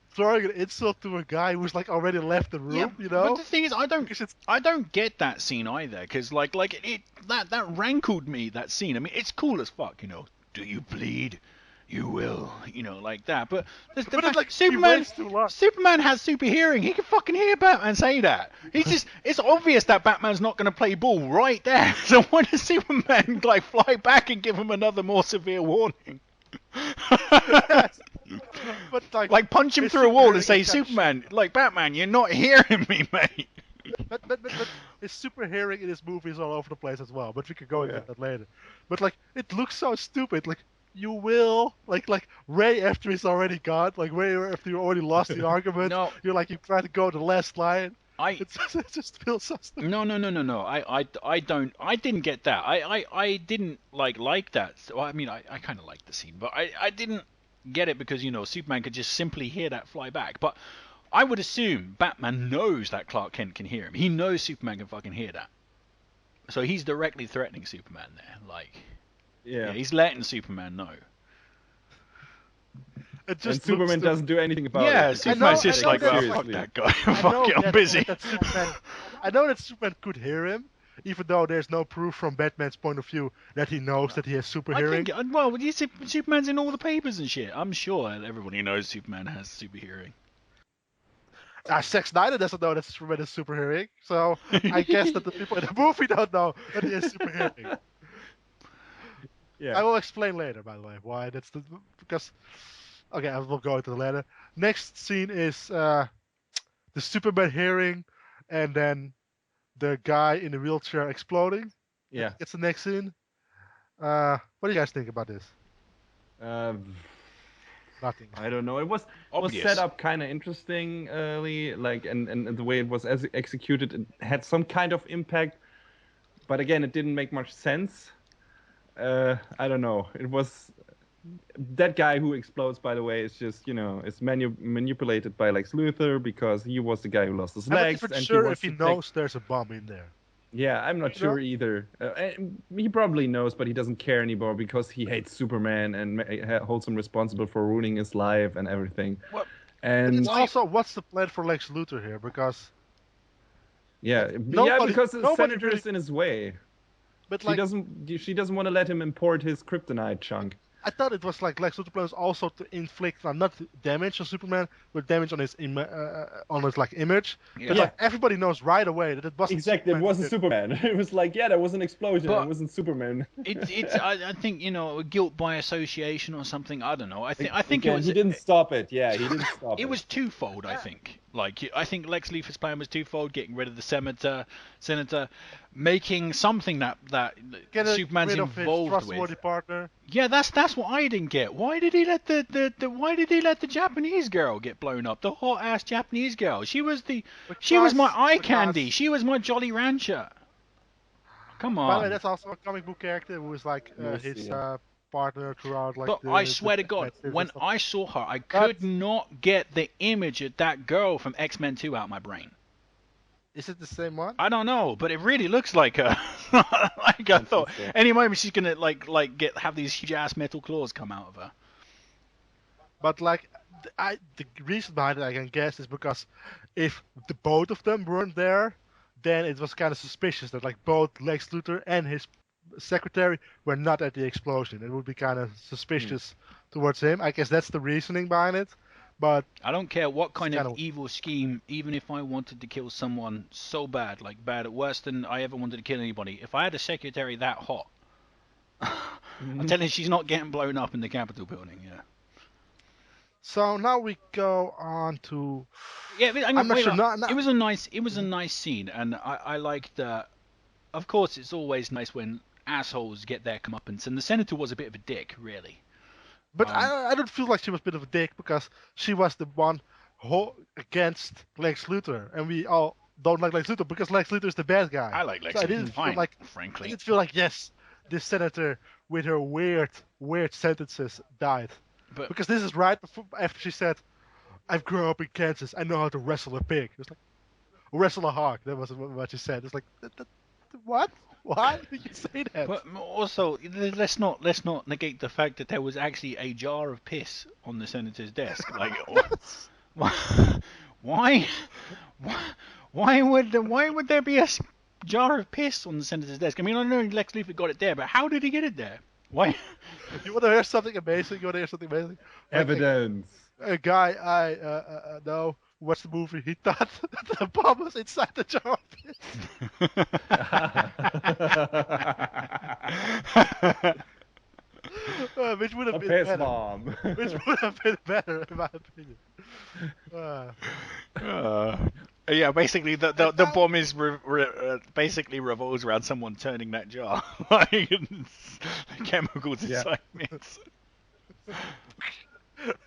Speaker 2: throwing an insult to a guy who's like already left the room. You know.
Speaker 1: But the thing is, I don't get that scene either, because that rankled me. That scene. I mean, it's cool as fuck, you know. Do you bleed? You will, you know, like that. But it's
Speaker 2: like
Speaker 1: Superman.
Speaker 2: too long.
Speaker 1: Superman has super hearing. He can fucking hear Batman say that. It's obvious that Batman's not going to play ball right there. So why does Superman like fly back and give him another more severe warning?
Speaker 2: But
Speaker 1: like punch him through a wall and say, Superman, like Batman, you're not hearing me, mate.
Speaker 2: But his super hearing in his movie is all over the place as well. But we could go into that later. But like it looks so stupid. Like you will like Ray after he's already gone. Like Ray after you already lost the argument.
Speaker 1: No.
Speaker 2: You're like you try to go the last line. It just feels so stupid.
Speaker 1: No. I didn't get that. I didn't like that. So, I mean, I kind of liked the scene, but I didn't get it because, you know, Superman could just simply hear that fly back. But I would assume Batman knows that Clark Kent can hear him. He knows Superman can fucking hear that. So he's directly threatening Superman there. Like, yeah he's letting Superman know.
Speaker 2: It just
Speaker 3: and Superman doesn't do anything about it.
Speaker 1: Yeah, Superman's just like, well, fuck that guy. Fuck it, I'm busy.
Speaker 2: I know that Superman could hear him, even though there's no proof from Batman's point of view that he knows that he has super hearing.
Speaker 1: Well, Superman's in all the papers and shit. I'm sure everybody knows Superman has super hearing.
Speaker 2: Snyder doesn't know that Superman has super hearing, so I guess that the people in the movie don't know that he has super hearing.
Speaker 3: Yeah.
Speaker 2: I will explain later, by the way, why that's because. Okay, I will go into the later. Next scene is the Superman hearing, and then the guy in the wheelchair exploding.
Speaker 3: Yeah.
Speaker 2: It's the next scene. What do you guys think about this? Nothing.
Speaker 3: I don't know. It was set up kind of interestingly, like, and the way it was executed, it had some kind of impact, but again, it didn't make much sense. I don't know. It was that guy who explodes, by the way, is just, you know, it's manipulated by Lex Luthor because he was the guy who lost his legs.
Speaker 2: I'm not sure if he knows there's a bomb in there.
Speaker 3: Yeah, I'm not sure either. He probably knows, but he doesn't care anymore because he hates Superman and holds him responsible for ruining his life and everything.
Speaker 2: Well, and it's also, what's the plan for Lex Luthor here? Because
Speaker 3: because the Senator is in his way.
Speaker 2: But like,
Speaker 3: she doesn't want to let him import his kryptonite chunk.
Speaker 2: I thought it was like Lex Luthor plan was also to inflict not damage on Superman, but damage on his like image.
Speaker 1: Yeah.
Speaker 2: But like everybody knows right away that it wasn't
Speaker 3: exactly.
Speaker 2: Superman.
Speaker 3: It wasn't Superman. It was like, there was an explosion. But it wasn't Superman.
Speaker 1: I think, you know, guilt by association or something. I don't know. I think it was.
Speaker 3: He didn't stop it. Yeah, he didn't stop it.
Speaker 1: It was twofold. I think. Like, I think Lex Luthor's plan was twofold: getting rid of the senator, making something that Superman's involved with.
Speaker 2: Partner.
Speaker 1: Yeah, that's what I didn't get. Why did he let the Japanese girl get blown up? The hot ass Japanese girl. She was my eye candy. She was my Jolly Rancher. Come on.
Speaker 2: By the way, that's also a comic book character who was like his partner throughout. Like,
Speaker 1: but I swear to God, when I saw her, I could not get the image of that girl from X-Men 2 out of my brain.
Speaker 2: Is it the same one?
Speaker 1: I don't know, but it really looks like her. Like I thought, any moment she's gonna have these huge ass metal claws come out of her.
Speaker 2: But like, the reason behind it, I can guess, is because if the both of them weren't there, then it was kind of suspicious that like both Lex Luthor and his secretary were not at the explosion. It would be kind of suspicious towards him. I guess that's the reasoning behind it. But
Speaker 1: I don't care what kind of
Speaker 2: kinda...
Speaker 1: evil scheme, even if I wanted to kill someone so bad, like bad, worse than I ever wanted to kill anybody, if I had a secretary that hot, I'm telling you, she's not getting blown up in the Capitol building, yeah.
Speaker 2: So now we go on to...
Speaker 1: Yeah,
Speaker 2: I'm not sure.
Speaker 1: It was a nice scene, and I liked that. Of course, it's always nice when assholes get their comeuppance, and the senator was a bit of a dick, really.
Speaker 2: But I don't feel like she was a bit of a dick, because she was the one against Lex Luthor, and we all don't like Lex Luthor because Lex Luthor is the bad guy.
Speaker 1: I like Lex
Speaker 2: So
Speaker 1: Luthor fine, frankly.
Speaker 2: I didn't feel like, yes, this senator with her weird sentences died. Because this is right after she said, "I've grown up in Kansas. I know how to wrestle a pig." It's like, wrestle a hog. That was what she said. It's like, what? Why did you say that?
Speaker 1: But also, let's not negate the fact that there was actually a jar of piss on the senator's desk. Like, why would there be a jar of piss on the senator's desk? I mean, I know Lex Luthor got it there, but how did he get it there? Why?
Speaker 2: You want to hear something amazing? Like,
Speaker 3: evidence.
Speaker 2: A guy I know watched the movie. He thought that the bomb was inside the jar of piss. Which would have been better.
Speaker 3: Bomb.
Speaker 2: Which would have been better, in my opinion.
Speaker 1: Yeah, basically the bomb is basically revolves around someone turning that jar, like chemicals inside me.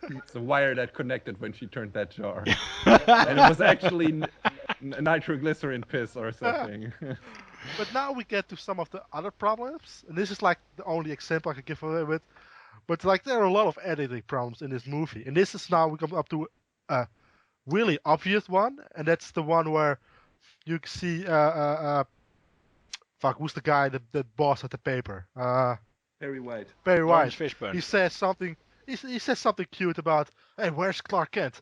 Speaker 3: It's a wire that connected when she turned that jar, and it was actually nitroglycerin piss or something.
Speaker 2: But now we get to some of the other problems, and this is like the only example I could give away with. But like there are a lot of editing problems in this movie, and this is now we come up to a really obvious one, and that's the one where you see who's the guy that boss at the paper?
Speaker 3: Perry White.
Speaker 1: Lawrence Fishburne.
Speaker 2: He says something. He says something cute about, "Hey, where's Clark Kent?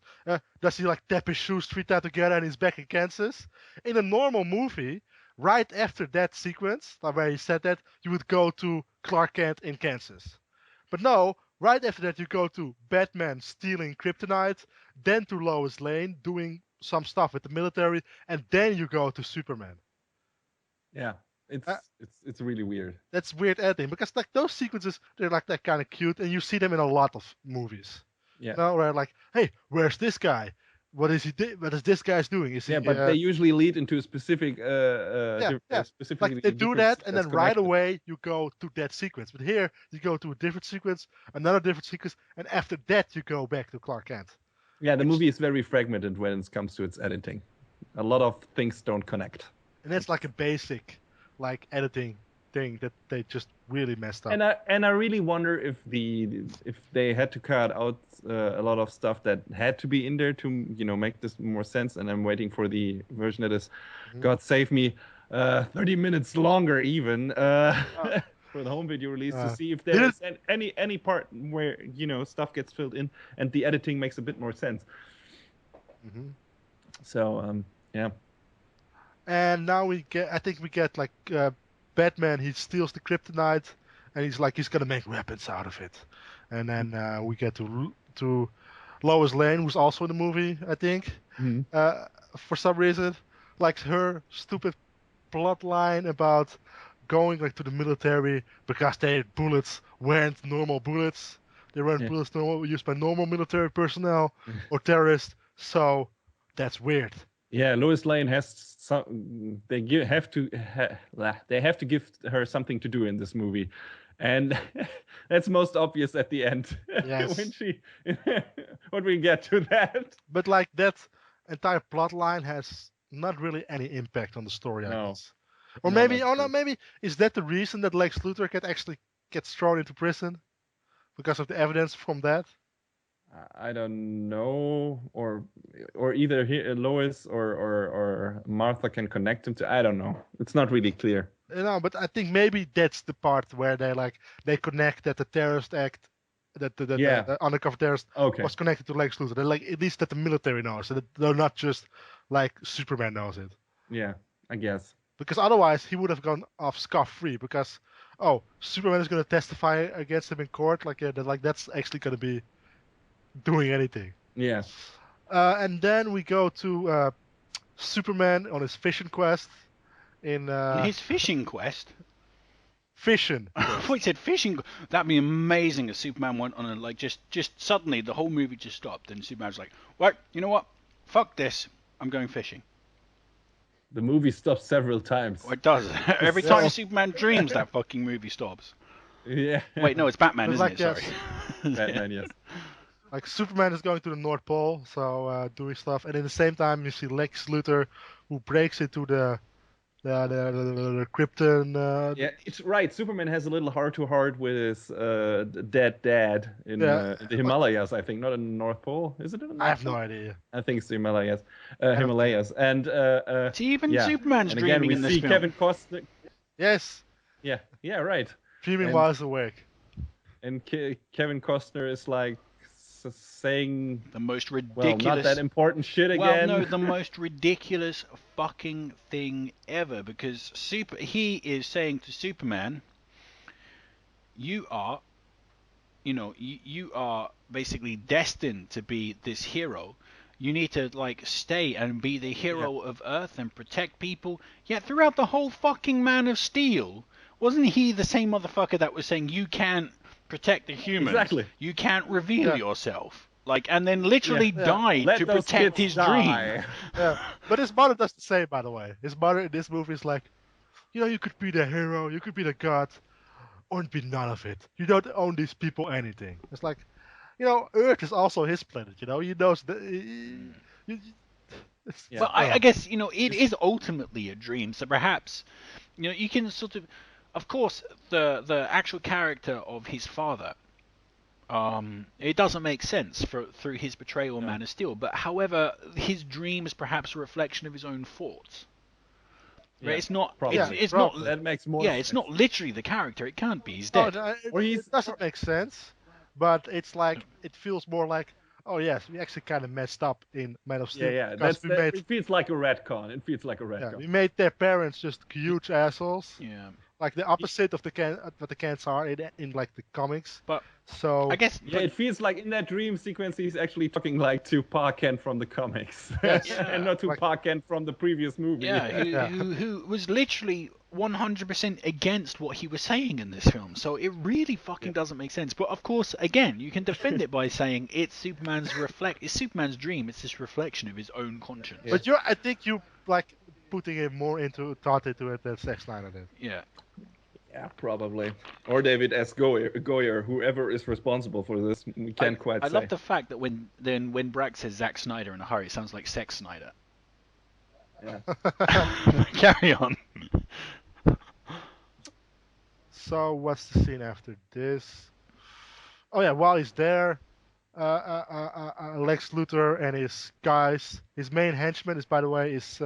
Speaker 2: Does he like tap his shoes 3 times together and he's back in Kansas?" In a normal movie, right after that sequence, like where he said that, you would go to Clark Kent in Kansas. But no, right after that you go to Batman stealing kryptonite, then to Lois Lane doing some stuff with the military, and then you go to Superman.
Speaker 3: Yeah. It's really weird.
Speaker 2: That's weird editing, because like those sequences, they're like that kind of cute, and you see them in a lot of movies.
Speaker 3: Yeah.
Speaker 2: You know, where like, hey, where's this guy? What is this guy's doing? Is he,
Speaker 3: but they usually lead into a specific
Speaker 2: like they do that, and then right away you go to that sequence. But here you go to a different sequence, another different sequence, and after that you go back to Clark Kent.
Speaker 3: Yeah, the movie is very fragmented when it comes to its editing. A lot of things don't connect.
Speaker 2: And that's like a basic like editing thing that they just really messed up.
Speaker 3: And I really wonder if they had to cut out a lot of stuff that had to be in there to make this more sense. And I'm waiting for the version that is, God save me, 30 minutes longer even for the home video release to see if there is any part where stuff gets filled in and the editing makes a bit more sense. So yeah.
Speaker 2: And now I think we get like Batman. He steals the kryptonite, and he's gonna make weapons out of it. And then we get to Lois Lane, who's also in the movie, I think. For some reason, like her stupid plot line about going like to the military because their bullets weren't normal bullets. They weren't bullets used by normal military personnel or terrorists. So that's weird.
Speaker 3: Yeah, Lois Lane has some. They have to give her something to do in this movie, and that's most obvious at the end.
Speaker 2: Yes.
Speaker 3: when we get to that.
Speaker 2: But like that entire plot line has not really any impact on the story. I guess. Or maybe is that the reason that Lex Luthor gets thrown into prison because of the evidence from that?
Speaker 3: I don't know, or either Lois or Martha can connect him to. I don't know. It's not really clear.
Speaker 2: But I think maybe that's the part where they connect that the terrorist act, that the undercover terrorist was connected to Lex Luthor. They're like at least that the military knows, so that they're not just like Superman knows it.
Speaker 3: Yeah, I guess.
Speaker 2: Because otherwise he would have gone off scot-free. Because Superman is going to testify against him in court. That's actually going to be doing anything.
Speaker 3: Yeah.
Speaker 2: And then we go to Superman on his fishing quest.
Speaker 1: On his fishing quest.
Speaker 2: Fishing.
Speaker 1: I thought he said fishing. That'd be amazing if Superman went on a just suddenly the whole movie just stopped and Superman's like, "What? You know what? Fuck this. I'm going fishing."
Speaker 3: The movie stops several times.
Speaker 1: Well, it does. Every time Superman dreams, that fucking movie stops.
Speaker 3: Yeah.
Speaker 1: Wait, no, it's Batman, isn't
Speaker 2: like,
Speaker 1: it? Sorry.
Speaker 3: Batman, yes.
Speaker 2: Like Superman is going to the North Pole, so doing stuff, and at the same time you see Lex Luthor, who breaks into the Krypton.
Speaker 3: Yeah, it's right. Superman has a little heart-to-heart with his dead dad in the Himalayas, I think. Not in the North Pole. Is it in the North Pole?
Speaker 2: I have no idea.
Speaker 3: I think it's the Himalayas. And
Speaker 1: See, even
Speaker 3: yeah.
Speaker 1: Superman's
Speaker 3: and
Speaker 1: dreaming
Speaker 3: again, we
Speaker 1: in this
Speaker 3: see
Speaker 1: film.
Speaker 3: Kevin Costner.
Speaker 2: Yes.
Speaker 3: Yeah, right.
Speaker 2: Dreaming while he's awake.
Speaker 3: And Kevin Costner is like saying
Speaker 1: the most ridiculous.
Speaker 3: Well, not that important shit again.
Speaker 1: Well, no, the most ridiculous fucking thing ever, because he is saying to Superman, you are basically destined to be this hero. You need to stay and be the hero of Earth and protect people. Yet throughout the whole fucking Man of Steel, wasn't he the same motherfucker that was saying you can't protect the humans?
Speaker 3: Exactly.
Speaker 1: You can't reveal yourself. And then literally died to protect his dream.
Speaker 2: Yeah. But his mother does the same, by the way. His mother in this movie is like, you could be the hero, you could be the god, or be none of it. You don't own these people anything. It's like, Earth is also his planet. He knows that.
Speaker 1: But I guess it is ultimately a dream. So perhaps you can sort of course, the actual character of his father. It doesn't make sense through his betrayal of Man of Steel, but however, his dream is perhaps a reflection of his own thoughts. Right?
Speaker 3: Yeah,
Speaker 1: it's not.
Speaker 3: probably.
Speaker 1: It's not.
Speaker 3: That makes more.
Speaker 1: Yeah,
Speaker 3: sense.
Speaker 1: It's not literally the character. It can't be. He's dead.
Speaker 2: It doesn't make sense, but it's like it feels more like, oh yes, we actually kind of messed up in Man of Steel.
Speaker 3: Yeah. It feels like a retcon. It feels like a retcon.
Speaker 2: Yeah, we made their parents just huge assholes.
Speaker 1: Yeah.
Speaker 2: Like the opposite of what the Kents are in the comics.
Speaker 1: But
Speaker 2: so
Speaker 1: I guess
Speaker 3: it feels like in that dream sequence he's actually talking like to Pa Kent from the comics, and not to Pa Kent from the previous movie.
Speaker 1: Yeah, who was literally 100% against what he was saying in this film. So it really fucking doesn't make sense. But of course, again, you can defend it by saying it's Superman's dream. It's this reflection of his own conscience.
Speaker 2: But I think you putting it more thought into it than Zack Snyder did.
Speaker 1: Yeah.
Speaker 3: Yeah, probably. Or David S. Goyer, whoever is responsible for this, we can't quite say.
Speaker 1: I love the fact that when Brack says Zack Snyder in a hurry, it sounds like Sex Snyder.
Speaker 3: Yeah.
Speaker 1: Carry on.
Speaker 2: So what's the scene after this? Oh yeah, while he's there, Lex Luthor and his guys, his main henchman is, by the way, is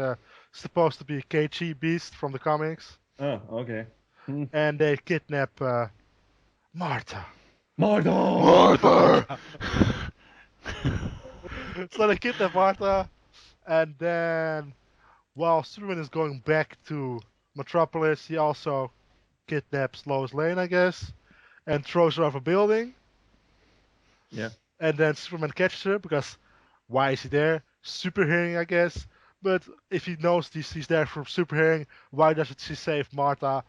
Speaker 2: supposed to be a KG Beast from the comics.
Speaker 3: Oh, okay.
Speaker 2: And they kidnap Martha.
Speaker 3: Martha!
Speaker 2: So they kidnap Martha, and then while Superman is going back to Metropolis, he also kidnaps Lois Lane, I guess, and throws her off a building.
Speaker 3: Yeah.
Speaker 2: And then Superman catches her because why is he there? Super hearing, I guess. But if he knows he's there for super hearing, why doesn't she save Martha?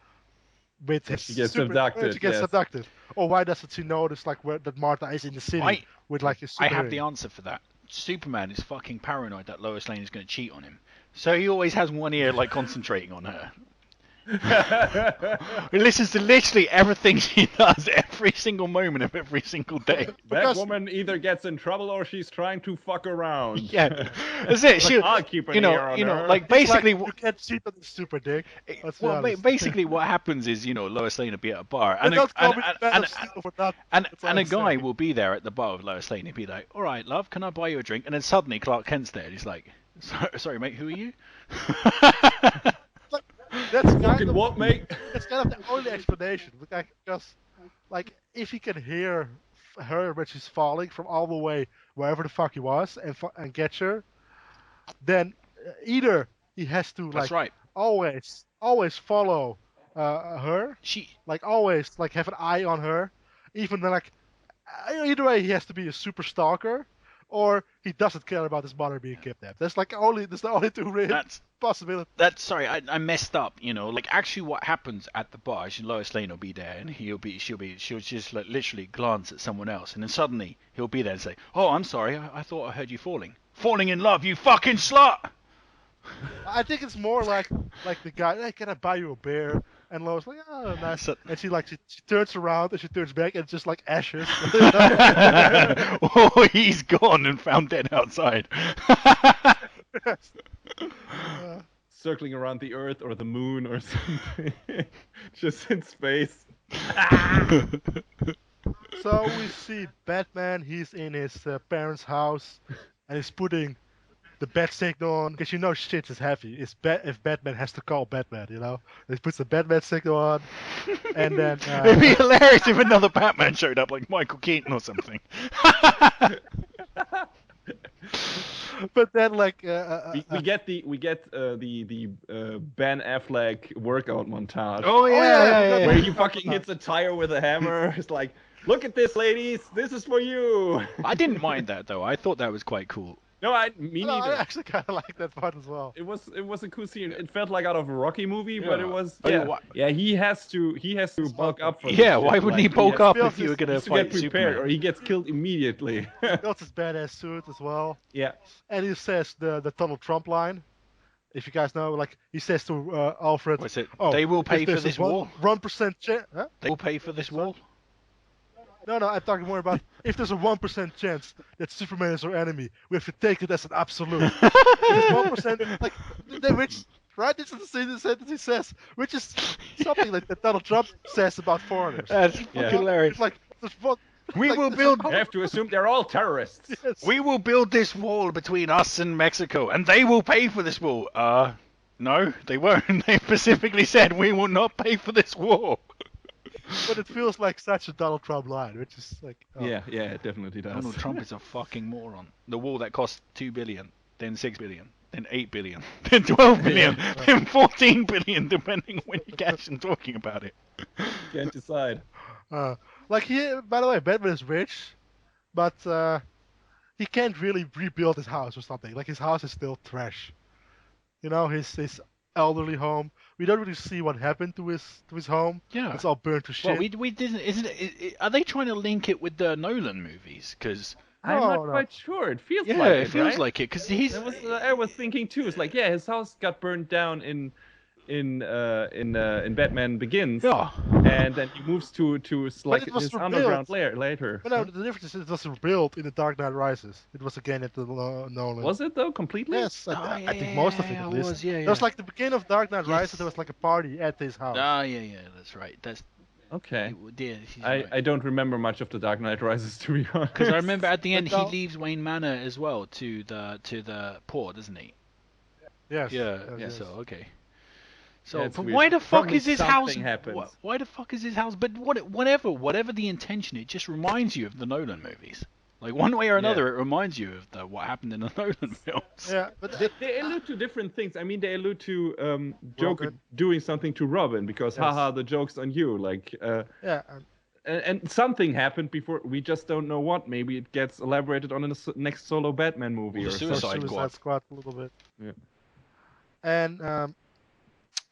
Speaker 3: She gets abducted.
Speaker 2: She gets abducted. Or why doesn't she notice that Martha is in the city with his super
Speaker 1: I have the answer for that. Superman is fucking paranoid that Lois Lane is going to cheat on him, so he always has one ear concentrating on her. He listens to literally everything she does every single moment of every single day.
Speaker 3: That woman either gets in trouble or she's trying to fuck around.
Speaker 1: Yeah, that's it.
Speaker 3: I'll keep an ear on her.
Speaker 1: Basically,
Speaker 2: you can't cheat on the super dick.
Speaker 1: Basically, what happens is, Lois Lane will be at a bar, and a guy will be there at the bar with Lois Lane. He'll be like, "All right, love, can I buy you a drink?" And then suddenly Clark Kent's there, and he's like, "Sorry, mate, who are you?"
Speaker 2: That's kind of
Speaker 3: what, mate?
Speaker 2: That's kind of the only explanation, because if he can hear her when she's falling from all the way wherever the fuck he was and catch her, then either he has to always follow her, always have an eye on her, even then either way he has to be a super stalker, or he doesn't care about his mother being kidnapped. There's the only two real possibilities.
Speaker 1: I messed up, like actually what happens at the bar is Lois Lane will be there and she'll just like literally glance at someone else and then suddenly he'll be there and say, oh, I'm sorry, I thought I heard you falling in love, you fucking slut.
Speaker 2: I think it's more like the guy, hey, can I buy you a beer? And Lois like, oh, nice. And she turns around and she turns back and it's just like ashes.
Speaker 1: Oh, he's gone and found dead outside.
Speaker 3: Circling around the Earth or the Moon or something, just in space.
Speaker 2: So we see Batman. He's in his parents' house and he's putting the bat signal on, because shit is heavy. If Batman has to call Batman, he puts the Batman signal on, and then
Speaker 1: it'd be hilarious if another Batman showed up, like Michael Keaton or something.
Speaker 2: But then
Speaker 3: we get the Ben Affleck workout montage.
Speaker 1: Oh yeah.
Speaker 3: Where he fucking hits a tire with a hammer. It's like, look at this, ladies, this is for you.
Speaker 1: I didn't mind that though. I thought that was quite cool.
Speaker 3: No, me neither.
Speaker 2: I actually kind of like that part as well.
Speaker 3: It was a cool scene. It felt like out of a Rocky movie, but it was he has to bulk up for
Speaker 1: this why wouldn't he bulk up if you were gonna fight Superman?
Speaker 3: Or he gets killed immediately.
Speaker 2: He builds his badass suit as well.
Speaker 3: Yeah.
Speaker 2: And he says the Donald Trump line. If you guys know, he says to Alfred,
Speaker 1: what's it? Oh, they will pay for this wall.
Speaker 2: 1% chance. Huh?
Speaker 1: They will pay for this wall.
Speaker 2: No, I'm talking more about if there's a 1% chance that Superman is our enemy, we have to take it as an absolute. If it's 1%, right? This is the same sentence he says, which is something like that Donald Trump says about foreigners.
Speaker 1: That's fucking hilarious.
Speaker 2: It's like,
Speaker 1: we will build.
Speaker 3: You have to assume they're all terrorists.
Speaker 2: Yes.
Speaker 1: We will build this wall between us and Mexico, and they will pay for this wall. No, they won't. They specifically said we will not pay for this wall.
Speaker 2: But it feels like such a Donald Trump line, which is like...
Speaker 3: Oh. Yeah, it definitely does.
Speaker 1: Donald Trump is a fucking moron. The wall that cost $2 billion, then $6 billion, then $8 billion, then $12 billion, then $14 billion, depending on when you catch him talking about it.
Speaker 3: Can't decide.
Speaker 2: By the way, Batman is rich, but he can't really rebuild his house or something. Like, his house is still trash. His elderly home. We don't really see what happened to his home.
Speaker 1: Yeah,
Speaker 2: it's all burnt to shit.
Speaker 1: Well, we didn't. Isn't it? Are they trying to link it with the Nolan movies? Because
Speaker 3: I'm not quite sure. It feels like it.
Speaker 1: It feels like it. Because
Speaker 3: I was thinking too. It's like, his house got burned down in Batman Begins.
Speaker 1: Yeah.
Speaker 3: And then he moves to his underground lair later.
Speaker 2: But no, the difference is it was rebuilt in The Dark Knight Rises. It was again at the Nolan.
Speaker 3: Was it though completely?
Speaker 2: Yes, I think most of it at least. There was the beginning of Dark Knight Rises. There was a party at his house.
Speaker 1: That's right. That's
Speaker 3: okay.
Speaker 1: Right.
Speaker 3: I don't remember much of The Dark Knight Rises, to be honest.
Speaker 1: Because I remember at the end he leaves Wayne Manor as well to the port, doesn't he?
Speaker 2: Yes.
Speaker 1: Yeah. So okay. So, but
Speaker 3: weird.
Speaker 1: why the fuck
Speaker 3: Probably
Speaker 1: is his house?
Speaker 3: Happens.
Speaker 1: Why the fuck is his house? But whatever the intention, it just reminds you of the Nolan movies. Like one way or another, it reminds you of what happened in the Nolan films.
Speaker 2: Yeah, but
Speaker 3: they allude to different things. I mean, they allude to Joker doing something to Robin because haha, the joke's on you. Like and something happened before. We just don't know what. Maybe it gets elaborated on in the next solo Batman movie or
Speaker 1: Suicide
Speaker 2: Squad a little bit.
Speaker 3: Yeah,
Speaker 2: and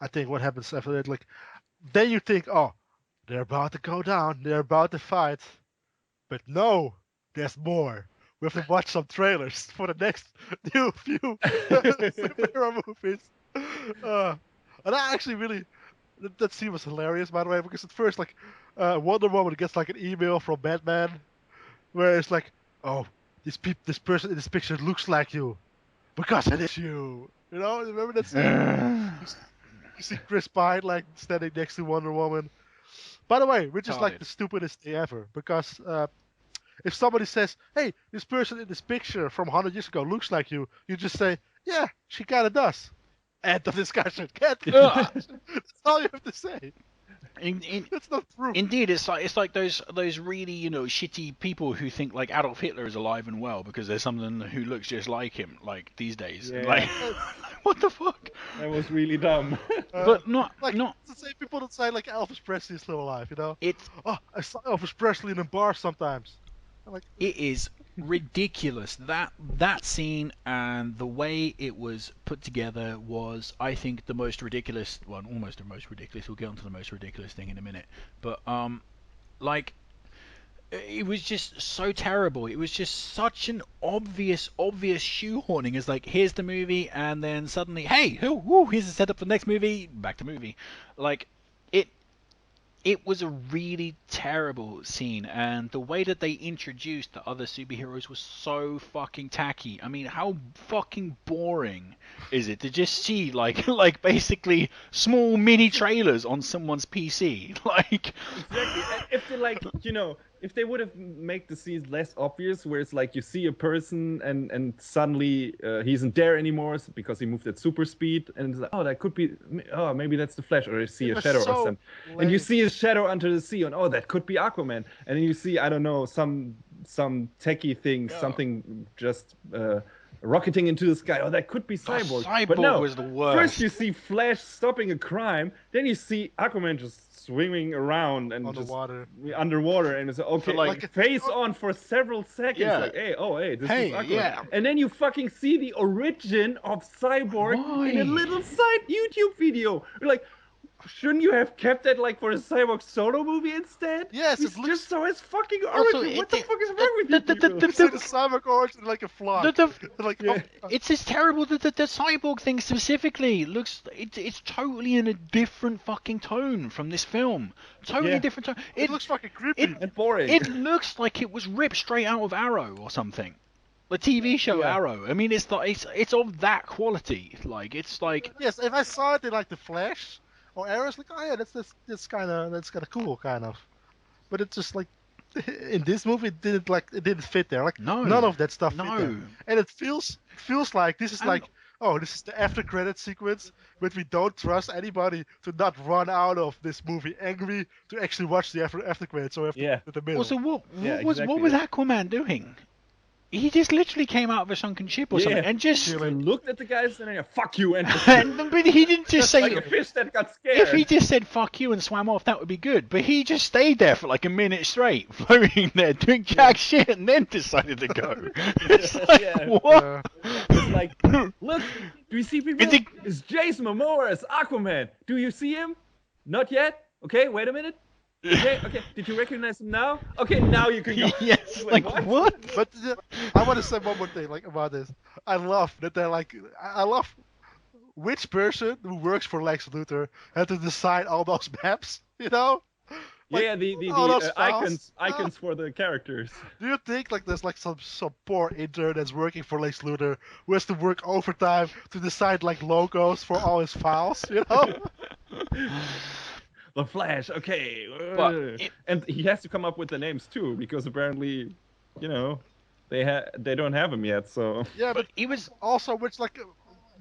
Speaker 2: I think what happens after that, then you think, oh, they're about to go down, they're about to fight. But no, there's more. We have to watch some trailers for the next few superhero movies. And I actually really, that scene was hilarious, by the way, because at first, Wonder Woman gets an email from Batman, where it's like, oh, this person in this picture looks like you, because it is you. Remember that scene? You see Chris Pine standing next to Wonder Woman. By the way, which is the stupidest thing ever, because if somebody says, "Hey, this person in this picture from 100 years ago looks like you," you just say, "Yeah, she kind of does." End of discussion. That's all you have to say. That's not proof.
Speaker 1: Indeed, it's like those really shitty people who think Adolf Hitler is alive and well because there's someone who looks just like him these days.
Speaker 3: Yeah.
Speaker 1: What the fuck?
Speaker 3: That was really dumb.
Speaker 1: But not
Speaker 2: it's the same people that say Elvis Presley is still alive.
Speaker 1: It's
Speaker 2: I saw Elvis Presley in a bar sometimes.
Speaker 1: It is ridiculous. That scene and the way it was put together was, I think, the most ridiculous one, almost the most ridiculous. We'll get onto the most ridiculous thing in a minute. But like, it was just so terrible. It was just such an obvious shoehorning. It's like, here's the movie, and then suddenly, hey, here's the setup for the next movie. Back to movie. Like, it was a really terrible scene, and the way that they introduced the other superheroes was so fucking tacky. I mean, how fucking boring is it to just see like basically small mini trailers on someone's PC? Like,
Speaker 3: exactly. If they if they would have made the scenes less obvious, where it's like you see a person and suddenly he isn't there anymore because he moved at super speed, and it's like, oh, that could be, oh, maybe that's the Flash, or you see a shadow or something, and you see a shadow under the sea, and oh, that could be Aquaman, and then you see, I don't know, some techie thing, something just rocketing into the sky. Oh, that could be Cyborg. But no,
Speaker 1: was the worst.
Speaker 3: First you see Flash stopping a crime, then you see Aquaman just swimming around and underwater, and it's okay, like face on for several seconds.
Speaker 1: Yeah.
Speaker 3: Like, hey, this is Aquaman. Yeah. And then you fucking see the origin of Cyborg in a little side YouTube video. You're like, shouldn't you have kept that like for a Cyborg solo movie instead?
Speaker 2: Yes,
Speaker 3: it's just so his fucking
Speaker 1: Also,
Speaker 3: origin. What the fuck is wrong with you people?
Speaker 2: You see the Cyborg origin like a fly.
Speaker 1: It's just terrible that the Cyborg thing specifically looks. It's totally in a different fucking tone from this film. Totally different tone.
Speaker 2: It looks fucking creepy
Speaker 3: and boring.
Speaker 1: It looks like it was ripped straight out of Arrow or something. The TV show Arrow. I mean, it's of that quality. Like, it's like.
Speaker 2: Yes, if I saw it in like the Flash or Arrow's, like, oh yeah, that's kind of cool, kind of. But it's just like, in this movie, it didn't fit there. Like, none of that stuff fit there. And it feels like this is like, oh, this is the after credit sequence, but we don't trust anybody to not run out of this movie angry to actually watch the after credits. So after the middle.
Speaker 1: Also, what was Aquaman doing? He just literally came out of a sunken ship or something and just
Speaker 3: looked at the guys and fuck you, and
Speaker 1: but he didn't just say
Speaker 3: like a fish that got scared.
Speaker 1: If he just said fuck you and swam off, that would be good. But he just stayed there for like a minute straight, floating there, doing jack shit, and then decided to go. It's like, what?
Speaker 3: It's like, look, do you see people? It's Jason Momoa as Aquaman. Do you see him? Not yet. Okay, wait a minute. Okay. Did you recognize him now? Okay, now you can go.
Speaker 1: Yes. Like what?
Speaker 2: But I want to say one more thing, like, about this. I love that they're like, I love which person who works for Lex Luthor had to decide all those maps. You know? Like,
Speaker 3: the icons for the characters.
Speaker 2: Do you think like there's like some poor intern that's working for Lex Luthor who has to work overtime to decide like logos for all his files? You know?
Speaker 3: The Flash, okay. And he has to come up with the names too, because apparently, they don't have him yet. So
Speaker 2: yeah, but he was also, which, like,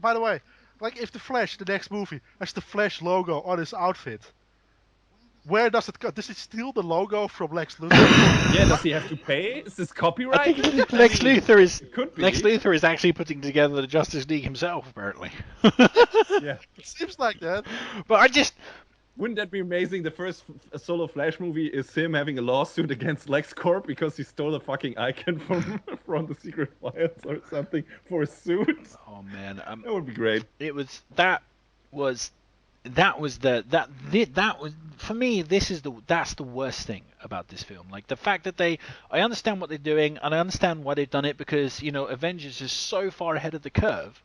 Speaker 2: by the way, like, if the Flash, the next movie, has the Flash logo on his outfit, where does it go? Does he steal the logo from Lex Luthor?
Speaker 3: Yeah, does he have to pay? Is this copyright?
Speaker 1: I think Lex Luthor is actually putting together the Justice League himself, apparently.
Speaker 2: Yeah, it seems like that.
Speaker 1: But
Speaker 3: wouldn't that be amazing? The first solo Flash movie is him having a lawsuit against LexCorp because he stole a fucking icon from the Secret Files or something for a suit.
Speaker 1: Oh man,
Speaker 3: that would be great.
Speaker 1: That was for me. That's the worst thing about this film. Like, the fact that I understand what they're doing, and I understand why they've done it, because Avengers is so far ahead of the curve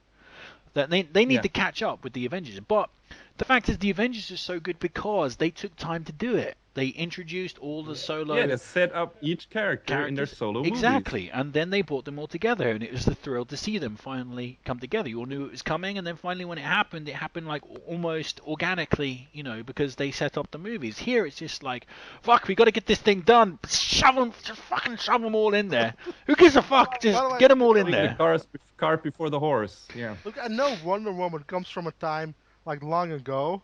Speaker 1: that they need to catch up with the Avengers. But the fact is, the Avengers are so good because they took time to do it. They introduced all the solo...
Speaker 3: Yeah, they set up each character in their solo movies.
Speaker 1: Exactly, and then they brought them all together, and it was a thrill to see them finally come together. You all knew it was coming, and then finally when it happened like almost organically, because they set up the movies. Here it's just like, fuck, we got to get this thing done. Just fucking shove them all in there. Who gives a fuck? Just get them all in there.
Speaker 3: The cart before the horse, yeah.
Speaker 2: Look, I know Wonder Woman comes from a time like long ago,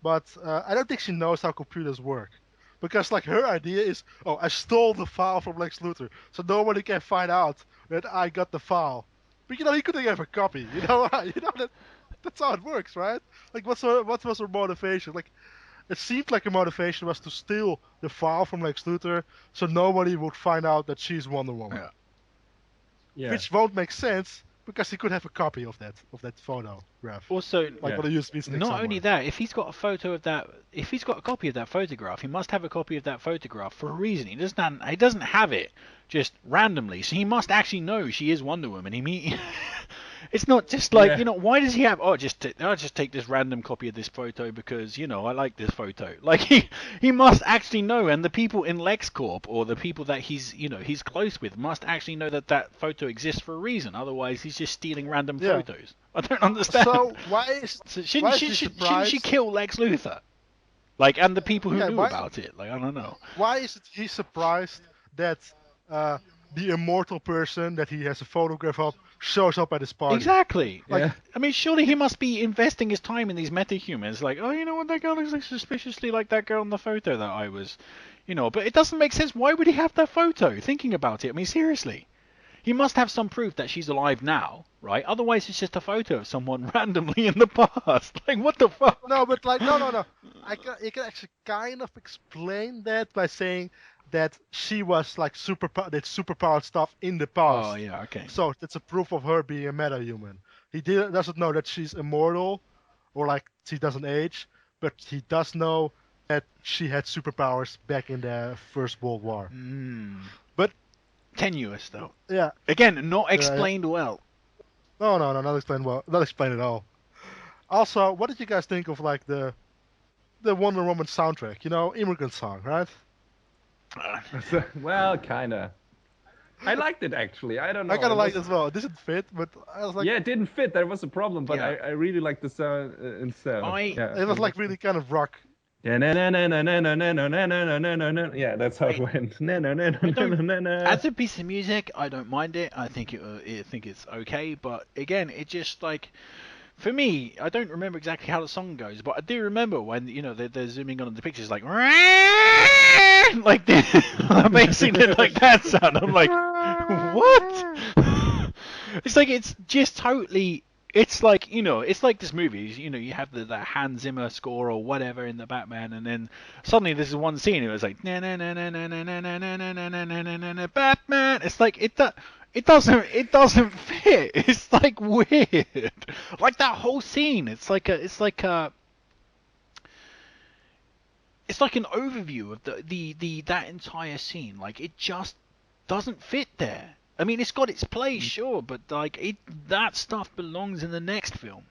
Speaker 2: but I don't think she knows how computers work, because like her idea is, oh, I stole the file from Lex Luthor, so nobody can find out that I got the file. But he couldn't have a copy. That's how it works, right? Like, what was her motivation? Like, it seemed like her motivation was to steal the file from Lex Luthor, so nobody would find out that she's Wonder Woman.
Speaker 1: Yeah.
Speaker 2: which won't make sense because he could have a copy of that photograph.
Speaker 1: Also,
Speaker 2: Like on a USB stick
Speaker 1: not
Speaker 2: somewhere.
Speaker 1: only that, if he's got a photo of that, if he's got a copy of that photograph, he must have a copy of that photograph for a reason. He doesn't have it just randomly, so he must actually know she is Wonder Woman. It's not just like, why does he have, I'll just take this random copy of this photo because, I like this photo. Like, he must actually know, and the people in LexCorp, or the people that he's close with, must actually know that photo exists for a reason. Otherwise, he's just stealing random photos. I don't understand.
Speaker 2: So
Speaker 1: shouldn't she kill Lex Luthor? Like, and the people who knew about it? Like, I don't know.
Speaker 2: Why is he surprised that the immortal person that he has a photograph of shows up at his party?
Speaker 1: Exactly. Like, I mean, surely he must be investing his time in these metahumans. Like, oh, you know what, that girl looks like suspiciously like that girl in the photo that I was, But it doesn't make sense. Why would he have that photo? Thinking about it, I mean, seriously. He must have some proof that she's alive now, right? Otherwise, it's just a photo of someone randomly in the past. Like, what the fuck?
Speaker 2: No, but like, no. You can actually kind of explain that by saying that she was like did superpowered stuff in the past.
Speaker 1: Oh, yeah, okay.
Speaker 2: So that's a proof of her being a metahuman. He doesn't know that she's immortal, or like she doesn't age, but he does know that she had superpowers back in the First World War. But
Speaker 1: tenuous though.
Speaker 2: Yeah.
Speaker 1: Again, not explained well.
Speaker 2: No, not explained well. Not explained at all. Also, what did you guys think of like the Wonder Woman soundtrack? Immigrant Song, right?
Speaker 3: Well, kinda. I liked it actually. I don't know.
Speaker 2: I kinda liked it as well. It didn't fit, but I was like.
Speaker 3: Yeah, it didn't fit. That was a problem. But I really liked the sound itself.
Speaker 2: It was like really kind of rock.
Speaker 3: Yeah, yeah, that's how it went.
Speaker 1: As a piece of music, I don't mind it. I think it's okay, but again, it just like, for me, I don't remember exactly how the song goes, but I do remember when they're zooming on the pictures, like basically like that sound. I'm like, what? It's like it's just totally. It's like, it's like this movie, you have the Hans Zimmer score or whatever in the Batman, and then suddenly this is one scene, it was like, Batman. It's like, it doesn't fit. It's like weird. Like that whole scene, it's like an overview of that entire scene. Like, it just doesn't fit there. I mean, it's got its place, sure, but like that stuff belongs in the next film,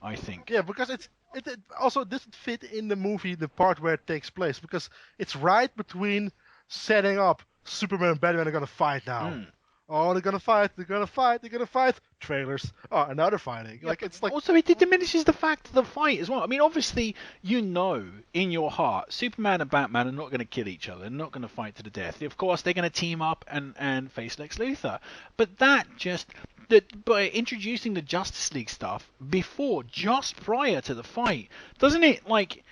Speaker 1: I think.
Speaker 2: Yeah, because it also doesn't fit in the movie, the part where it takes place, because it's right between setting up Superman and Batman are gonna fight now. Oh, they're gonna fight. Trailers. Oh, another fighting.
Speaker 1: Yeah,
Speaker 2: like, it's like.
Speaker 1: Also, it diminishes the fact of the fight as well. I mean, obviously, in your heart, Superman and Batman are not going to kill each other. They're not going to fight to the death. Of course, they're going to team up and face Lex Luthor. But by introducing the Justice League stuff just prior to the fight, doesn't it, like,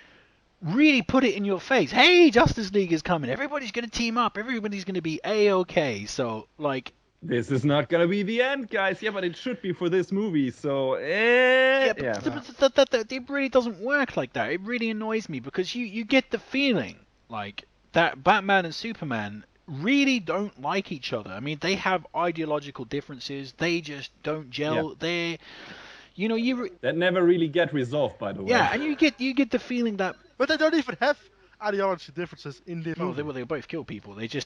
Speaker 1: really put it in your face? Hey, Justice League is coming. Everybody's going to team up. Everybody's going to be A-okay. So, like...
Speaker 3: This is not gonna be the end, guys. Yeah, but it should be for this movie. So, but
Speaker 1: it really doesn't work like that. It really annoys me because you get the feeling like that Batman and Superman really don't like each other. I mean, they have ideological differences. They just don't gel. Yeah.
Speaker 3: That never really get resoled, by the way.
Speaker 1: Yeah, and you get the feeling that.
Speaker 2: But they don't even have ideology differences in the movie.
Speaker 1: They both kill people. They both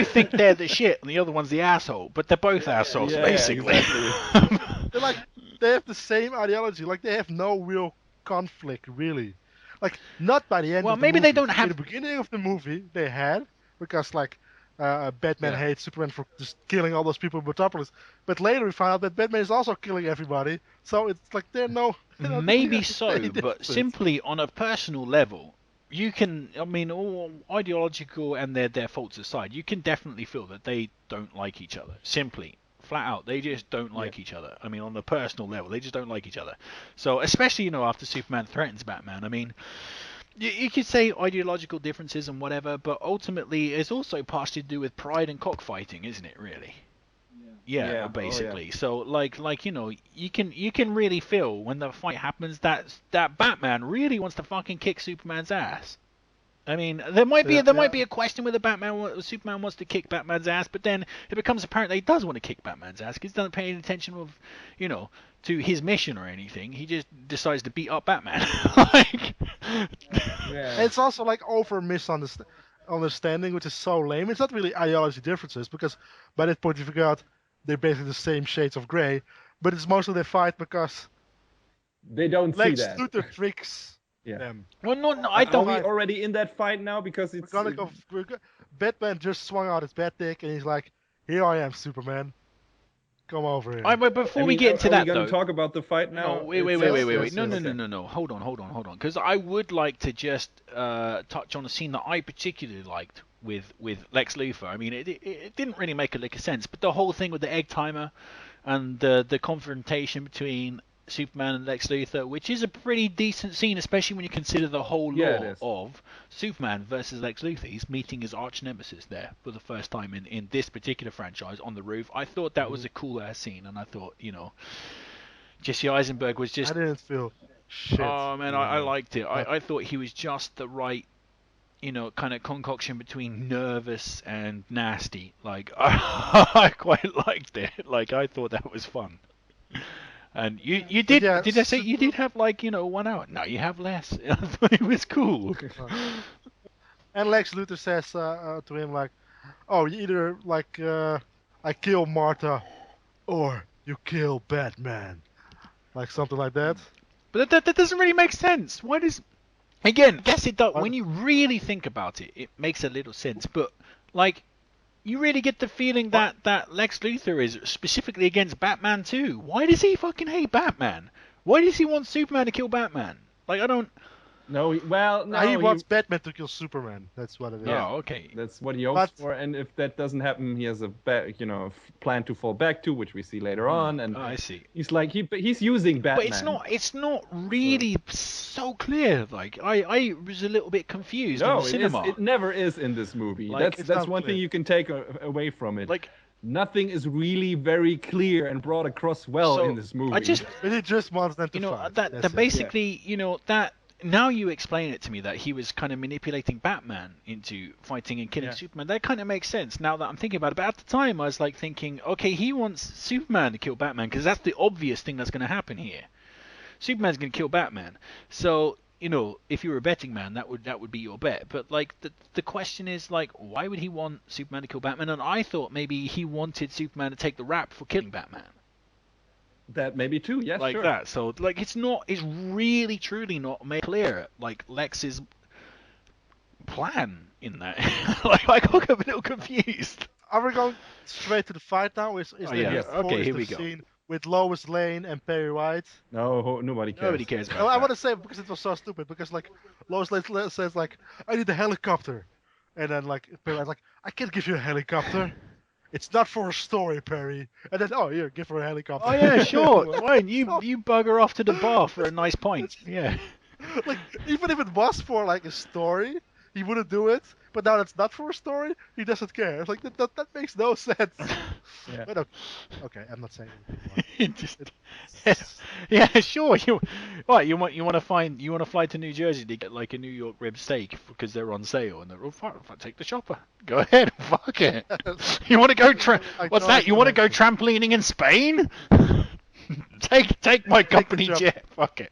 Speaker 1: think they're the shit and the other one's the asshole, but they're both assholes basically.
Speaker 2: Exactly. They have the same ideology. Like, they have no real conflict really. Like, not by the end.
Speaker 1: Well,
Speaker 2: of the
Speaker 1: maybe
Speaker 2: movie.
Speaker 1: They don't have.
Speaker 2: In the beginning of the movie, they had, because like Batman hates Superman for just killing all those people in Metropolis. But later we find out that Batman is also killing everybody. So it's like they're no.
Speaker 1: Maybe so, but simply on a personal level, you can. I mean, all ideological and their faults aside, you can definitely feel that they don't like each other. Simply, flat out, they just don't like each other. I mean, on the personal level, they just don't like each other. So, especially after Superman threatens Batman. I mean. You could say ideological differences and whatever, but ultimately it's also partially to do with pride and cockfighting, isn't it? Really? Yeah, basically. Oh, yeah. So like you can really feel when the fight happens that Batman really wants to fucking kick Superman's ass, I mean, there might be a question whether Superman wants to kick Batman's ass, but then it becomes apparent that he does want to kick Batman's ass because he doesn't pay any attention to his mission or anything. He just decides to beat up Batman.
Speaker 2: It's also like over misunderstanding, which is so lame. It's not really ideology differences because by that point you figure out they're basically the same shades of grey, but it's mostly they fight because
Speaker 3: they don't see that.
Speaker 2: Lex Luthor tricks them.
Speaker 1: Well, no, I don't.
Speaker 3: Are we already in that fight now? Because it's
Speaker 2: Batman just swung out his bat dick and he's like, "Here I am, Superman. Come over here."
Speaker 1: But before we get into that,
Speaker 3: though, are we going to talk about the fight now?
Speaker 1: No, wait. No. Hold on. Because I would like to just touch on a scene that I particularly liked with Lex Luthor. I mean, it didn't really make a lick of sense, but the whole thing with the egg timer and the confrontation between Superman and Lex Luthor, which is a pretty decent scene, especially when you consider the whole lore of Superman versus Lex Luthor. He's meeting his arch nemesis there for the first time in this particular franchise on the roof. I thought that was a cool ass scene, and I thought, Jesse Eisenberg was just...
Speaker 2: I didn't feel shit.
Speaker 1: Oh man, I liked it. I thought he was just the right, kind of concoction between nervous and nasty. Like, I quite liked it. Like, I thought that was fun. And you did I say you did have 1 hour? No, you have less. I thought it was cool.
Speaker 2: And Lex Luthor says to him like, "Oh, you either I kill Martha, or you kill Batman," like something like that.
Speaker 1: But that doesn't really make sense. Why does? Again, guess it does. When you really think about it, it makes a little sense. But you really get the feeling that Lex Luthor is specifically against Batman too. Why does he fucking hate Batman? Why does he want Superman to kill Batman? I don't...
Speaker 3: No, he
Speaker 2: wants Batman to kill Superman. That's what it is.
Speaker 1: Oh, okay.
Speaker 3: That's what he hopes for, and if that doesn't happen, he has a plan to fall back to, which we see later on. And
Speaker 1: I see.
Speaker 3: He's he's using Batman.
Speaker 1: But it's not really so clear. I was a little bit confused in the cinema.
Speaker 3: It never is in this movie. That's one thing you can take away from it. Nothing is really very clear and brought across in this movie.
Speaker 2: But he just wants them to fight.
Speaker 1: That basically, that. Now you explain it to me that he was kind of manipulating Batman into fighting and killing Superman. That kind of makes sense now that I'm thinking about it. But at the time, I was thinking, okay, he wants Superman to kill Batman because that's the obvious thing that's going to happen here. Superman's going to kill Batman. So, if you were a betting man, that would be your bet. But the question is why would he want Superman to kill Batman? And I thought maybe he wanted Superman to take the rap for killing Batman.
Speaker 3: That maybe too, yes,
Speaker 1: sure. That. So it's really truly not made clear Lex's plan in that. I got a little confused.
Speaker 2: Are we going straight to the fight now?
Speaker 1: Okay, here we go.
Speaker 2: Scene with Lois Lane and Perry White.
Speaker 3: No, nobody cares.
Speaker 1: Nobody cares about
Speaker 2: that.
Speaker 1: I
Speaker 2: want to say it because it was so stupid. Because Lois Lane says I need a helicopter, and then Perry White's I can't give you a helicopter. It's not for a story, Perry. And then, here, give her a helicopter.
Speaker 1: Oh yeah, sure. Fine, you bugger off to the bar for a nice pint. Yeah.
Speaker 2: Even if it was for a story, he wouldn't do it. But now that's not for a story, he doesn't care. That makes no sense.
Speaker 3: Yeah.
Speaker 2: But okay, I'm not saying anything.
Speaker 1: Yeah, sure. You want to fly to New Jersey to get a New York rib steak because they're on sale and they're fine. Take the chopper. Go ahead, fuck it. You want to go? What's that? You want to go trampolining in Spain? take my company jet. Fuck it.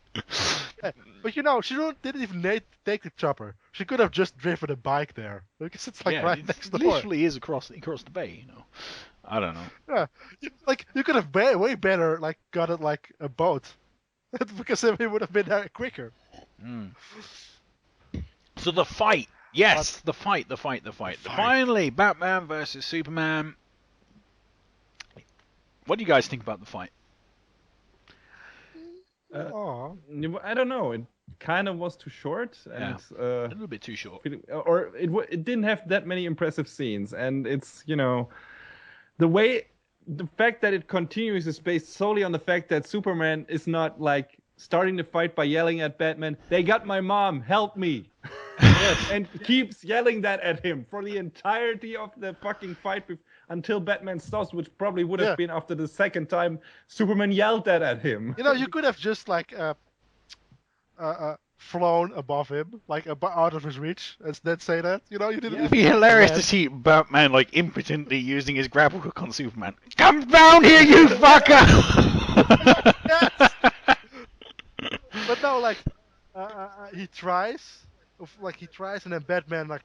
Speaker 2: But she didn't even take the chopper. She could have just driven a bike there because it's right next door.
Speaker 1: Literally is across the bay. I don't know.
Speaker 2: Yeah, you could have way better got it a boat, because then we would have been there quicker.
Speaker 1: Mm. So the fight, yes, the fight. Finally, Batman versus Superman. What do you guys think about the fight?
Speaker 3: I don't know. It kind of was too short, and
Speaker 1: a little bit too short.
Speaker 3: Or it didn't have that many impressive scenes, and it's the fact that it continues is based solely on the fact that Superman is not starting the fight by yelling at Batman, "They got my mom, help me." And keeps yelling that at him for the entirety of the fucking fight until Batman stops, which probably would have been after the second time Superman yelled that at him.
Speaker 2: You could have just flown above him, like out of his reach, and then say that. You know, you didn't.
Speaker 1: It'd be hilarious to see Batman like impotently using his grapple hook on Superman. Come down here, you fucker!
Speaker 2: Yes! But no, like he tries, and then Batman like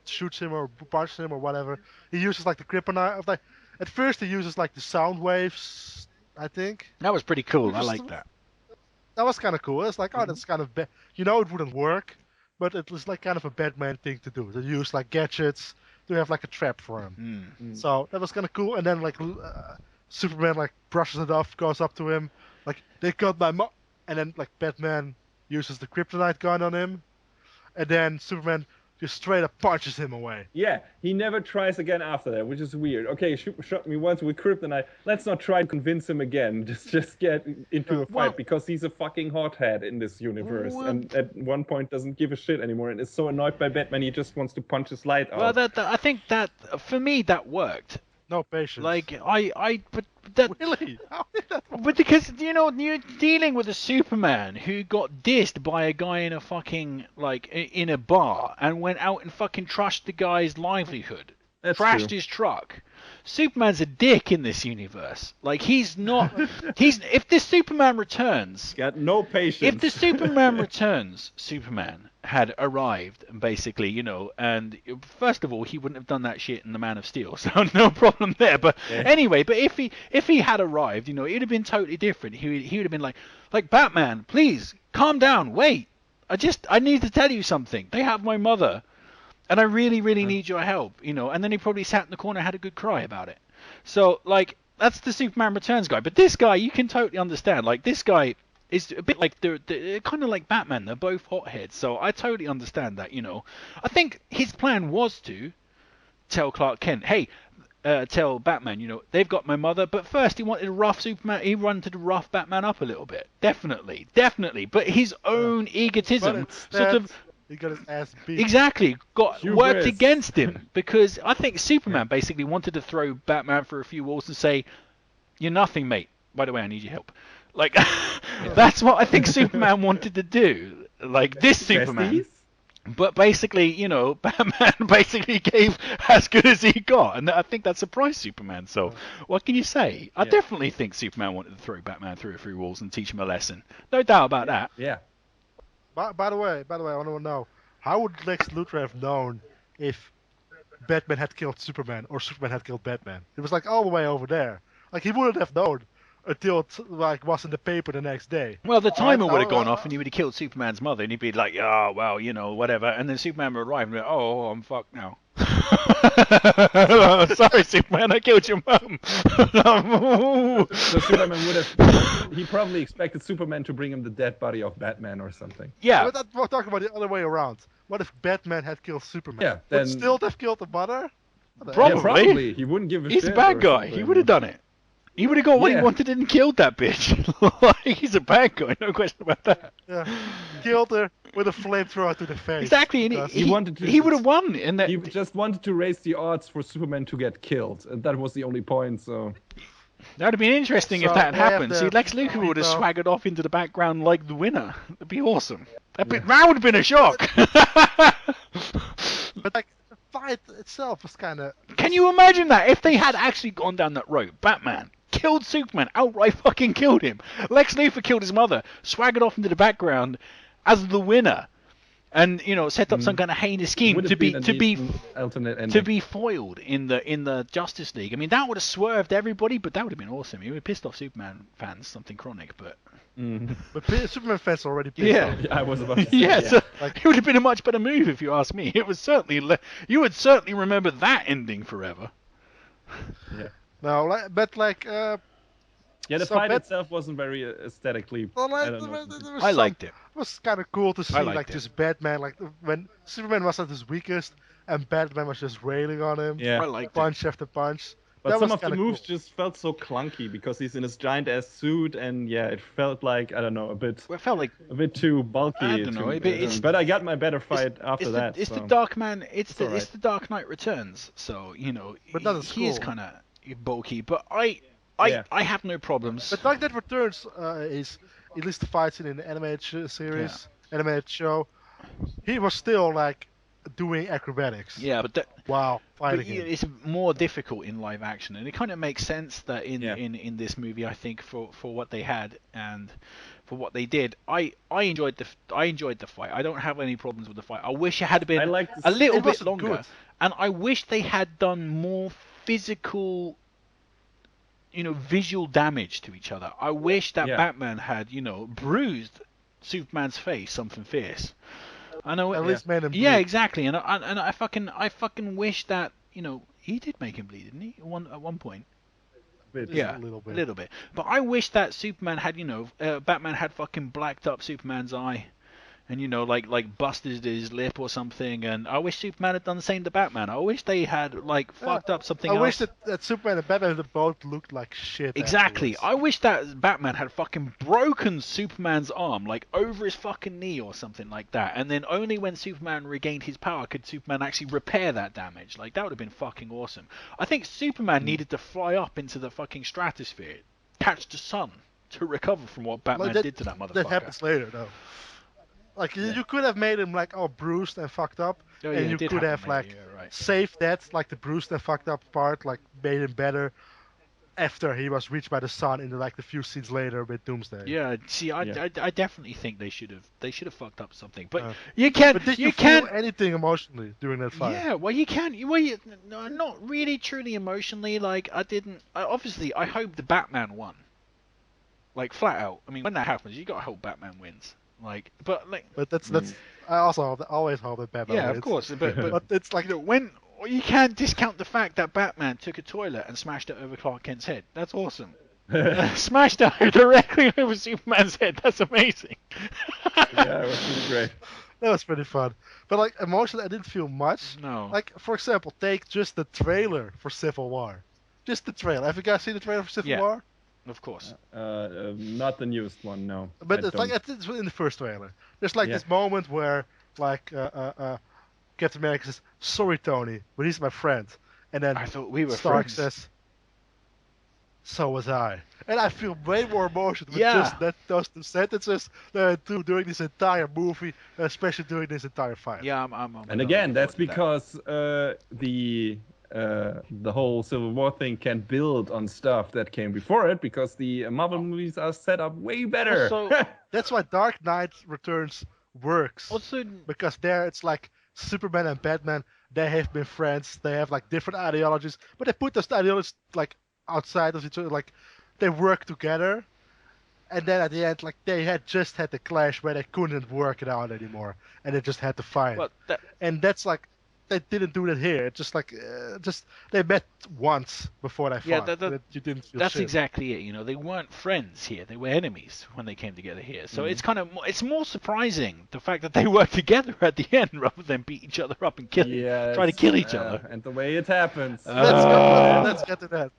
Speaker 2: shoots him or punches him or whatever. He uses like the kryptonite. Like at first he uses like the sound waves, I think.
Speaker 1: That was pretty cool. I like that.
Speaker 2: That was kind of cool. It's like, oh, that's kind of you know, it wouldn't work, but it was like kind of a Batman thing to do. To use like gadgets to have like a trap for him. So that was kind of cool. And then like Superman like brushes it off, goes up to him, like they got my mom, and then like Batman uses the kryptonite gun on him, and then Superman just straight up punches him away.
Speaker 3: Yeah, he never tries again after that, which is weird. Okay, shot me once with kryptonite. Let's not try to convince him again. Just get into a fight because he's a fucking hothead in this universe, and at one point doesn't give a shit anymore, and is so annoyed by Batman he just wants to punch his light out.
Speaker 1: Well, I think that for me that worked.
Speaker 2: No patience.
Speaker 1: Like but that
Speaker 2: really? How did that work?
Speaker 1: But because you know you're dealing with a Superman who got dissed by a guy in a fucking like in a bar and went out and fucking trashed the guy's livelihood, trashed his truck. Superman's a dick in this universe. Like he's not. If this Superman returns,
Speaker 3: got no patience.
Speaker 1: If the Superman returns, Superman had arrived basically, you know, and first of all he wouldn't have done that shit in the Man of Steel, so no problem there. But anyway, but if he had arrived, you know, it'd have been totally different. He would have been like Batman, please calm down, wait. I need to tell you something. They have my mother. And I really, really need your help, you know. And then he probably sat in the corner and had a good cry about it. So, like, that's the Superman Returns guy. But this guy, you can totally understand. Like, this guy is a bit like, they're kind of like Batman. They're both hotheads. So I totally understand that, you know. I think his plan was to tell Clark Kent, hey, tell Batman, you know, they've got my mother. But first, he wanted to rough Superman. He wanted to rough Batman up a little bit. Definitely. But his own egotism sort of...
Speaker 2: He got his ass beat.
Speaker 1: Exactly, worked against him because I think Superman basically wanted to throw Batman through a few walls and say, "You're nothing, mate. By the way, I need your help." Like that's what I think Superman wanted to do. Like this Superman. But basically, you know, Batman basically gave as good as he got, and I think that surprised Superman. So, what can you say? I definitely think Superman wanted to throw Batman through a few walls and teach him a lesson. No doubt about that.
Speaker 3: Yeah.
Speaker 2: By the way, I want to know, how would Lex Luthor have known if Batman had killed Superman or Superman had killed Batman? It was like all the way over there. Like he wouldn't have known until it like was in the paper the next day.
Speaker 1: Well, the timer would have gone off and he would have killed Superman's mother, and he'd be like, "Oh, well, you know, whatever." And then Superman would arrive and be like, "Oh, I'm fucked now." Sorry, Superman, I killed your mum.
Speaker 3: So Superman would have. He probably expected Superman to bring him the dead body of Batman or something.
Speaker 1: Yeah.
Speaker 2: But we're talking about the other way around. What if Batman had killed Superman?
Speaker 3: Yeah, then
Speaker 2: would still have killed the mother?
Speaker 1: Probably.
Speaker 3: Yeah, probably. He wouldn't give a shit.
Speaker 1: He's a bad guy. He would have done it. He would have got what he wanted and killed that bitch. He's a bad guy, no question about that.
Speaker 2: Yeah, killed her with a flamethrower to the face.
Speaker 1: Exactly, and he would have won. He
Speaker 3: just wanted to raise the odds for Superman to get killed, and that was the only point. So
Speaker 1: that would have been interesting if that had happened. See, Lex Luthor would have swaggered off into the background like the winner. That'd be awesome. That would have been a shock.
Speaker 2: But like the fight itself was kind of.
Speaker 1: Can you imagine that if they had actually gone down that road? Batman killed Superman, outright fucking killed him. Lex Luthor killed his mother, swaggered off into the background as the winner, and you know set up some kind of heinous scheme to be foiled in the Justice League. I mean, that would have swerved everybody, but that would have been awesome. It would have pissed off Superman fans, something chronic, but.
Speaker 2: But Superman fans already pissed off.
Speaker 3: I was about to say.
Speaker 1: So it would have been a much better move if you ask me. It was certainly you would certainly remember that ending forever.
Speaker 3: Yeah.
Speaker 2: No, but like.
Speaker 3: Yeah, the fight itself wasn't very aesthetically.
Speaker 1: I liked it.
Speaker 2: It was kind of cool to see like just Batman, like when Superman was at his weakest and Batman was just railing on him.
Speaker 3: Yeah,
Speaker 1: I liked
Speaker 2: punch after punch.
Speaker 3: But some of the moves just felt so clunky because he's in his giant ass suit, and yeah, it felt like I don't know a bit.
Speaker 1: Well, it felt like
Speaker 3: a bit too bulky.
Speaker 1: I don't know.
Speaker 3: But I got my better fight after that.
Speaker 1: It's the Dark Man. It's the Dark Knight Returns. So you know, he is kind of bulky, but I have no problems.
Speaker 2: But Dark Knight Returns is at least the fight scene in the animated series. animated show, he was still like doing acrobatics.
Speaker 1: Yeah, but
Speaker 2: Wow,
Speaker 1: but
Speaker 2: fighting him.
Speaker 1: it's more difficult in live action, and it kind of makes sense that
Speaker 3: Yeah.
Speaker 1: in this movie, I think for what they had and for what they did, I enjoyed the fight. I don't have any problems with the fight. I wish it had been
Speaker 3: I like
Speaker 1: a little
Speaker 2: It
Speaker 1: bit
Speaker 2: wasn't
Speaker 1: longer,
Speaker 2: good.
Speaker 1: and I wish they had done more physical, visual damage to each other. I wish that
Speaker 3: Yeah.
Speaker 1: Batman had, bruised Superman's face something fierce. I know.
Speaker 2: At least made him
Speaker 1: Yeah,
Speaker 2: bleed.
Speaker 1: exactly. And I fucking wish that he did make him bleed, didn't he? At one point.
Speaker 3: Bit.
Speaker 2: Just
Speaker 1: Yeah,
Speaker 2: a little bit.
Speaker 1: a little bit. But I wish that Superman had, Batman had fucking blacked up Superman's eye, and like busted his lip or something. And I wish Superman had done the same to Batman. I wish they had like fucked up something
Speaker 2: I
Speaker 1: else.
Speaker 2: wish that Superman and Batman both looked like shit.
Speaker 1: Exactly.
Speaker 2: afterwards.
Speaker 1: I wish that Batman had fucking broken Superman's arm, like over his fucking knee or something like that, and then only when Superman regained his power could Superman actually repair that damage. Like, that would have been fucking awesome. I think Superman needed to fly up into the fucking stratosphere, catch the sun, to recover from what Batman
Speaker 2: Like,
Speaker 1: did to that motherfucker.
Speaker 2: That happens later, though. Like, you could have made him, like, all bruised and fucked up,
Speaker 1: Oh, yeah,
Speaker 2: and
Speaker 1: it
Speaker 2: you
Speaker 1: did
Speaker 2: could
Speaker 1: happen
Speaker 2: have,
Speaker 1: later,
Speaker 2: like,
Speaker 1: yeah, right.
Speaker 2: saved that, like, the bruised and fucked up part, like, made him better after he was reached by the sun in, like, the few scenes later with Doomsday.
Speaker 1: Yeah, see, I definitely think they should have fucked up something, but you
Speaker 2: But
Speaker 1: can't,
Speaker 2: did
Speaker 1: you
Speaker 2: you
Speaker 1: can't.
Speaker 2: feel anything emotionally during that fight?
Speaker 1: Yeah, well, you can. No, not really, truly emotionally. Like, I didn't. Obviously, I hope the Batman won. Like, flat out. I mean, when that happens, you gotta hope Batman wins. Like, but like.
Speaker 2: But that's I also always hope that Batman
Speaker 1: Yeah,
Speaker 2: wins.
Speaker 1: of course. But
Speaker 2: But it's like
Speaker 1: when you can't discount the fact that Batman took a toilet and smashed it over Clark Kent's head. That's awesome. Smashed it directly over Superman's head. That's amazing.
Speaker 3: Yeah, it was really great.
Speaker 2: that was pretty fun. But like emotionally, I didn't feel much.
Speaker 1: No.
Speaker 2: Like for example, take just the trailer for Civil War. Just the trailer. Have you guys seen the trailer for Civil
Speaker 1: Yeah.
Speaker 2: War?
Speaker 1: Of course.
Speaker 3: Not the newest one, no.
Speaker 2: But
Speaker 3: I
Speaker 2: it's like
Speaker 3: don't.
Speaker 2: it's in the first trailer. There's like
Speaker 3: Yeah.
Speaker 2: this moment where like Captain America says, "Sorry, Tony, but he's my friend," and then
Speaker 1: I thought we were
Speaker 2: Stark
Speaker 1: friends.
Speaker 2: says, "So was I." And I feel way more emotion with
Speaker 1: Yeah.
Speaker 2: just those two sentences than I do during this entire movie, especially during this entire fight.
Speaker 1: Yeah, I'm
Speaker 3: And again, that's
Speaker 1: looking forward to
Speaker 3: because the whole Civil War thing can build on stuff that came before it, because the Marvel movies are set up way better.
Speaker 1: Also-
Speaker 2: That's why Dark Knight Returns works.
Speaker 1: Also,
Speaker 2: Because there it's like Superman and Batman, they have been friends, they have like different ideologies, but they put those ideologies like outside of each other, like they work together, and then at the end, like they had the clash where they couldn't work it out anymore, and they just had to fight.
Speaker 1: well, that,
Speaker 2: And that's like they didn't do that here. It's just like they met once before they
Speaker 1: Yeah,
Speaker 2: fought. You didn't feel
Speaker 1: that's
Speaker 2: shit.
Speaker 1: exactly it. They weren't friends here; they were enemies when they came together here. So
Speaker 2: Mm-hmm.
Speaker 1: it's kind of it's more surprising the fact that they work together at the end rather than beat each other up and try to kill each other.
Speaker 3: And the way it happens.
Speaker 2: Let's get to that.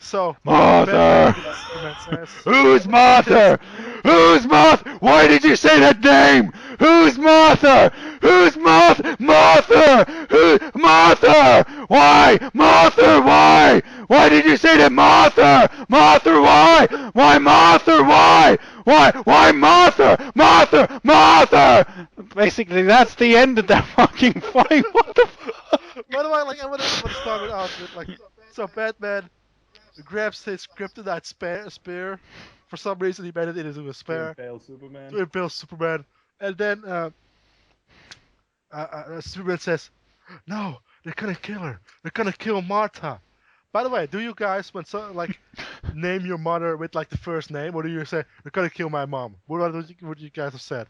Speaker 2: So
Speaker 1: Martha!
Speaker 2: Superman says,
Speaker 1: Who's Martha? Who's Martha? Why did you say that name? Who's Martha? Who's Martha? Martha! Who? Martha! Why? Martha, why? Why did you say that, Martha? Martha, why? Why, Martha, why? Why, Martha? Martha! Martha! Basically, that's the end of that fucking fight. What the fuck?
Speaker 2: By the way, like I want to start it out with like, so Batman grabs his kryptonite spear. For some reason, he made it into a spear
Speaker 3: Impale Superman.
Speaker 2: to impale Superman, and then Superman says, "No, they're gonna kill her. They're gonna kill Martha." By the way, do you guys when like name your mother with like the first name, or do you say they're gonna kill my mom? What would you guys have said?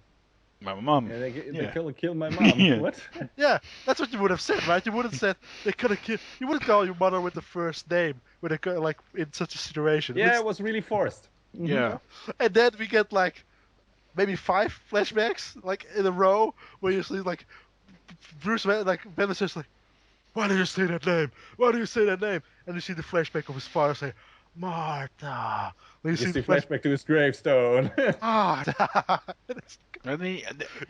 Speaker 1: My mom.
Speaker 3: Yeah, they
Speaker 1: Yeah.
Speaker 3: kill my mom.
Speaker 1: Yeah.
Speaker 3: What?
Speaker 2: Yeah, that's what you would have said, right? You wouldn't said they could have killed. You wouldn't call your mother with the first name when they could, like in such a situation.
Speaker 3: Yeah,
Speaker 2: It's-
Speaker 3: it was really forced.
Speaker 1: Yeah.
Speaker 2: And then we get like maybe 5 flashbacks like in a row where you see like Bruce Wayne, like Banner says like, "Why do you say that name? Why do you say that name?" And you see the flashback of his father say, "Martha." Then you
Speaker 3: Just
Speaker 2: see
Speaker 3: the flashback to his gravestone.
Speaker 2: Martha.
Speaker 1: And then,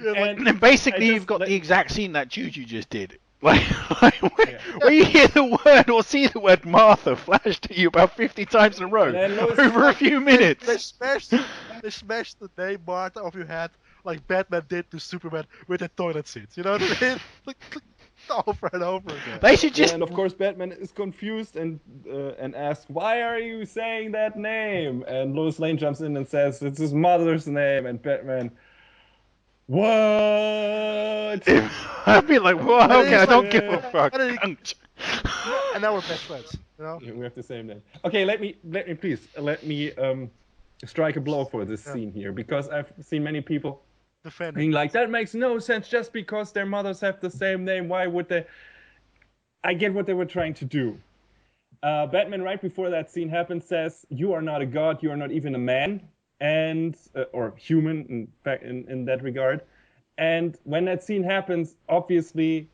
Speaker 2: like-
Speaker 1: and then basically
Speaker 3: I
Speaker 1: you've
Speaker 3: just-
Speaker 1: got the exact scene that Juju just did. Like, where you hear the word or see the word Martha flash to you about 50 times in a row
Speaker 3: And then Lois-
Speaker 1: over a few minutes.
Speaker 2: they smashed the name Martha off your head like Batman did to Superman with the toilet seats. You know what I mean? Like, over and over again.
Speaker 1: They should just.
Speaker 3: And of course, Batman is confused and asks, "Why are you saying that name?" And Lois Lane jumps in and says, "It's his mother's name." And Batman, "What?"
Speaker 1: I'd be like, "What? Okay, I don't give a fuck."
Speaker 2: And now we're best friends. You know?
Speaker 3: Yeah, we have the same name. Okay, let me strike a blow for this scene here, because I've seen many people being like, that makes no sense. Just because their mothers have the same name, why would they? I get what they were trying to do. Batman, right before that scene happens, says, "You are not a god. You are not even a man, and or human in that regard." And when that scene happens, obviously,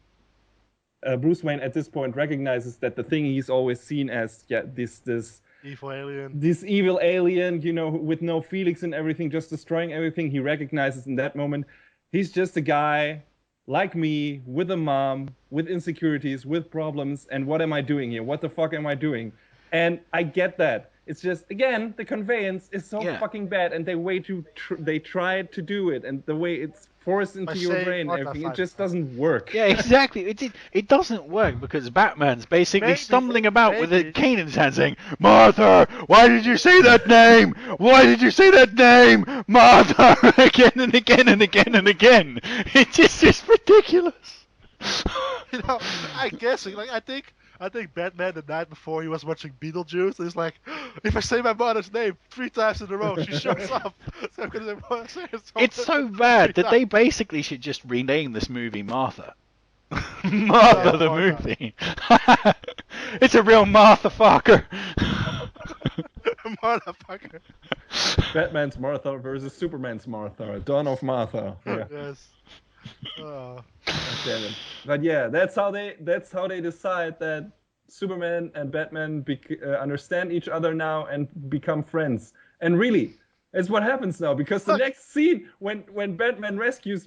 Speaker 3: Bruce Wayne at this point recognizes that the thing he's always seen as this evil alien, you know, with no feelings and everything, just destroying everything. He recognizes in that moment he's just a guy like me, with a mom, with insecurities, with problems, and what am I doing here? What the fuck am I doing? And I get that. It's just, again, the conveyance is so fucking bad, and they tried to do it, and the way it's forced into your brain and everything, it just doesn't work.
Speaker 1: Yeah, exactly. It doesn't work because Batman's basically stumbling about with a cane in his hand saying, "Martha, why did you say that name? Why did you say that name? Martha," again and again and again and again. It's just ridiculous.
Speaker 2: You know, I guess, like, I think Batman the night before he was watching Beetlejuice, and he's like, if I say my mother's name 3 times in a row, she shows up. So I'm gonna say
Speaker 1: it's so bad that they basically should just rename this movie Martha. Martha the movie. It's a real Martha fucker.
Speaker 2: Martha fucker.
Speaker 3: Batman's Martha versus Superman's Martha. Dawn of Martha. Yeah.
Speaker 2: Yes. Oh.
Speaker 3: Damn it. But yeah, that's how they decide that Superman and Batman understand each other now and become friends. And really, it's what happens now, because the next scene when Batman rescues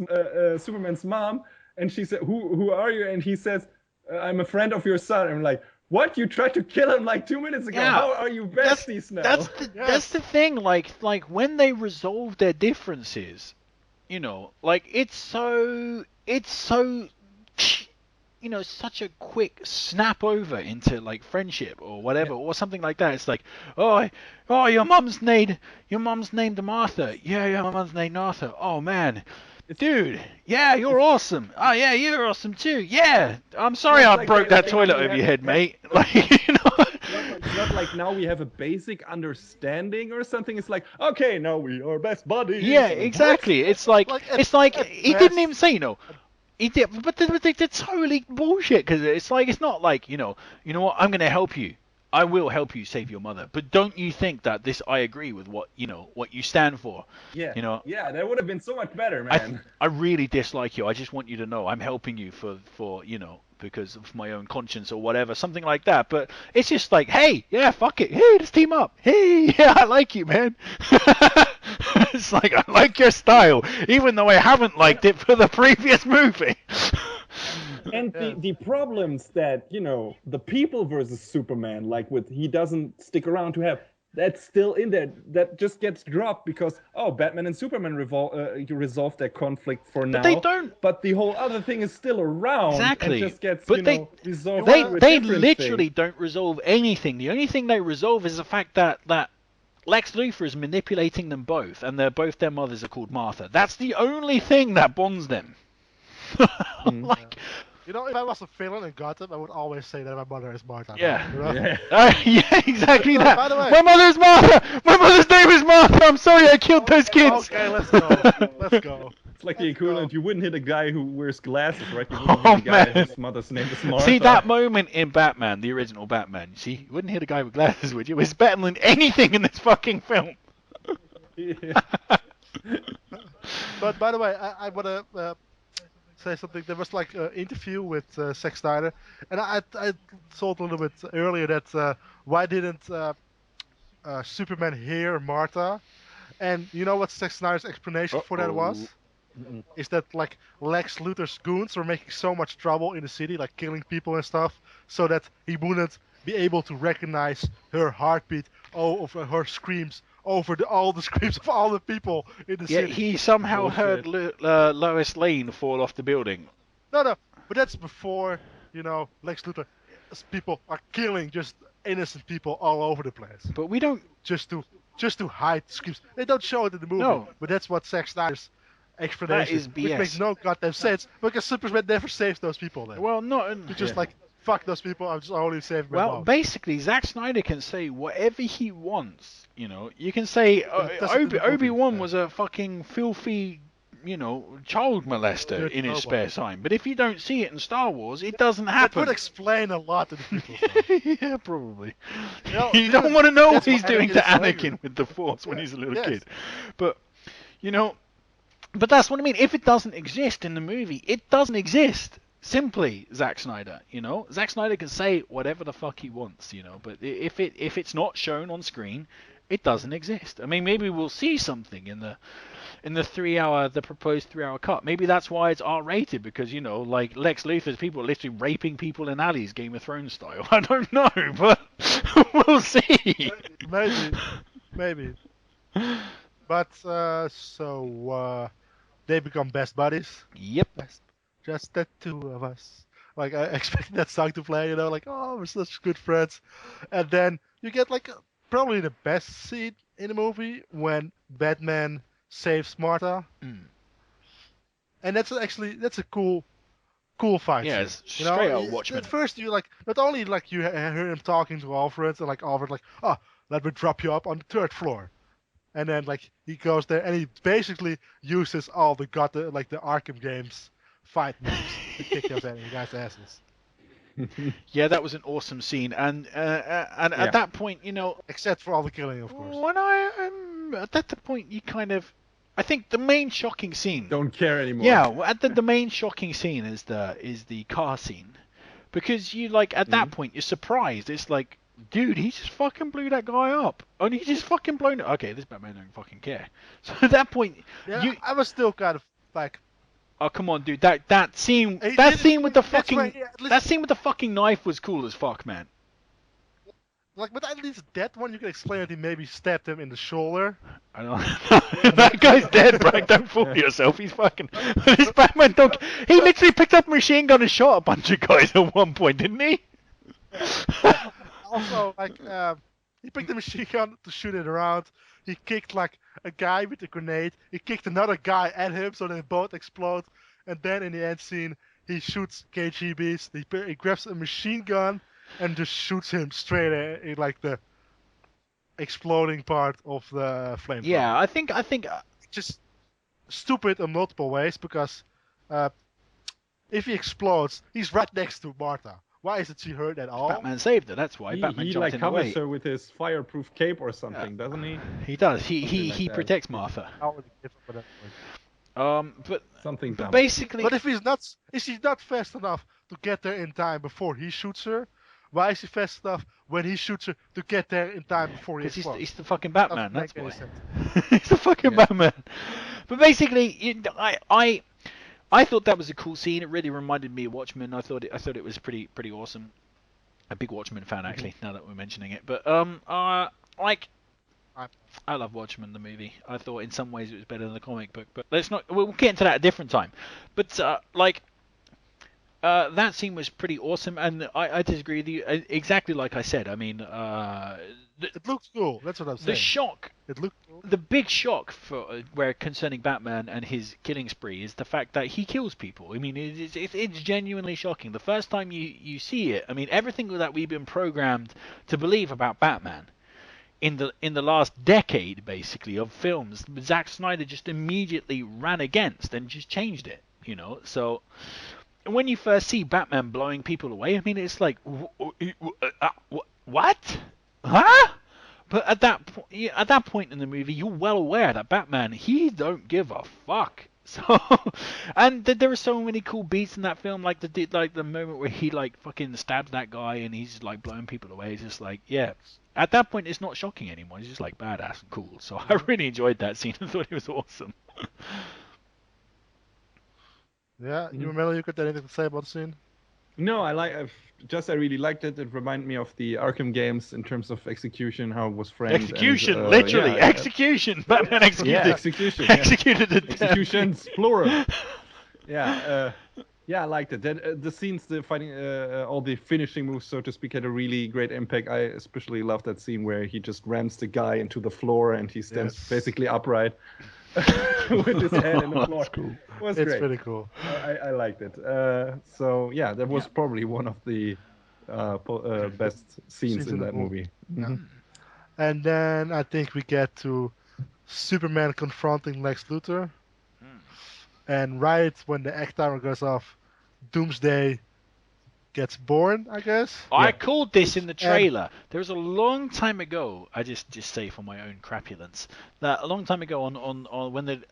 Speaker 3: Superman's mom, and she said, "Who are you?" and he says, "I'm a friend of your son." And I'm like, "What? You tried to kill him like 2 minutes ago? Yeah. How are you besties now?"
Speaker 1: That's the thing. Like when they resolve their differences. You know, like it's so, you know, such a quick snap over into like friendship or whatever, or something like that. It's like, oh, your mum's named Martha. Yeah, my mum's named Martha. Oh man, dude, yeah, you're awesome. Oh yeah, you're awesome too. Yeah, I'm sorry I broke that toilet over your head, mate. Like, you know.
Speaker 3: It's not like now we have a basic understanding or something. It's like, okay, now we are best buddies.
Speaker 1: Yeah, exactly. It's like he didn't even say, you know, he did, but they're totally bullshit, because it's like, it's not like, you know what, I'm gonna help you. I will help you save your mother. But don't you think that I agree with what you stand for?
Speaker 3: Yeah.
Speaker 1: You know.
Speaker 3: Yeah, that would have been so much better, man.
Speaker 1: I really dislike you. I just want you to know I'm helping you for you know, because of my own conscience or whatever, something like that. But it's just like, hey, yeah, fuck it. Hey, let's team up. Hey, yeah, I like you, man. It's like, I like your style, even though I haven't liked it for the previous movie.
Speaker 3: And the problems that, you know, the people versus Superman, like with he doesn't stick around to have, that's still in there. That just gets dropped because, Batman and Superman resolve their conflict for now.
Speaker 1: But they don't.
Speaker 3: But the whole other thing is still around.
Speaker 1: Exactly.
Speaker 3: And just gets, resolved.
Speaker 1: They literally don't resolve anything. The only thing they resolve is the fact that Lex Luthor is manipulating them both, and their mothers are called Martha. That's the only thing that bonds them. Like.
Speaker 2: You know, if I was a villain in Gotham, I would always say that my mother is Martha.
Speaker 1: Yeah.
Speaker 2: You know?
Speaker 1: Yeah, exactly that.
Speaker 2: By the way,
Speaker 1: my mother's Martha! My mother's name is Martha! I'm sorry I killed those kids!
Speaker 2: Okay, let's go. Let's go.
Speaker 3: It's like the equivalent. You wouldn't hit a guy who wears glasses, right? You wouldn't hit a guy whose mother's name is Martha.
Speaker 1: See, that moment in Batman, the original Batman, you wouldn't hit a guy with glasses, would you? It's better than anything in this fucking film.
Speaker 3: Yeah.
Speaker 2: But by the way, I want to... say something. There was like an interview with Zack Snyder, and I told a little bit earlier that why didn't Superman hear Martha? And you know what Zack Snyder's explanation for that was? Is that like Lex Luthor's goons were making so much trouble in the city, like killing people and stuff, so that he wouldn't be able to recognize her heartbeat of her screams over all the screams of all the people in the
Speaker 1: Yeah,
Speaker 2: city.
Speaker 1: he somehow heard
Speaker 3: Bullshit.
Speaker 1: Lois Lane fall off the building.
Speaker 2: No, but that's before, Lex Luthor. People are killing just innocent people all over the place,
Speaker 1: But we don't.
Speaker 2: just to hide screams. They don't show it in the movie,
Speaker 1: No,
Speaker 2: but that's what Zack Snyder's
Speaker 1: that
Speaker 2: explanation,
Speaker 1: is
Speaker 2: which makes
Speaker 1: BS.
Speaker 2: no goddamn sense because Superman never saves those people. Then
Speaker 1: Well, not.
Speaker 2: he's just
Speaker 1: Yeah.
Speaker 2: like, fuck those people. I'm just only saving my
Speaker 1: Well,
Speaker 2: mom.
Speaker 1: basically, Zack Snyder can say whatever he wants. You can say
Speaker 2: But it doesn't in the movie,
Speaker 1: Obi-Wan
Speaker 2: yeah.
Speaker 1: was a fucking filthy, child molester
Speaker 2: Dirty
Speaker 1: in his
Speaker 2: robot.
Speaker 1: spare time. But if you don't see it in Star Wars, it doesn't
Speaker 2: That
Speaker 1: happen.
Speaker 2: would explain a lot to the people.
Speaker 1: Yeah, probably.
Speaker 2: know,
Speaker 1: You don't want to know what
Speaker 2: that's why
Speaker 1: he's doing to
Speaker 2: Anakin is so angry.
Speaker 1: Anakin with the Force when he's a little
Speaker 2: Yes.
Speaker 1: kid. But, but that's what I mean. If it doesn't exist in the movie, it doesn't exist. Simply, Zack Snyder. Zack Snyder can say whatever the fuck he wants. But if it's not shown on screen, it doesn't exist. I mean, maybe we'll see something in the proposed 3-hour cut. Maybe that's why it's R-rated because like Lex Luthor's people are literally raping people in alleys, Game of Thrones style. I don't know, but we'll see.
Speaker 2: Maybe. But they become best buddies.
Speaker 1: Yep.
Speaker 2: Just the two of us. Like I expected that song to play, like, oh, we're such good friends. And then you get like probably the best scene in the movie when Batman saves Martha. And that's a cool fight.
Speaker 1: Yeah,
Speaker 2: scene.
Speaker 1: it's straight out Watchmen.
Speaker 2: At first you like not only like you hear him talking to Alfred and like Alfred like, oh, let me drop you up on the 3rd floor. And then like he goes there and he basically uses all the the Arkham games fight moves to kick those guys' asses.
Speaker 1: Yeah, that was an awesome scene, and at that point,
Speaker 2: Except for all the killing, of course.
Speaker 1: when at that point, I think the main shocking scene.
Speaker 3: Don't care anymore.
Speaker 1: Yeah, well, the main shocking scene is the car scene, because you like at that point you're surprised. It's like, dude, he just fucking blew that guy up, and he just fucking blown it. Okay, this Batman don't fucking care. So at that point,
Speaker 2: I was still kind of like,
Speaker 1: oh come on, dude, that scene with the fucking knife was cool as fuck, man.
Speaker 2: Like, but at least that one you can explain that he maybe stabbed him in the shoulder.
Speaker 1: I don't. That guy's dead, Brad. Don't fool yourself. He's fucking. This Batman dog. He literally picked up a machine gun and shot a bunch of guys at one point, didn't he?
Speaker 2: Also, like, he picked the machine gun to shoot it around. He kicked like a guy with a grenade. He kicked another guy at him, so they both explode. And then in the end scene, he shoots KGBs. He grabs a machine gun and just shoots him straight in like the exploding part of the flamethrower.
Speaker 1: Yeah, I think.
Speaker 2: Just stupid in multiple ways because if he explodes, he's right next to Martha. Why isn't she hurt at all?
Speaker 1: Batman saved her. That's why Batman
Speaker 3: He
Speaker 1: jumped
Speaker 3: like
Speaker 1: in the way.
Speaker 3: covers her with his fireproof cape or something, doesn't he?
Speaker 1: He does.
Speaker 3: Something
Speaker 1: He
Speaker 3: like that.
Speaker 1: protects Martha. But
Speaker 3: Something dumb.
Speaker 1: basically.
Speaker 2: But if he's not fast enough to get there in time before he shoots her? Why is he fast enough when he shoots her to get there in time before he explodes?
Speaker 1: He's the fucking Batman.
Speaker 2: Doesn't
Speaker 1: That's
Speaker 2: make
Speaker 1: why.
Speaker 2: any sense.
Speaker 1: He's the fucking Batman. But basically, I thought that was a cool scene. It really reminded me of Watchmen. I thought it was pretty awesome. A big Watchmen fan actually. Now that we're mentioning it, but like. I love Watchmen the movie. I thought in some ways it was better than the comic book, but we'll get into that at a different time. But that scene was pretty awesome, and I disagree with you. Exactly like I said. I mean,
Speaker 2: It looks cool. That's what I'm saying.
Speaker 1: the shock,
Speaker 2: It looked cool.
Speaker 1: the big shock for where concerning Batman and his killing spree is the fact that he kills people. I mean, it's genuinely shocking. The first time you see it, I mean, everything that we've been programmed to believe about Batman in the last decade, basically, of films, Zack Snyder just immediately ran against and just changed it. So when you first see Batman blowing people away, I mean, it's like, what? Huh? But at that point in the movie, you're well aware that Batman, he don't give a fuck. So, and there are so many cool beats in that film, like the moment where he like fucking stabs that guy and he's just like blowing people away. It's just like, yeah. At that point, it's not shocking anymore. It's just like badass and cool. So I really enjoyed that scene. I thought it was awesome.
Speaker 2: Yeah, you remember you got anything to say about the scene?
Speaker 3: No, I really liked it. It reminded me of the Arkham games in terms of execution, how it was framed.
Speaker 1: Execution,
Speaker 3: and,
Speaker 1: literally, execution. Batman executed.
Speaker 3: Yeah, execution.
Speaker 1: Executed the
Speaker 3: executions, plural. Yeah, I liked it. The scenes, the fighting, all the finishing moves, so to speak, had a really great impact. I especially love that scene where he just rams the guy into the floor and he stands basically upright with his head in the floor.
Speaker 1: Cool.
Speaker 3: It was
Speaker 2: It's
Speaker 3: great.
Speaker 2: pretty cool.
Speaker 3: I liked it. So yeah, that was probably one of the best scenes in that movie.
Speaker 2: Mm-hmm. And then I think we get to Superman confronting Lex Luthor. And right when the egg timer goes off, Doomsday gets born, I guess.
Speaker 1: I called this in the trailer. There was a long time ago. I just say for my own crapulence that a long time ago on when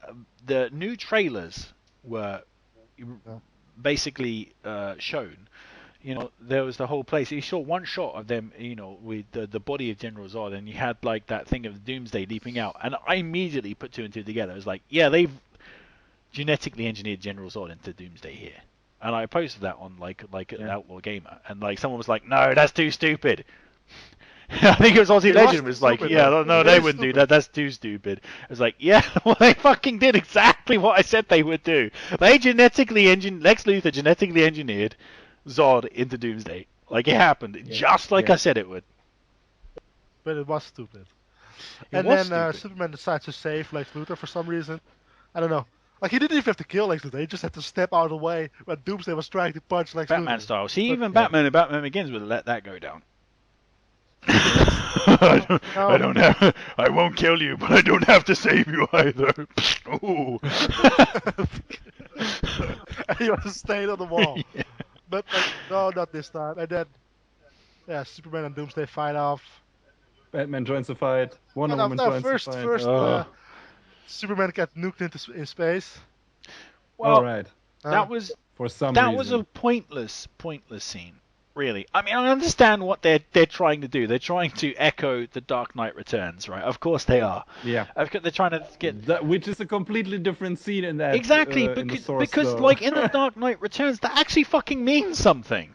Speaker 1: the new trailers were basically shown. You know, there was the whole place. You saw one shot of them, you know, with the body of General Zod, and you had like that thing of Doomsday leaping out, and I immediately put two and two together. It was like, yeah, they've genetically engineered General Zod into Doomsday here. And I posted that on like an Outlaw Gamer, and like someone was like, "No, that's too stupid." I think it was Aussie Legend was like, "Yeah, no, they wouldn't do that. That's too stupid." It was like, "Yeah, well, they fucking did exactly what I said they would do. They Lex Luthor genetically engineered Zod into Doomsday. Like it happened, just like I said it would."
Speaker 2: But it was stupid. Then Superman decides to save Lex Luthor for some reason. I don't know. Like, he didn't even have to kill Lex Luthor. He just had to step out of the way when Doomsday was trying to punch Lex Luthor.
Speaker 1: Batman style. See, even Batman and Batman Begins would have let that go down. I won't kill you, but I don't have to save you either. Ooh.
Speaker 2: And he was staying on the wall. Yeah. But, like, no, not this time. And then, Superman and Doomsday fight off.
Speaker 3: Batman joins the fight. Wonder Woman joins the fight.
Speaker 2: First, Superman got nuked into space.
Speaker 1: Well, that was for some reason. That was a pointless scene, really. I mean, I understand what they're trying to do. They're trying to echo the Dark Knight Returns, right? Of course they are.
Speaker 3: Yeah.
Speaker 1: They're trying to get
Speaker 3: that, which is a completely different scene in that.
Speaker 1: Exactly, because like in the Dark Knight Returns, that actually fucking means something,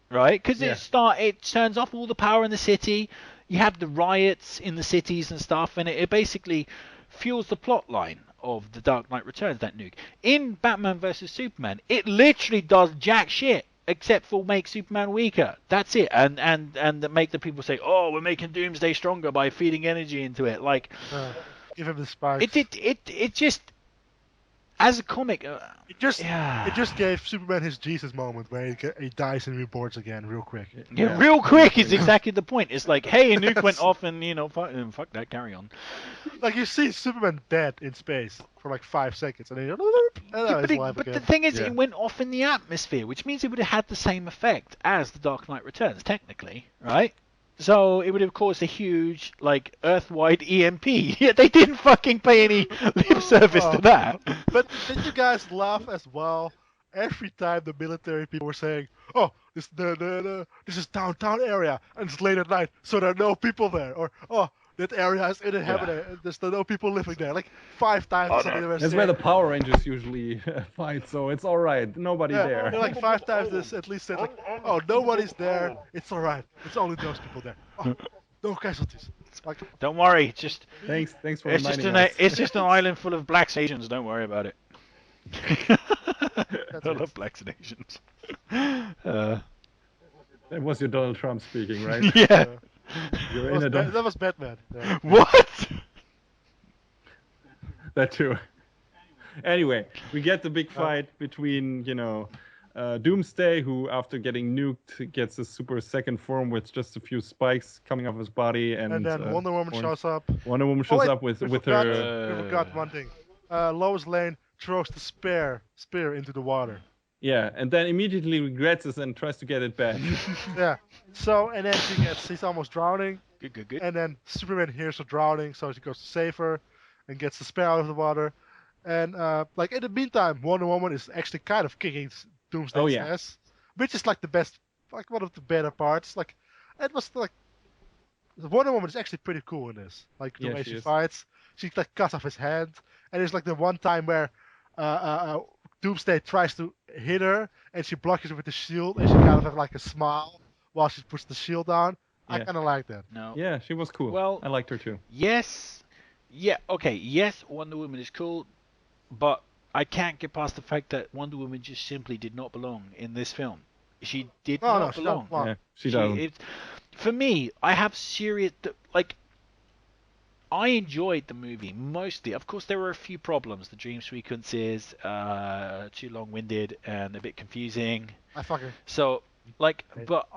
Speaker 1: right? Because it turns off all the power in the city. You have the riots in the cities and stuff, and it basically fuels the plot line of the Dark Knight Returns, that nuke. In Batman vs Superman, it literally does jack shit except for make Superman weaker. That's it, and make the people say, "Oh, we're making Doomsday stronger by feeding energy into it." Like,
Speaker 2: give him the spikes.
Speaker 1: It just, as a comic,
Speaker 2: it just gave Superman his Jesus moment where he dies and reborns again real quick.
Speaker 1: Yeah, real quick is exactly the point. It's like, hey, a nuke went off and, you know, fuck that, carry on.
Speaker 2: Like, you see Superman dead in space for like 5 seconds and then
Speaker 1: but the thing is, it went off in the atmosphere, which means it would have had the same effect as the Dark Knight Returns, technically, right? So it would have caused a huge, like, Earth-wide EMP. Yet they didn't fucking pay any lip service to that.
Speaker 2: But did you guys laugh as well every time the military people were saying, "Oh, this is downtown area and it's late at night, so there are no people there," or "Oh, that area is uninhabited, there's no people living there." Like 5 times.
Speaker 3: That's where the Power Rangers usually fight, so it's all right. Nobody there.
Speaker 2: Like 5 times this at least said, like, "Oh, nobody's there. It's all right. It's only those people there. Oh, no casualties." Like,
Speaker 1: don't worry. Just
Speaker 3: thanks for reminding
Speaker 1: us. It's just an island full of blacks and Asians. Don't worry about it. I love blacks and Asians.
Speaker 3: That was your Donald Trump speaking, right?
Speaker 1: Yeah.
Speaker 2: That was Batman. Yeah.
Speaker 1: What?
Speaker 3: That too. Anyway, we get the big fight between, you know, Doomsday, who after getting nuked gets a super second form with just a few spikes coming off his body, and
Speaker 2: then Wonder Woman shows up.
Speaker 3: Wonder Woman shows up with her.
Speaker 2: We forgot one thing. Lois Lane throws the spear into the water.
Speaker 3: Yeah, and then immediately regrets it and tries to get it back.
Speaker 2: Yeah. So, and then she's almost drowning.
Speaker 1: Good.
Speaker 2: And then Superman hears her drowning, so she goes to save her and gets the spear out of the water. And like in the meantime, Wonder Woman is actually kind of kicking Doomsday's ass, which is like the best, like one of the better parts. Like, it was like Wonder Woman is actually pretty cool in this. Like the way she fights, she like cuts off his hand, and it's like the one time where Doomsday tries to hit her, and she blocks it with the shield, and she kind of has like a smile while she puts the shield down. I
Speaker 3: Yeah.
Speaker 2: kind of like that.
Speaker 1: No.
Speaker 3: Yeah, she was cool.
Speaker 1: Well,
Speaker 3: I liked her too.
Speaker 1: Yes. Yeah. Okay. Yes, Wonder Woman is cool, but I can't get past the fact that Wonder Woman just simply did not belong in this film. She did not
Speaker 2: She
Speaker 1: belong.
Speaker 2: doesn't.
Speaker 3: Yeah, she doesn't.
Speaker 1: For me, I have serious like. I enjoyed the movie mostly. Of course, there were a few problems. The dream sequences, too long-winded and a bit confusing. So, like, but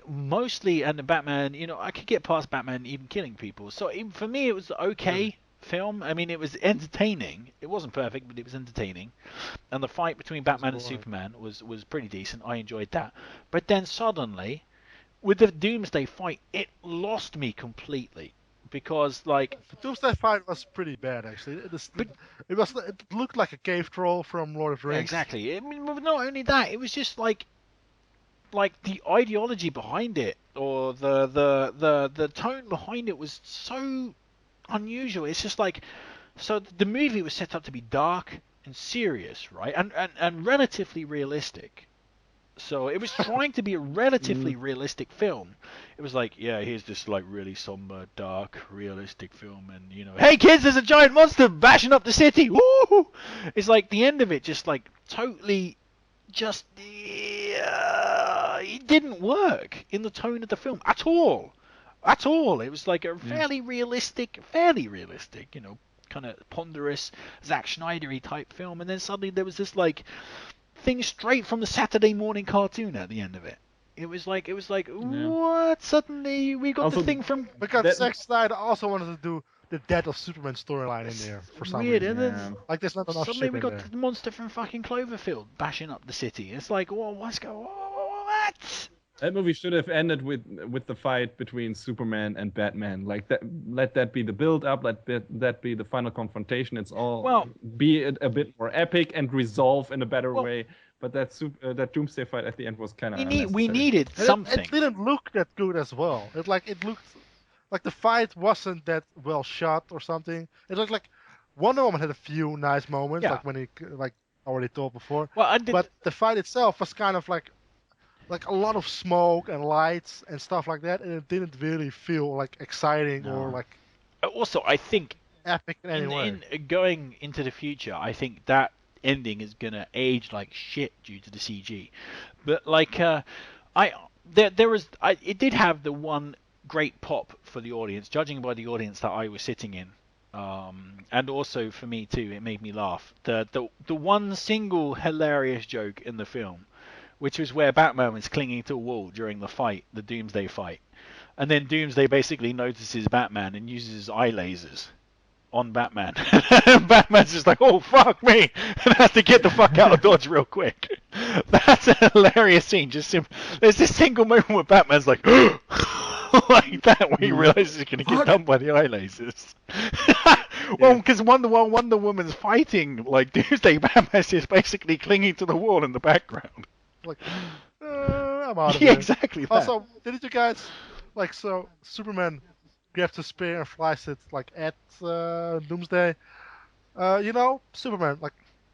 Speaker 1: mostly, and the Batman, I could get past Batman even killing people. So for me, it was okay film. I mean, it was entertaining. It wasn't perfect, but it was entertaining. And the fight between Batman and Superman was pretty decent. I enjoyed that. But then suddenly, with the Doomsday fight, it lost me completely. Because like
Speaker 2: the Doomsday fight was pretty bad actually. It looked like a cave troll from Lord of the Rings.
Speaker 1: Exactly. I mean, not only that, it was just like the ideology behind it, or the tone behind it was so unusual. It's just like, so the movie was set up to be dark and serious, right, and relatively realistic. So it was trying to be a relatively realistic film. It was like, yeah, here's this like really somber, dark, realistic film, and hey kids, there's a giant monster bashing up the city. Woo! It's like the end of it, just like totally, just it didn't work in the tone of the film at all. It was like a fairly realistic, kind of ponderous Zack Snyder-y type film, and then suddenly there was this like thing straight from the Saturday morning cartoon at the end of it. It was like what? Suddenly we got the thing from
Speaker 2: because Zack Snyder also wanted to do the Death of Superman storyline in there for some reason.
Speaker 1: Yeah.
Speaker 2: Like there's not enough
Speaker 1: suddenly
Speaker 2: shit
Speaker 1: we
Speaker 2: in
Speaker 1: got
Speaker 2: there.
Speaker 1: the monster from fucking Cloverfield bashing up the city. It's like, what's going? What?
Speaker 3: That movie should have ended with the fight between Superman and Batman. Like that, let that be the build-up. Let that be the final confrontation. It's all be a bit more epic and resolve in a better way. But that Doomsday fight at the end was kind of unnecessary.
Speaker 1: We needed something.
Speaker 2: It didn't look that good as well. It looked like the fight wasn't that well shot or something. It looked like Wonder Woman had a few nice moments, like when he already told before. But the fight itself was kind of like a lot of smoke and lights and stuff like that, and it didn't really feel like exciting or like.
Speaker 1: Also, I think
Speaker 2: epic in any way.
Speaker 1: In going into the future, I think that ending is gonna age like shit due to the CG. But like, it did have the one great pop for the audience, judging by the audience that I was sitting in. And also for me too, it made me laugh. The one single hilarious joke in the film, which was where Batman was clinging to a wall during the fight, the Doomsday fight. And then Doomsday basically notices Batman and uses his eye lasers on Batman. Batman's just like, oh, fuck me! And has to get the fuck out of Dodge real quick. That's a hilarious scene. There's this single moment where Batman's like, like that, when he realizes he's going to get done by the eye lasers. Well, because while Wonder Woman's fighting, like, Doomsday, Batman's just basically clinging to the wall in the background.
Speaker 2: Like, I'm out of here.
Speaker 1: Yeah, exactly that.
Speaker 2: Also, didn't you guys, so Superman grabs a spear and flies it, at Doomsday. Superman,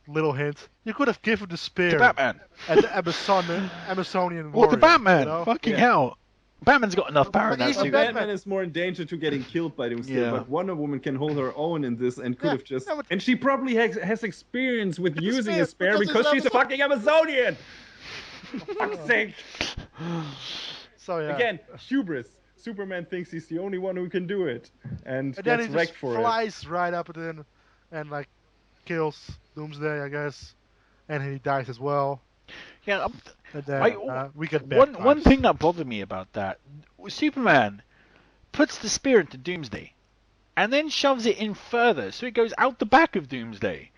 Speaker 2: little hint, you could have given the spear
Speaker 1: to Batman.
Speaker 2: At the Amazonian
Speaker 1: warrior.
Speaker 2: To
Speaker 1: Batman, fucking hell. Batman's got enough power in that suit.
Speaker 3: Batman is more in danger to getting killed by Doomsday, but Wonder Woman can hold her own in this and could have just... And she probably has experience with using a spear because she's a fucking Amazonian! For fuck's sake!
Speaker 2: So,
Speaker 3: Again, hubris. Superman thinks he's the only one who can do it, and
Speaker 2: then
Speaker 3: gets
Speaker 2: he
Speaker 3: wrecked for it.
Speaker 2: Flies right up at him and kills Doomsday, I guess, and he dies as well.
Speaker 1: Yeah,
Speaker 2: and then we get bad
Speaker 1: one thing that bothered me about that, Superman puts the spear into Doomsday, and then shoves it in further, so it goes out the back of Doomsday.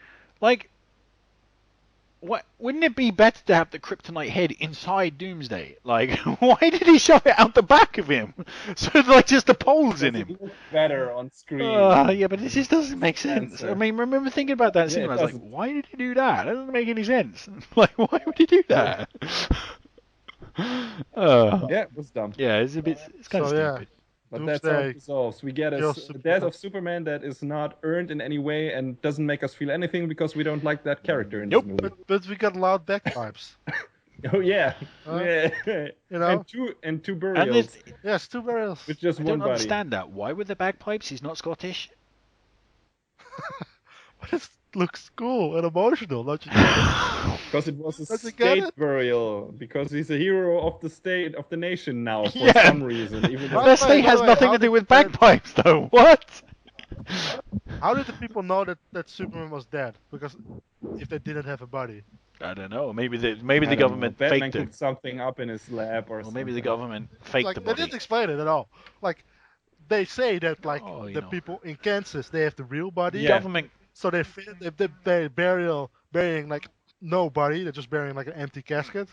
Speaker 1: What wouldn't it be better to have the kryptonite head inside Doomsday? Why did he shove it out the back of him? So just the poles in him.
Speaker 3: Better on screen.
Speaker 1: Yeah, but it just doesn't make sense. I mean, remember thinking about that scene? I was like, why did he do that? That doesn't make any sense. Why would he do that?
Speaker 3: Yeah, it was dumb.
Speaker 1: Yeah, it's kind of stupid.
Speaker 3: But that's how it
Speaker 2: Doomsday
Speaker 3: resolves. We get a
Speaker 2: kills
Speaker 3: death
Speaker 2: Superman.
Speaker 3: of Superman that is not earned in any way and doesn't make us feel anything because we don't like that character in
Speaker 1: Nope.
Speaker 3: this movie.
Speaker 2: But we got loud bagpipes.
Speaker 3: Oh yeah,
Speaker 2: You know?
Speaker 3: and two
Speaker 1: And
Speaker 3: burials
Speaker 2: Yes, 2 burials.
Speaker 3: with just
Speaker 1: I
Speaker 3: one
Speaker 1: don't
Speaker 3: body.
Speaker 1: understand that. Why with the bagpipes? He's not Scottish.
Speaker 2: But it looks cool and emotional, don't you think?
Speaker 3: Because it was a
Speaker 2: Does he get
Speaker 3: state
Speaker 2: it?
Speaker 3: burial. Because he's a hero of the state, of the nation now, for
Speaker 1: Yeah.
Speaker 3: some reason. Even though
Speaker 1: This
Speaker 2: By
Speaker 1: thing
Speaker 2: the
Speaker 1: has
Speaker 2: way,
Speaker 1: nothing
Speaker 2: how
Speaker 1: to do
Speaker 2: did
Speaker 1: with
Speaker 2: that-
Speaker 1: bagpipes, though. What?
Speaker 2: How did the people know that Superman was dead? Because if they didn't have a body.
Speaker 1: I don't know. Maybe the
Speaker 3: I don't
Speaker 1: government
Speaker 3: know, Batman
Speaker 1: faked it.
Speaker 3: cooked something up in his lab or
Speaker 1: Or
Speaker 3: something.
Speaker 1: maybe the government faked
Speaker 2: Like
Speaker 1: the
Speaker 2: they
Speaker 1: body.
Speaker 2: didn't explain it at all. Like they say that like
Speaker 1: Oh, you
Speaker 2: the
Speaker 1: know.
Speaker 2: people in Kansas they have the real body.
Speaker 3: Yeah.
Speaker 1: Government.
Speaker 2: So they burying like no body, they're just burying like an empty casket.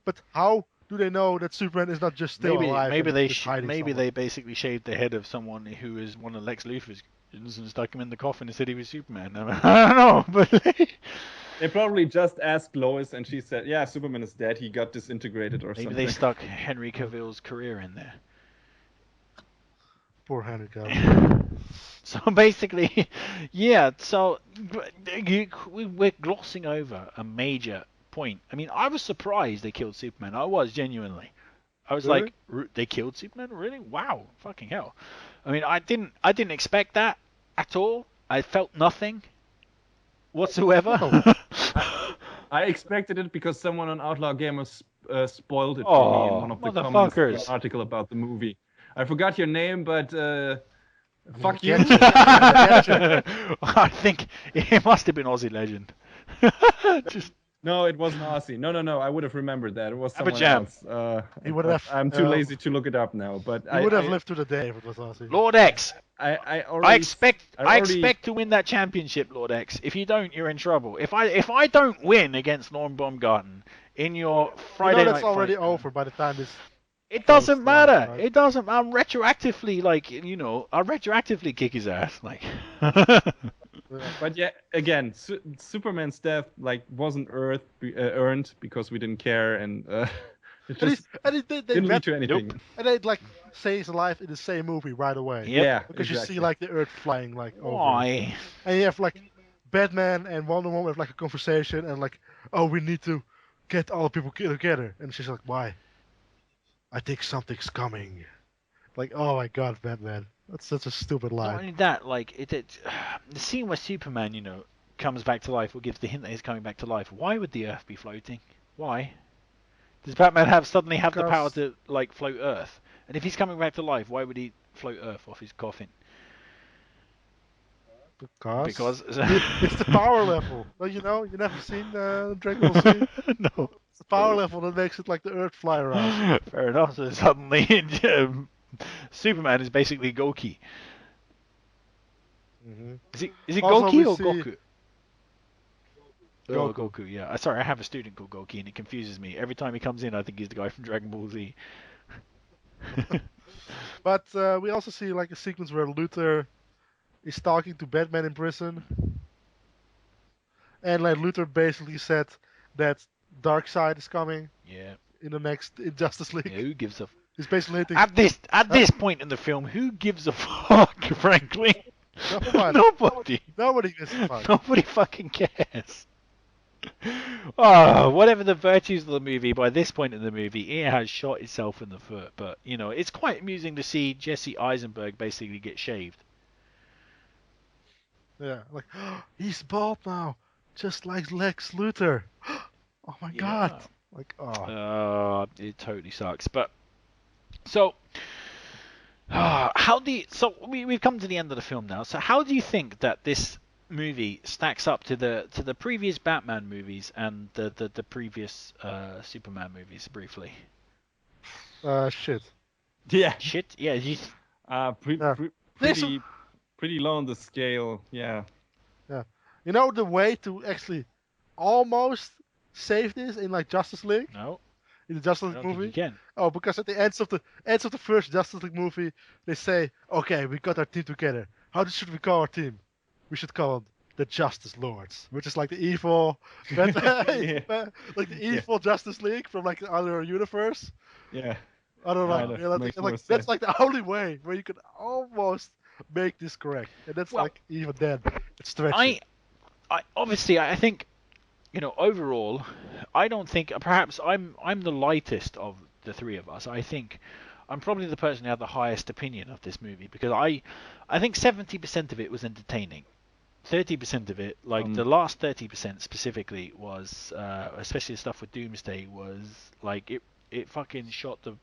Speaker 2: But how do they know that Superman is not just still alive?
Speaker 1: Maybe
Speaker 2: and
Speaker 1: they
Speaker 2: just hiding
Speaker 1: maybe
Speaker 2: somewhere?
Speaker 1: they basically shaved the head of someone who is one of Lex Luthor's and stuck him in the coffin and said he was Superman. I don't know, but
Speaker 3: They probably just asked Lois and she said, yeah, Superman is dead. He got disintegrated or
Speaker 1: maybe
Speaker 3: something.
Speaker 1: they stuck Henry Cavill's career in there.
Speaker 2: Poor Henry Cavill.
Speaker 1: So basically, yeah. So we're glossing over a major point. I mean, I was surprised they killed Superman. I was genuinely. I was
Speaker 3: Really?
Speaker 1: like, they killed Superman? Really? Wow! Fucking hell! I mean, I didn't expect that at all. I felt nothing whatsoever.
Speaker 3: I expected it because someone on Outlaw Gamers spoiled it for me in
Speaker 1: Oh,
Speaker 3: one of the comments of
Speaker 1: motherfuckers.
Speaker 3: an article about the movie. I forgot your name, but fuck you.
Speaker 1: I think it must have been Aussie Legend. Just
Speaker 3: No, it wasn't Aussie. No. I would have remembered that. It was
Speaker 1: Have a
Speaker 3: someone
Speaker 1: jam.
Speaker 3: else.
Speaker 2: He would
Speaker 3: but
Speaker 2: have,
Speaker 3: I'm too lazy to look it up now. But
Speaker 2: He would have lived through the day if it was Aussie.
Speaker 1: Lord X.
Speaker 3: I
Speaker 1: I expect
Speaker 3: already-
Speaker 1: to win that championship, Lord X. If you don't, you're in trouble. If I don't win against Norm Baumgarten in your Friday
Speaker 2: you know
Speaker 1: night
Speaker 2: that's already
Speaker 1: fight,
Speaker 2: over by the time this.
Speaker 1: it doesn't
Speaker 2: close
Speaker 1: matter.
Speaker 2: live, right?
Speaker 1: It doesn't. I'm retroactively I'll retroactively kick his ass. Like.
Speaker 3: But yeah, again, Superman's death wasn't earned because we didn't care, and it just
Speaker 2: They
Speaker 3: didn't lead to anything.
Speaker 1: Nope.
Speaker 2: And they like say he's alive in the same movie right away.
Speaker 1: Yep.
Speaker 3: Yeah,
Speaker 2: Because
Speaker 3: exactly.
Speaker 2: you see like the Earth flying like over.
Speaker 1: Why?
Speaker 2: And you have like Batman and Wonder Woman have like a conversation and like, oh, we need to get all the people together. And she's like, why? I think something's coming. Like, oh my god, Batman. That's such a stupid
Speaker 1: Not
Speaker 2: line.
Speaker 1: only that, like the scene where Superman, comes back to life or gives the hint that he's coming back to life. Why would the Earth be floating? Why? Does Batman suddenly have the power
Speaker 2: Because-
Speaker 1: to like float Earth? And if he's coming back to life, why would he float Earth off his coffin? Because
Speaker 2: it's the power level. Well, you never seen Dragon Ball Z?
Speaker 1: no.
Speaker 2: It's the power level that makes it like the Earth fly around.
Speaker 1: Fair enough. So suddenly, Superman is basically Goki.
Speaker 2: Mm-hmm.
Speaker 1: Is it
Speaker 2: Also,
Speaker 1: Goki
Speaker 2: we
Speaker 1: or
Speaker 2: see-
Speaker 1: Goku? Oh,
Speaker 2: Goku.
Speaker 1: Goku. Yeah. Sorry, I have a student called Goki, and it confuses me every time he comes in. I think he's the guy from Dragon Ball Z.
Speaker 2: But we also see like a sequence where Luthor is talking to Batman in prison, and like Luthor basically said that Darkseid is coming
Speaker 1: Yeah.
Speaker 2: in the next Justice League.
Speaker 1: Yeah. Who gives a
Speaker 2: He's basically hinting,
Speaker 1: at this point in the film? Who gives a fuck? Frankly,
Speaker 2: nobody.
Speaker 1: nobody.
Speaker 2: Nobody gives a fuck.
Speaker 1: Nobody fucking cares. Oh, whatever the virtues of the movie, by this point in the movie, it has shot itself in the foot. But, it's quite amusing to see Jesse Eisenberg basically get shaved.
Speaker 2: Yeah, like he's bald now, just like Lex Luthor. Oh my god! Like, oh.
Speaker 1: It totally sucks. But, so, we've come to the end of the film now. So how do you think that this movie stacks up to the previous Batman movies and the previous Superman movies? Briefly.
Speaker 2: Shit.
Speaker 3: Yeah.
Speaker 1: Shit. Yeah.
Speaker 2: Yeah.
Speaker 3: Pretty low on the scale. Yeah.
Speaker 2: You know the way to actually almost save this in like Justice League,
Speaker 1: No.
Speaker 2: in the Justice
Speaker 1: I
Speaker 2: League
Speaker 1: don't think
Speaker 2: movie?
Speaker 1: you can.
Speaker 2: Oh, because at the ends of the first Justice League movie, they say, okay, we got our team together. How should we call our team? We should call them the Justice Lords, which is like the evil,
Speaker 3: Yeah.
Speaker 2: like the evil Justice League from like the other universe.
Speaker 3: Yeah.
Speaker 2: I don't know.
Speaker 3: Kinda
Speaker 2: Yeah,
Speaker 3: makes more
Speaker 2: that's
Speaker 3: sense.
Speaker 2: like the only way where you can almost make this correct, and that's
Speaker 1: Well,
Speaker 2: like even then it's stretching.
Speaker 1: I think overall, I don't think perhaps I'm the lightest of the three of us. I think I'm probably the person who had the highest opinion of this movie because I think 70% of it was entertaining. 30% of it, like the last 30% specifically, was especially the stuff with Doomsday, was like it fucking shot the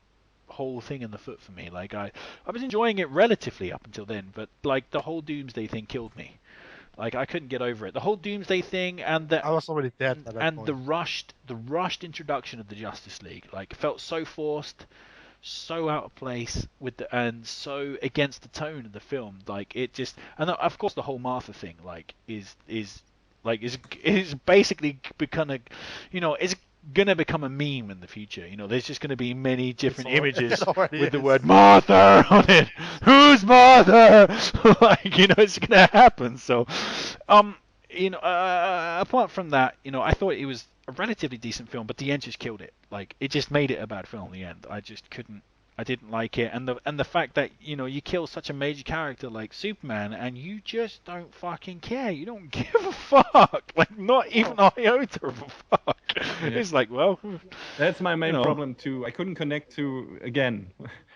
Speaker 1: whole thing in the foot for me. Like I was enjoying it relatively up until then, but like the whole Doomsday thing killed me. Like I couldn't get over it. The whole Doomsday thing
Speaker 2: I was already dead by that
Speaker 1: the
Speaker 2: point.
Speaker 1: rushed introduction of the Justice League, like felt so forced, so out of place with and so against the tone of the film. Like it just, and of course the whole Martha thing, like is basically become a, is gonna become a meme in the future. There's just gonna be many different images with the word Martha on it. Who's Martha? Like it's gonna happen. So, apart from that, I thought it was a relatively decent film, but the end just killed it. Like it just made it a bad film. In the end, I just couldn't. I didn't like it, and the fact that you kill such a major character like Superman, and you just don't fucking care. You don't give a fuck. Like not even a iota of a fuck. Yeah. It's like, well,
Speaker 3: that's my main problem too. I couldn't connect to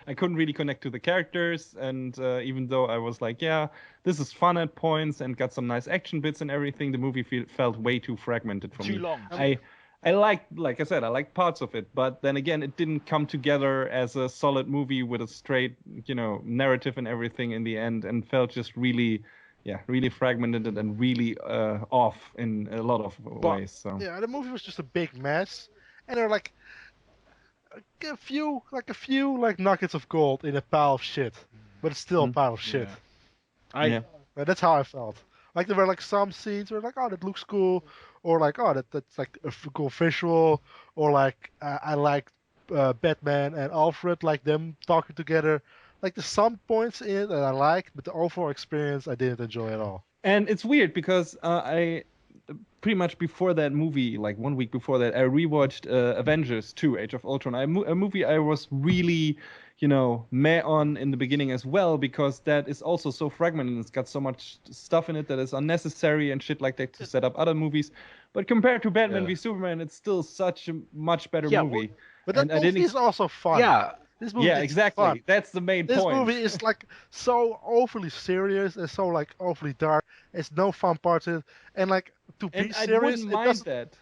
Speaker 3: I couldn't really connect to the characters, and even though I was like, yeah, this is fun at points and got some nice action bits and everything, the movie felt way too fragmented for me.
Speaker 1: Too long.
Speaker 3: I liked, like I said, I liked parts of it, but then again, it didn't come together as a solid movie with a straight, narrative and everything in the end, and felt just really fragmented and really off in a lot of ways. So
Speaker 2: yeah, the movie was just a big mess, and there were like a few nuggets of gold in a pile of shit, but it's still a pile of shit. That's how I felt. Like there were like some scenes where like, oh, that looks cool, or like, oh, that's like a cool visual, or like I like Batman and Alfred, like them talking together. Like there's some points in it that I liked, but the overall experience I didn't enjoy at all.
Speaker 3: And it's weird because I pretty much before that movie, like 1 week before that, I rewatched Avengers 2: Age of Ultron. A movie I was really meh on in the beginning as well, because that is also so fragmented. It's got so much stuff in it that is unnecessary and shit like that to set up other movies. But compared to Batman v Superman, it's still such a much better movie.
Speaker 2: But that movie is also fun.
Speaker 1: Yeah.
Speaker 2: This movie is
Speaker 3: exactly.
Speaker 2: Fun.
Speaker 3: That's the main
Speaker 2: point. This
Speaker 3: point.
Speaker 2: movie is like so overly serious and so like overly dark. It's no fun parts in it, and like to be serious,
Speaker 3: I wouldn't mind that.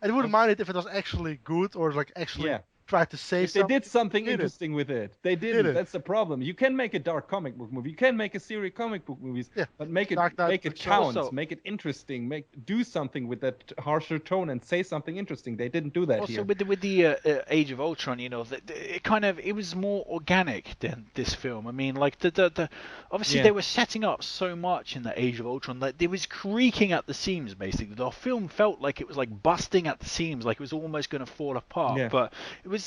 Speaker 2: I wouldn't mind it if it was actually good or like actually tried to say
Speaker 3: something. If they did something interesting with it. They didn't. That's the problem. You can make a dark comic book movie. You can make a series comic book movies, but make it count. Also, make it interesting. Do something with that harsher tone and say something interesting. They didn't do that here.
Speaker 1: Also, with the Age of Ultron, it was more organic than this film. I mean, like the obviously they were setting up so much in the Age of Ultron that it was creaking at the seams. Basically, the film felt like it was like busting at the seams, like it was almost going to fall apart. But it was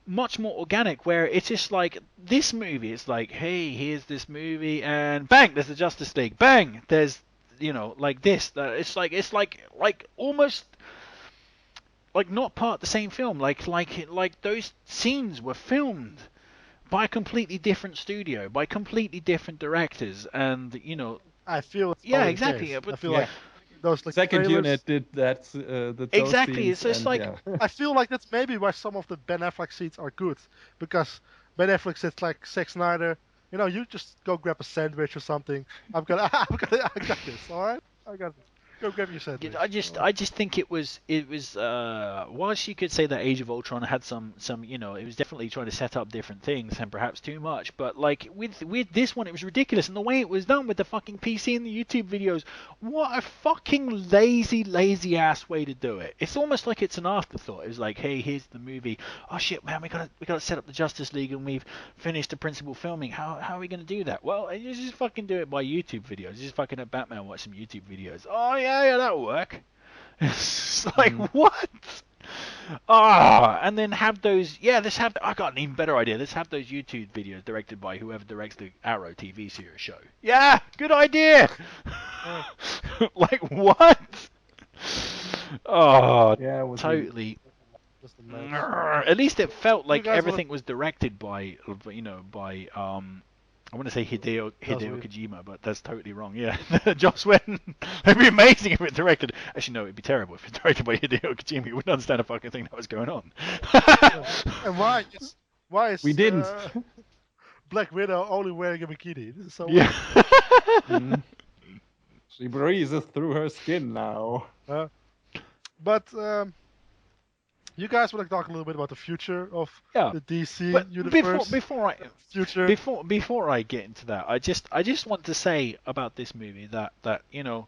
Speaker 1: much more organic, where it's just like this movie, it's like, hey, here's this movie, and bang, there's the Justice League, bang, there's like this, it's like almost like not part of the same film, like those scenes were filmed by a completely different studio, by completely different directors, and
Speaker 2: I feel it's
Speaker 1: exactly,
Speaker 2: but I feel like those like
Speaker 3: second
Speaker 2: trailers.
Speaker 3: unit did that.
Speaker 1: Exactly.
Speaker 3: Scenes,
Speaker 1: it's like
Speaker 2: I feel like that's maybe why some of the Ben Affleck scenes are good, because Ben Affleck says like Snyder, you just go grab a sandwich or something. I got this. All right, I got this. Go grab your sandwich.
Speaker 1: I just think it was whilst you could say that Age of Ultron had some it was definitely trying to set up different things and perhaps too much, but like with this one it was ridiculous, and the way it was done with the fucking PC and the YouTube videos, what a fucking lazy ass way to do it. It's almost like it's an afterthought. It was like, hey, here's the movie. Oh shit, man, we gotta set up the Justice League and we've finished the principal filming. How are we gonna do that? Well, you just fucking do it by YouTube videos. You just fucking have Batman watch some YouTube videos. Oh yeah, that'll work. It's like, what? And then have those. I got an even better idea. Let's have those YouTube videos directed by whoever directs the Arrow TV series show. Yeah, good idea. Like what? Oh, yeah, totally.
Speaker 2: Just a match.
Speaker 1: At least it felt
Speaker 2: You
Speaker 1: like
Speaker 2: guys
Speaker 1: everything was directed by, by I want to say Hideo
Speaker 2: Whedon.
Speaker 1: Kojima, but that's totally wrong. Yeah, Joss Whedon. It'd be amazing if it directed. Actually, no, it'd be terrible if it directed by Hideo Kojima. You wouldn't understand a fucking thing that was going on.
Speaker 2: And why is
Speaker 3: We didn't.
Speaker 2: Black Widow only wearing a bikini? This is so
Speaker 1: Yeah.
Speaker 3: Mm. She breezes through her skin now.
Speaker 2: But you guys want to talk a little bit about the future of
Speaker 1: Yeah.
Speaker 2: the DC
Speaker 1: But
Speaker 2: universe? Future.
Speaker 1: before I get into that, I just want to say about this movie that you know,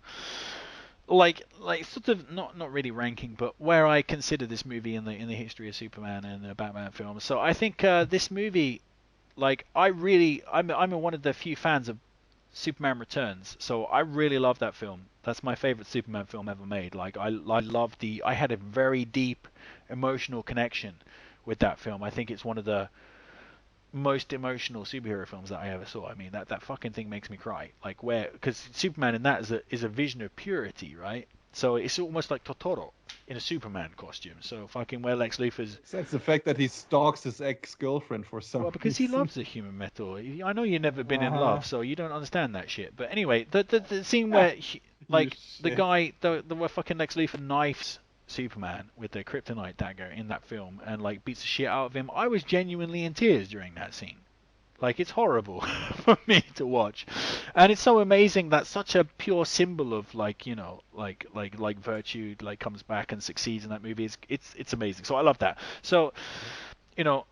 Speaker 1: like sort of not really ranking, but where I consider this movie in the history of Superman and the Batman films. So I think this movie, like I'm one of the few fans of Superman Returns, so I really love that film. That's my favorite Superman film ever made. Like I had a very deep emotional connection with that film. I think it's one of the most emotional superhero films that I ever saw. I mean, that fucking thing makes me cry. Like because Superman in that is a vision of purity, right? So it's almost like Totoro in a Superman costume. So fucking where Lex Luthor's...
Speaker 3: That's the fact that he stalks his ex-girlfriend for some
Speaker 1: Well, because he
Speaker 3: reason.
Speaker 1: loves the human metal. I know you've never been in love, so you don't understand that shit. But anyway, the scene where the guy, where fucking Lex Luthor knifes Superman with the kryptonite dagger in that film and like beats the shit out of him, I was genuinely in tears during that scene. Like, it's horrible for me to watch, and it's so amazing that such a pure symbol of like, you know, like virtue like comes back and succeeds in that movie. It's amazing. So I love that. So, you know,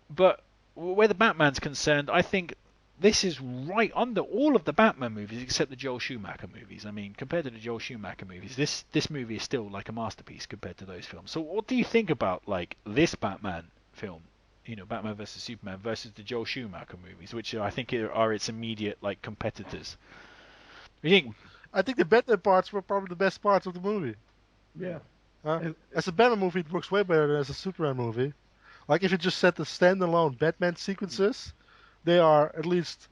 Speaker 1: but where the Batman's concerned, I think this is right under all of the Batman movies except the Joel Schumacher movies. I mean, compared to the Joel Schumacher movies, this movie is still like a masterpiece compared to those films. So what do you think about like this Batman film? You know, Batman versus Superman versus the Joel Schumacher movies, which I think are its immediate like competitors. What do you think?
Speaker 2: I think the Batman parts were probably the best parts of the movie.
Speaker 3: Yeah.
Speaker 2: As a Batman movie, it works way better than as a Superman movie. Like if you just set the standalone Batman sequences, they are at least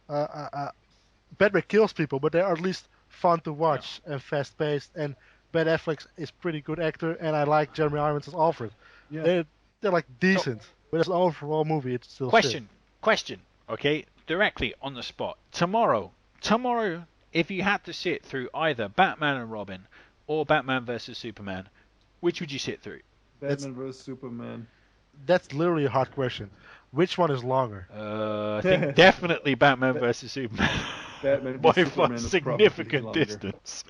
Speaker 2: Batman kills people, but they are at least fun to watch and fast-paced. And Ben Affleck is pretty good actor, and I like Jeremy Irons as Alfred.
Speaker 3: Yeah.
Speaker 2: They're like decent, but as an overall movie, it's still
Speaker 1: Question,
Speaker 2: shit.
Speaker 1: okay, directly on the spot. Tomorrow, if you had to sit through either Batman and Robin or Batman versus Superman, which would you sit through?
Speaker 3: Batman vs Superman.
Speaker 2: That's literally a hard question. Which one is longer?
Speaker 1: I think definitely Batman versus Superman.
Speaker 3: Batman
Speaker 1: by
Speaker 3: vs
Speaker 1: far
Speaker 3: Superman is
Speaker 1: significant
Speaker 3: probably longer.
Speaker 1: distance.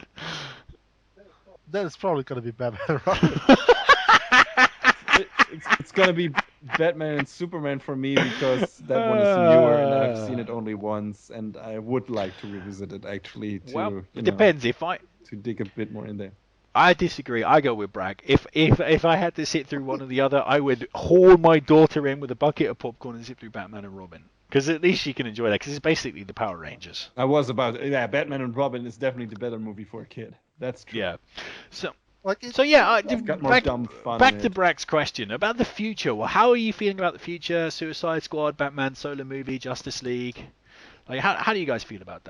Speaker 2: That is probably going to be Batman and Robin.
Speaker 3: It's gonna be Batman and Superman for me because that one is newer and I've seen it only once, and I would like to revisit it actually to
Speaker 1: depends
Speaker 3: to dig a bit more in there.
Speaker 1: I disagree. I go with Bragg. If I had to sit through one or the other, I would haul my daughter in with a bucket of popcorn and sit through Batman and Robin. Because at least she can enjoy that. Because it's basically the Power Rangers.
Speaker 3: Batman and Robin is definitely the better movie for a kid. That's true.
Speaker 1: Yeah. So
Speaker 3: got more dumb fun
Speaker 1: back
Speaker 3: in
Speaker 1: to
Speaker 3: it.
Speaker 1: Bragg's question about the future. Well, how are you feeling about the future? Suicide Squad, Batman solo movie, Justice League. Like, how do you guys feel about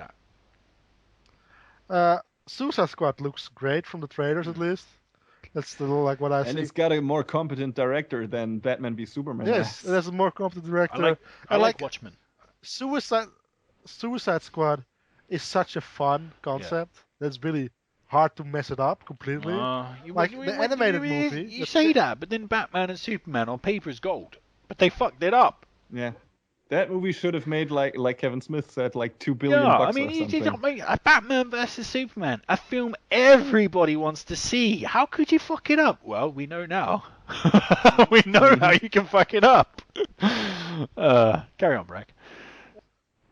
Speaker 1: that?
Speaker 2: Suicide Squad looks great from the trailers, at least. That's still like what I see.
Speaker 3: And it's got a more competent director than Batman v Superman.
Speaker 2: Yes, it has a more competent director.
Speaker 1: I like Watchmen.
Speaker 2: Suicide Squad is such a fun concept that's really hard to mess it up completely. The animated movie.
Speaker 1: You say that, but then Batman and Superman on paper is gold, but they fucked it up.
Speaker 3: Yeah. That movie should have made, like Kevin Smith said, like $2 billion bucks or something.
Speaker 1: You did not make a Batman versus Superman, a film everybody wants to see. How could you fuck it up? Well, we know now. We know how you can fuck it up. Carry on, Bragg.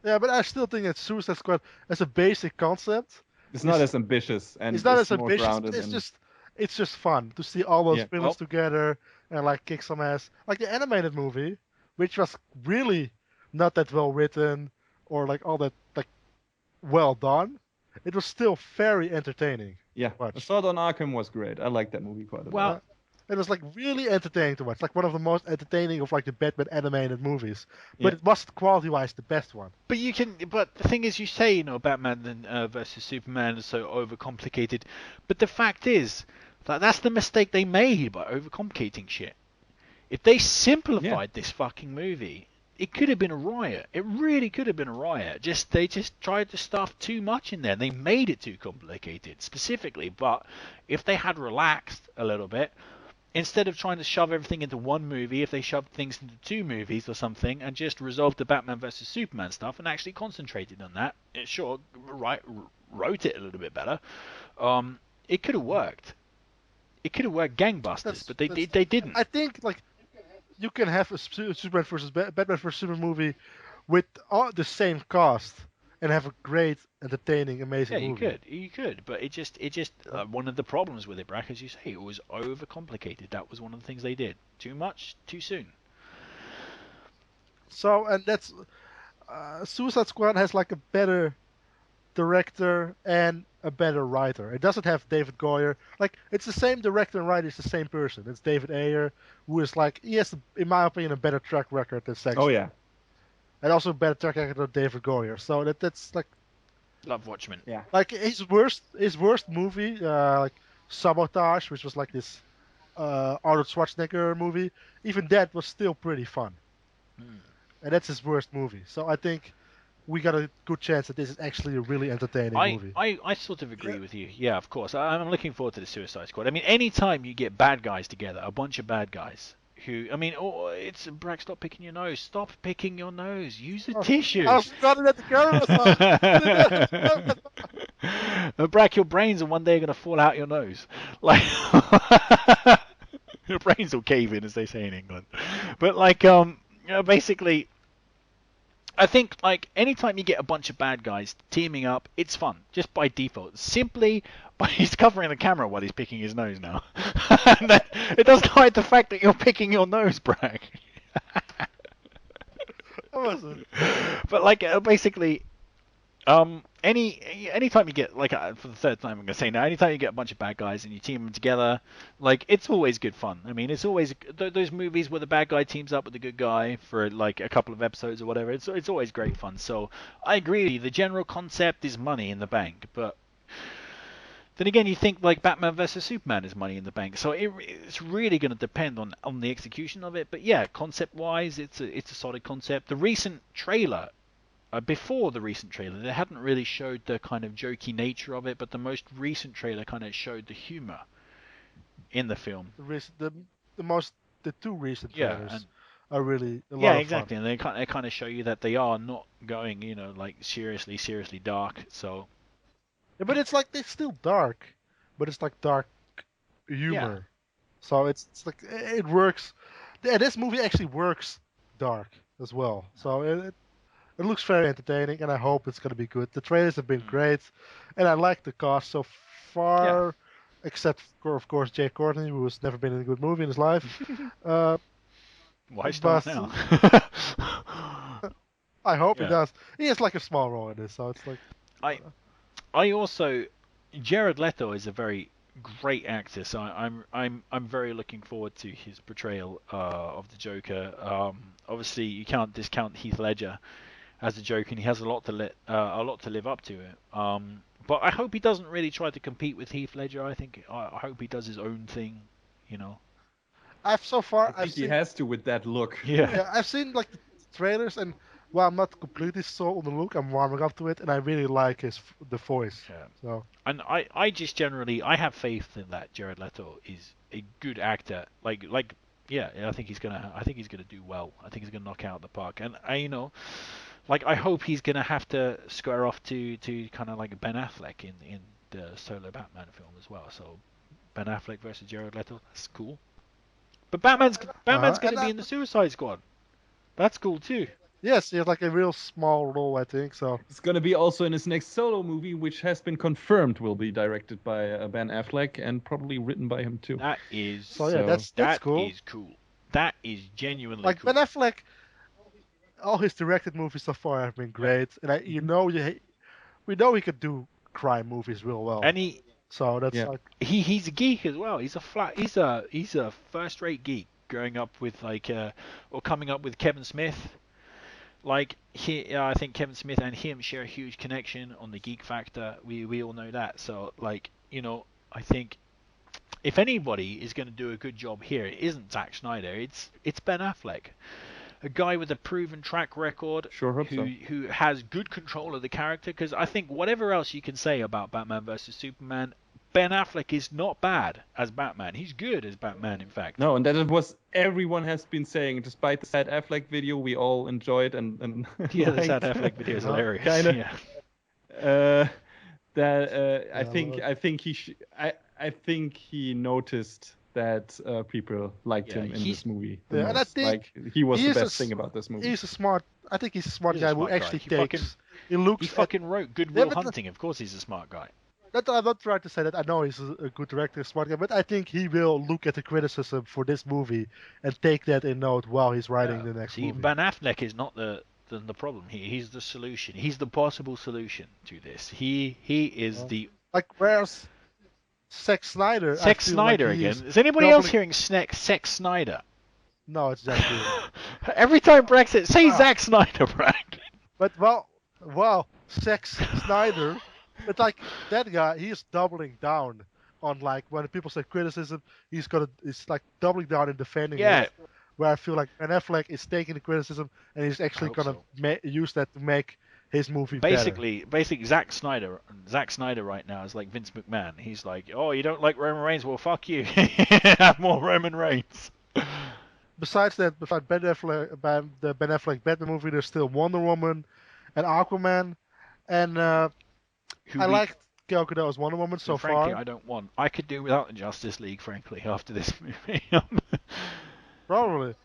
Speaker 2: Yeah, but I still think that Suicide Squad, as a basic concept,
Speaker 3: it's not as ambitious, and
Speaker 2: it's not as
Speaker 3: more
Speaker 2: ambitious.
Speaker 3: grounded.
Speaker 2: It's just fun to see all those villains together and like kick some ass. Like the animated movie, which was really not that well written or like all that like well done, it was still very entertaining.
Speaker 3: Yeah, Assault on Arkham was great. I liked that movie quite a bit.
Speaker 2: It was like really entertaining to watch, like one of the most entertaining of like the Batman animated movies. But it wasn't quality-wise the best one.
Speaker 1: But the thing is, you say Batman versus Superman is so overcomplicated, but the fact is that that's the mistake they made by overcomplicating shit. If they simplified this fucking movie, it could have been a riot. It really could have been a riot. They just tried to stuff too much in there. They made it too complicated specifically. But if they had relaxed a little bit, instead of trying to shove everything into one movie, if they shoved things into two movies or something and just resolved the Batman versus Superman stuff and actually concentrated on that, wrote it a little bit better, it could have worked. It could have worked gangbusters, but they didn't.
Speaker 2: I think like you can have a Superman versus Batman versus Superman movie with all the same cast and have a great, entertaining, amazing movie.
Speaker 1: You could, but it just one of the problems with it, Brack, as you say, it was overcomplicated. That was one of the things they did. Too much, too soon.
Speaker 2: So, and that's Suicide Squad has like a better director and a better writer. It doesn't have David Goyer. Like, it's the same director and writer, it's the same person. It's David Ayer, who is like, he has, in my opinion, a better track record than Sexton.
Speaker 3: Oh yeah.
Speaker 2: And also a better track record than David Goyer. So that's like,
Speaker 1: love Watchmen.
Speaker 3: Yeah.
Speaker 2: like his worst movie, like Sabotage, which was like this Arnold Schwarzenegger movie. Even that was still pretty fun. And that's his worst movie. So I think we got a good chance that this is actually a really entertaining movie.
Speaker 1: I sort of agree with you. Yeah, of course. I'm looking forward to the Suicide Squad. I mean, anytime you get bad guys together, a bunch of bad guys who, I mean, it's Brack, stop picking your nose. Stop picking your nose. Use a tissue.
Speaker 2: I was running at the camera.
Speaker 1: Brack, your brains are one day going to fall out your nose. Like, your brains will cave in, as they say in England. But like, basically, I think like anytime you get a bunch of bad guys teaming up, it's fun just by default. Simply by he's covering the camera while he's picking his nose now. And then, it doesn't hide the fact that you're picking your nose, Brack.
Speaker 2: I wasn't.
Speaker 1: But like basically, anytime you get like for the third time I'm gonna say now, anytime you get a bunch of bad guys and you team them together, like it's always good fun. I mean, it's always those movies where the bad guy teams up with the good guy for like a couple of episodes or whatever. It's always great fun. So I agree. The general concept is money in the bank, but then again, you think like Batman versus Superman is money in the bank. So it's really going to depend on the execution of it. But yeah, concept wise, it's a solid concept. The recent trailer. Before the recent trailer, they hadn't really showed the kind of jokey nature of it, but the most recent trailer kind of showed the humor in the film.
Speaker 2: The two recent trailers are really a lot of
Speaker 1: exactly,
Speaker 2: fun.
Speaker 1: And they kind of show you that they are not going, like seriously dark. So,
Speaker 2: yeah, but it's like they're still dark, but it's like dark humor. Yeah. So it's like it works. Yeah, this movie actually works dark as well. So it looks very entertaining, and I hope it's going to be good. The trailers have been great, and I like the cast so far, except for, of course, Jay Courtney, who has never been in a good movie in his life.
Speaker 1: Why start now?
Speaker 2: I hope he does. He has like a small role in this, so it's like...
Speaker 1: I also... Jared Leto is a very great actor, so I'm very looking forward to his portrayal of the Joker. Obviously, you can't discount Heath Ledger as a Joker, and he has a lot to live up to it. But I hope he doesn't really try to compete with Heath Ledger. I hope he does his own thing,
Speaker 3: I think he has to with that look.
Speaker 2: Yeah, I've seen like the trailers, and while I'm not completely sold on the look, I'm warming up to it, and I really like the voice.
Speaker 1: Yeah.
Speaker 2: So.
Speaker 1: And I just generally I have faith in that Jared Leto is a good actor. Yeah, I think he's gonna do well. I think he's gonna knock out the park. And I hope he's gonna have to square off to kind of like Ben Affleck in the solo Batman film as well. So Ben Affleck versus Jared Leto, that's cool. But Batman's gonna be in the Suicide Squad. That's cool too.
Speaker 2: Yes, he has like a real small role, I think. So
Speaker 3: he's gonna be also in his next solo movie, which has been confirmed will be directed by Ben Affleck and probably written by him too.
Speaker 1: That is
Speaker 2: that's cool.
Speaker 1: That is cool. That is genuinely
Speaker 2: like
Speaker 1: cool.
Speaker 2: Ben Affleck. All his directed movies so far have been great, and we know he could do crime movies real well.
Speaker 1: And
Speaker 2: like
Speaker 1: he's a geek as well. He's a first-rate geek. Growing up with or coming up with Kevin Smith. Like I think Kevin Smith and him share a huge connection on the geek factor. We all know that. So I think if anybody is going to do a good job here, it isn't Zack Snyder. It's Ben Affleck, a guy with a proven track record,
Speaker 3: Sure hope so.
Speaker 1: who has good control of the character. Because I think whatever else you can say about Batman versus Superman, Ben Affleck is not bad as Batman. He's good as Batman, in fact.
Speaker 3: No, and that was everyone has been saying. Despite the sad Affleck video, we all enjoyed and
Speaker 1: yeah, the sad Affleck video is hilarious.
Speaker 3: Kinda.
Speaker 1: Yeah.
Speaker 3: I think he noticed that people liked him in this movie.
Speaker 2: And I think
Speaker 3: he was the best thing about this movie.
Speaker 2: He's a smart guy who actually takes. He
Speaker 1: fucking wrote Good Will Hunting. Of course, he's a smart guy.
Speaker 2: I'm not trying to say that. I know he's a good director, a smart guy, but I think he will look at the criticism for this movie and take that in note while he's writing the next movie.
Speaker 1: Ben Affleck is not the problem here. He's the solution. He's the possible solution to this. He is the...
Speaker 2: Like, where's Zack Snyder?
Speaker 1: Zack Snyder again? Is anybody else hearing Zack Snyder?
Speaker 2: No, it's Zack Snyder.
Speaker 1: Every time Brexit, say Zack Snyder, Brad.
Speaker 2: But, Zack Snyder... But like that guy, he's doubling down on like when people say criticism, he's like doubling down and defending it. Where I feel like Ben Affleck is taking the criticism and he's actually gonna use that to make his movie
Speaker 1: basically Zack Snyder right now is like Vince McMahon. He's like, oh, you don't like Roman Reigns? Well, fuck you. Have more Roman Reigns.
Speaker 2: Besides that, the Ben Affleck Batman movie, there's still Wonder Woman and Aquaman, and I liked Gal Gadot as Wonder Woman so
Speaker 1: frankly,
Speaker 2: far.
Speaker 1: I could do without the Justice League, frankly, after this movie.
Speaker 2: Probably.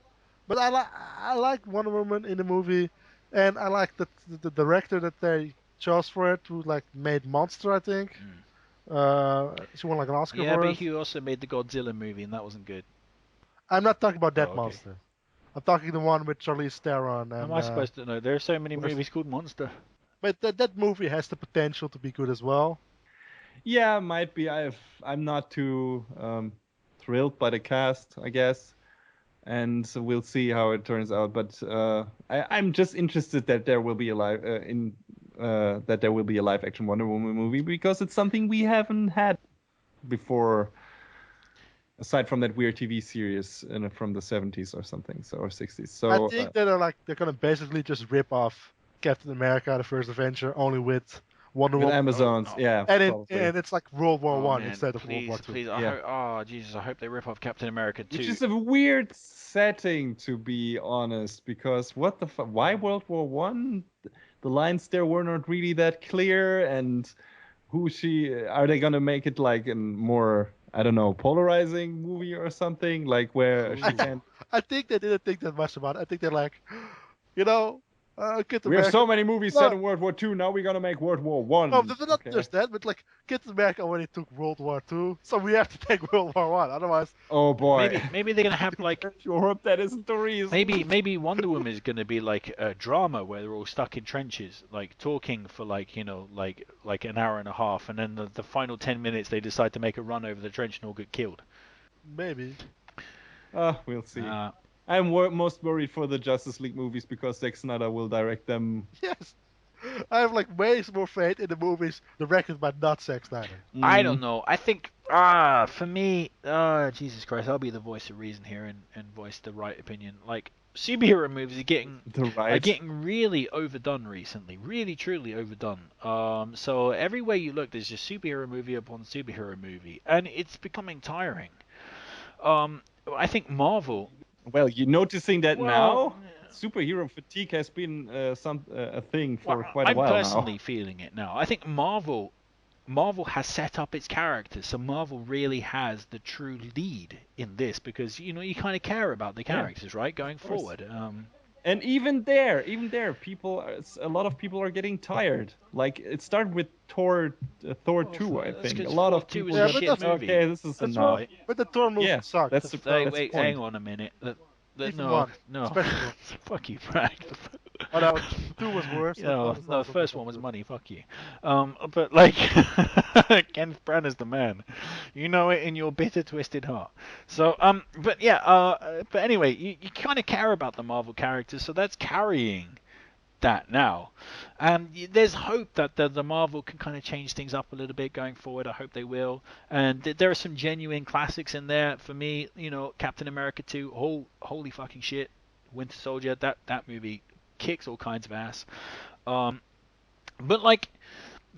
Speaker 2: But I like Wonder Woman in the movie, and I like the director that they chose for it, who like made Monster, I think. She won like an Oscar for it.
Speaker 1: Yeah, but he also made the Godzilla movie, and that wasn't good.
Speaker 2: I'm not talking about that Monster. I'm talking the one with Charlize Theron. And,
Speaker 1: am I supposed to know? There are so many movies called Monster.
Speaker 2: But that movie has the potential to be good as well.
Speaker 3: Yeah, might be. I'm not too thrilled by the cast, I guess, and so we'll see how it turns out. But I'm just interested that there will be a live action Wonder Woman movie, because it's something we haven't had before, aside from that weird TV series from the 70s or something, or 60s. So
Speaker 2: I think they're gonna basically just rip off Captain America: The First Avenger, only with Wonder Woman.
Speaker 3: Amazons, yeah.
Speaker 2: And it's like World War One instead of World War Two.
Speaker 1: Please, Jesus, I hope they rip off Captain America too.
Speaker 3: Which is a weird setting, to be honest, because what the fuck? Why World War One? The lines there were not really that clear, and are they gonna make it like a more, I don't know, polarizing movie or something, like where she can't...
Speaker 2: I think they didn't think that much about it. I think they're like,
Speaker 3: we have so many movies set in World War II. Now we're gonna make World War One.
Speaker 2: No, not just that, but like Captain America already took World War II, so we have to take World War One. Otherwise,
Speaker 3: oh boy,
Speaker 1: maybe they're gonna have like.
Speaker 3: You hope that isn't the reason.
Speaker 1: Maybe Wonder Woman is gonna be like a drama where they're all stuck in trenches, like talking for like an hour and a half, and then the final 10 minutes they decide to make a run over the trench and all get killed.
Speaker 2: Maybe.
Speaker 3: We'll see. I'm most worried for the Justice League movies because Zack Snyder will direct them.
Speaker 2: Yes. I have like way more faith in the movies directed by not Zack Snyder.
Speaker 1: I don't know. I think, for me, Jesus Christ, I'll be the voice of reason here and voice the right opinion. Like, superhero movies are getting really overdone recently. Really, truly overdone. So everywhere you look, there's just superhero movie upon superhero movie. And it's becoming tiring. I think Marvel...
Speaker 3: Well, you're noticing that now? Superhero fatigue has been a thing for quite a while now.
Speaker 1: I'm personally feeling it now. I think Marvel has set up its characters, so Marvel really has the true lead in this, because you kind of care about the characters, right, going forward.
Speaker 3: And even there, a lot of people are getting tired. Like, it started with Thor 2, I think. A lot of people
Speaker 1: were shit movie.
Speaker 3: Okay, this is enough.
Speaker 2: Right. But the Thor movie sucked.
Speaker 1: Wait, hang on a minute. No. Fuck you, Frank.
Speaker 2: Oh, no, 2 was worse.
Speaker 1: No, the first one was money. Fuck you. But like, Kenneth Branagh's the man. You know it in your bitter, twisted heart. So, but yeah, but anyway, you kind of care about the Marvel characters, so that's carrying that now. And there's hope that the Marvel can kind of change things up a little bit going forward. I hope they will. And there are some genuine classics in there for me. You know, Captain America 2, holy fucking shit. Winter Soldier, that movie kicks all kinds of ass. But like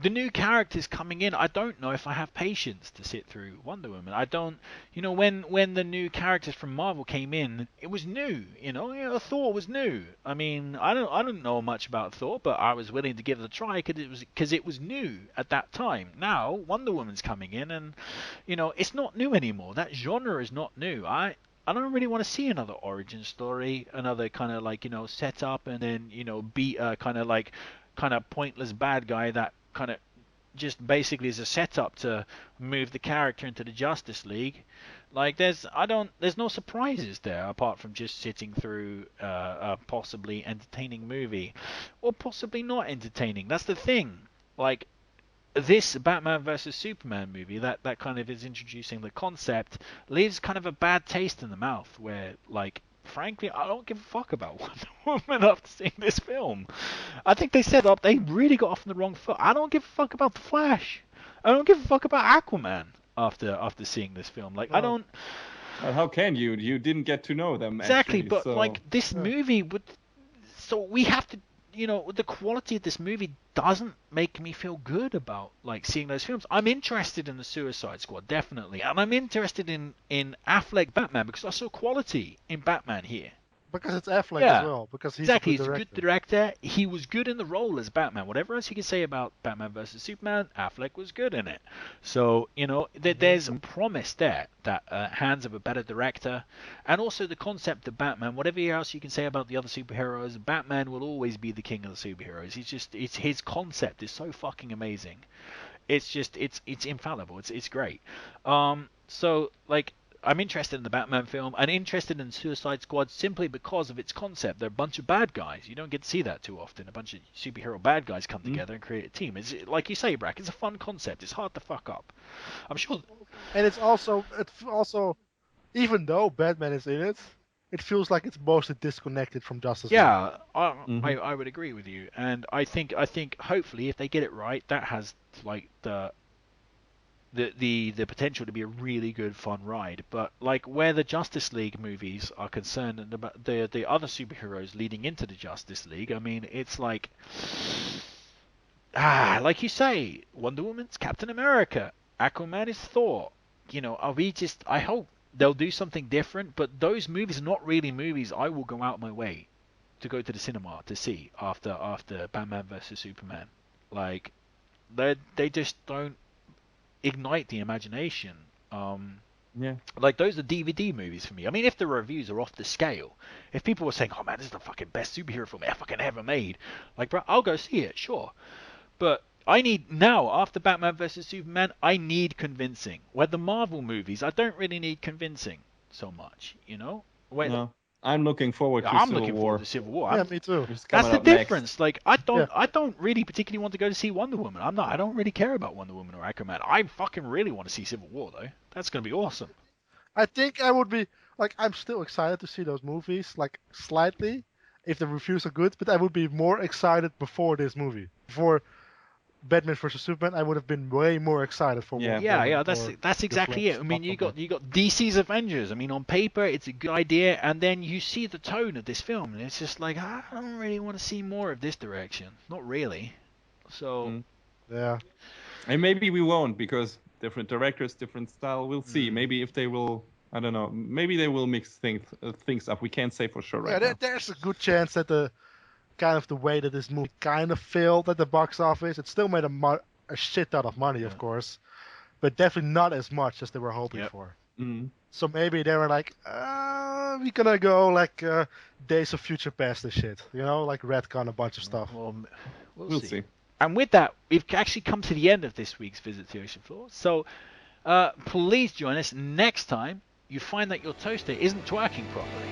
Speaker 1: the new characters coming in, I don't know if I have patience to sit through Wonder Woman. I don't, you know, when the new characters from Marvel came in, it was new. You know, Thor was new. I mean, I don't know much about Thor, but I was willing to give it a try because it was new at that time. Now Wonder Woman's coming in, and you know, it's not new anymore. That genre is not new. I don't really want to see another origin story, another kind of like, you know, set up and then, you know, beat a kind of pointless bad guy that kind of just basically is a setup to move the character into the Justice League. Like there's no surprises there apart from just sitting through a possibly entertaining movie or possibly not entertaining. That's the thing. Like this Batman versus Superman movie that kind of is introducing the concept leaves kind of a bad taste in the mouth where, like, frankly, I don't give a fuck about Wonder Woman after seeing this film. I think they really got off on the wrong foot. I don't give a fuck about The Flash. I don't give a fuck about Aquaman after seeing this film. Like, I don't...
Speaker 3: Well, how can you? You didn't get to know them,
Speaker 1: exactly,
Speaker 3: actually,
Speaker 1: but
Speaker 3: so...
Speaker 1: like this movie would... So we have to... You know, the quality of this movie doesn't make me feel good about like seeing those films. I'm interested in the Suicide Squad, definitely, and I'm interested in Affleck Batman because I saw quality in Batman here.
Speaker 2: Because it's Affleck as well. Because he's
Speaker 1: exactly,
Speaker 2: a good director.
Speaker 1: He's a good director. He was good in the role as Batman. Whatever else you can say about Batman versus Superman, Affleck was good in it. So, you know, there's a promise there that hands of a better director, and also the concept of Batman. Whatever else you can say about the other superheroes, Batman will always be the king of the superheroes. It's his concept is so fucking amazing. It's infallible. It's great. So like, I'm interested in the Batman film. I'm interested in Suicide Squad simply because of its concept. They're a bunch of bad guys. You don't get to see that too often. A bunch of superhero bad guys come together and create a team. It's like you say, Brack. It's a fun concept. It's hard to fuck up. I'm sure.
Speaker 2: And it's also even though Batman is in it, it feels like it's mostly disconnected from Justice League.
Speaker 1: Yeah, I would agree with you. And I think hopefully if they get it right, that has like the potential to be a really good fun ride. But like where the Justice League movies are concerned and about the other superheroes leading into the Justice League, I mean, it's like like you say, Wonder Woman's Captain America, Aquaman is Thor. You know, I hope they'll do something different, but those movies are not really movies I will go out my way to go to the cinema to see after Batman vs Superman. Like they just don't ignite the imagination. Like those are DVD movies for me. I mean, if the reviews are off the scale, if people were saying, "Oh man, this is the fucking best superhero film fucking ever made," like, bro, I'll go see it, sure. But I need now after Batman vs Superman, I need convincing. Where the Marvel movies, I don't really need convincing so much, you know.
Speaker 3: No. I'm looking forward to
Speaker 1: Civil War.
Speaker 2: Yeah, me too.
Speaker 1: That's the difference. Next. Like I don't really particularly want to go to see Wonder Woman. I don't really care about Wonder Woman or Aquaman. I fucking really want to see Civil War though. That's gonna be awesome.
Speaker 2: I think I would be like, I'm still excited to see those movies, like slightly, if the reviews are good. But I would be more excited before this movie. Before Batman vs Superman, I would have been way more excited for.
Speaker 1: That's exactly it. I mean, you got DC's Avengers. I mean, on paper it's a good idea, and then you see the tone of this film, and it's just like I don't really want to see more of this direction. Not really. So
Speaker 2: yeah,
Speaker 3: and maybe we won't because different directors, different style. We'll see. Maybe if they will. I don't know. Maybe they will mix things up. We can't say for sure right now.
Speaker 2: There's a good chance that the way that this movie kind of failed at the box office, it still made a shit ton of money, of course, but definitely not as much as they were hoping for. So maybe they were like, we're gonna go like Days of Future Past and shit, you know, like retcon a bunch of stuff.
Speaker 1: Well, we'll see. And with that, we've actually come to the end of this week's Visit to Ocean Floor. So please join us next time you find that your toaster isn't twerking properly.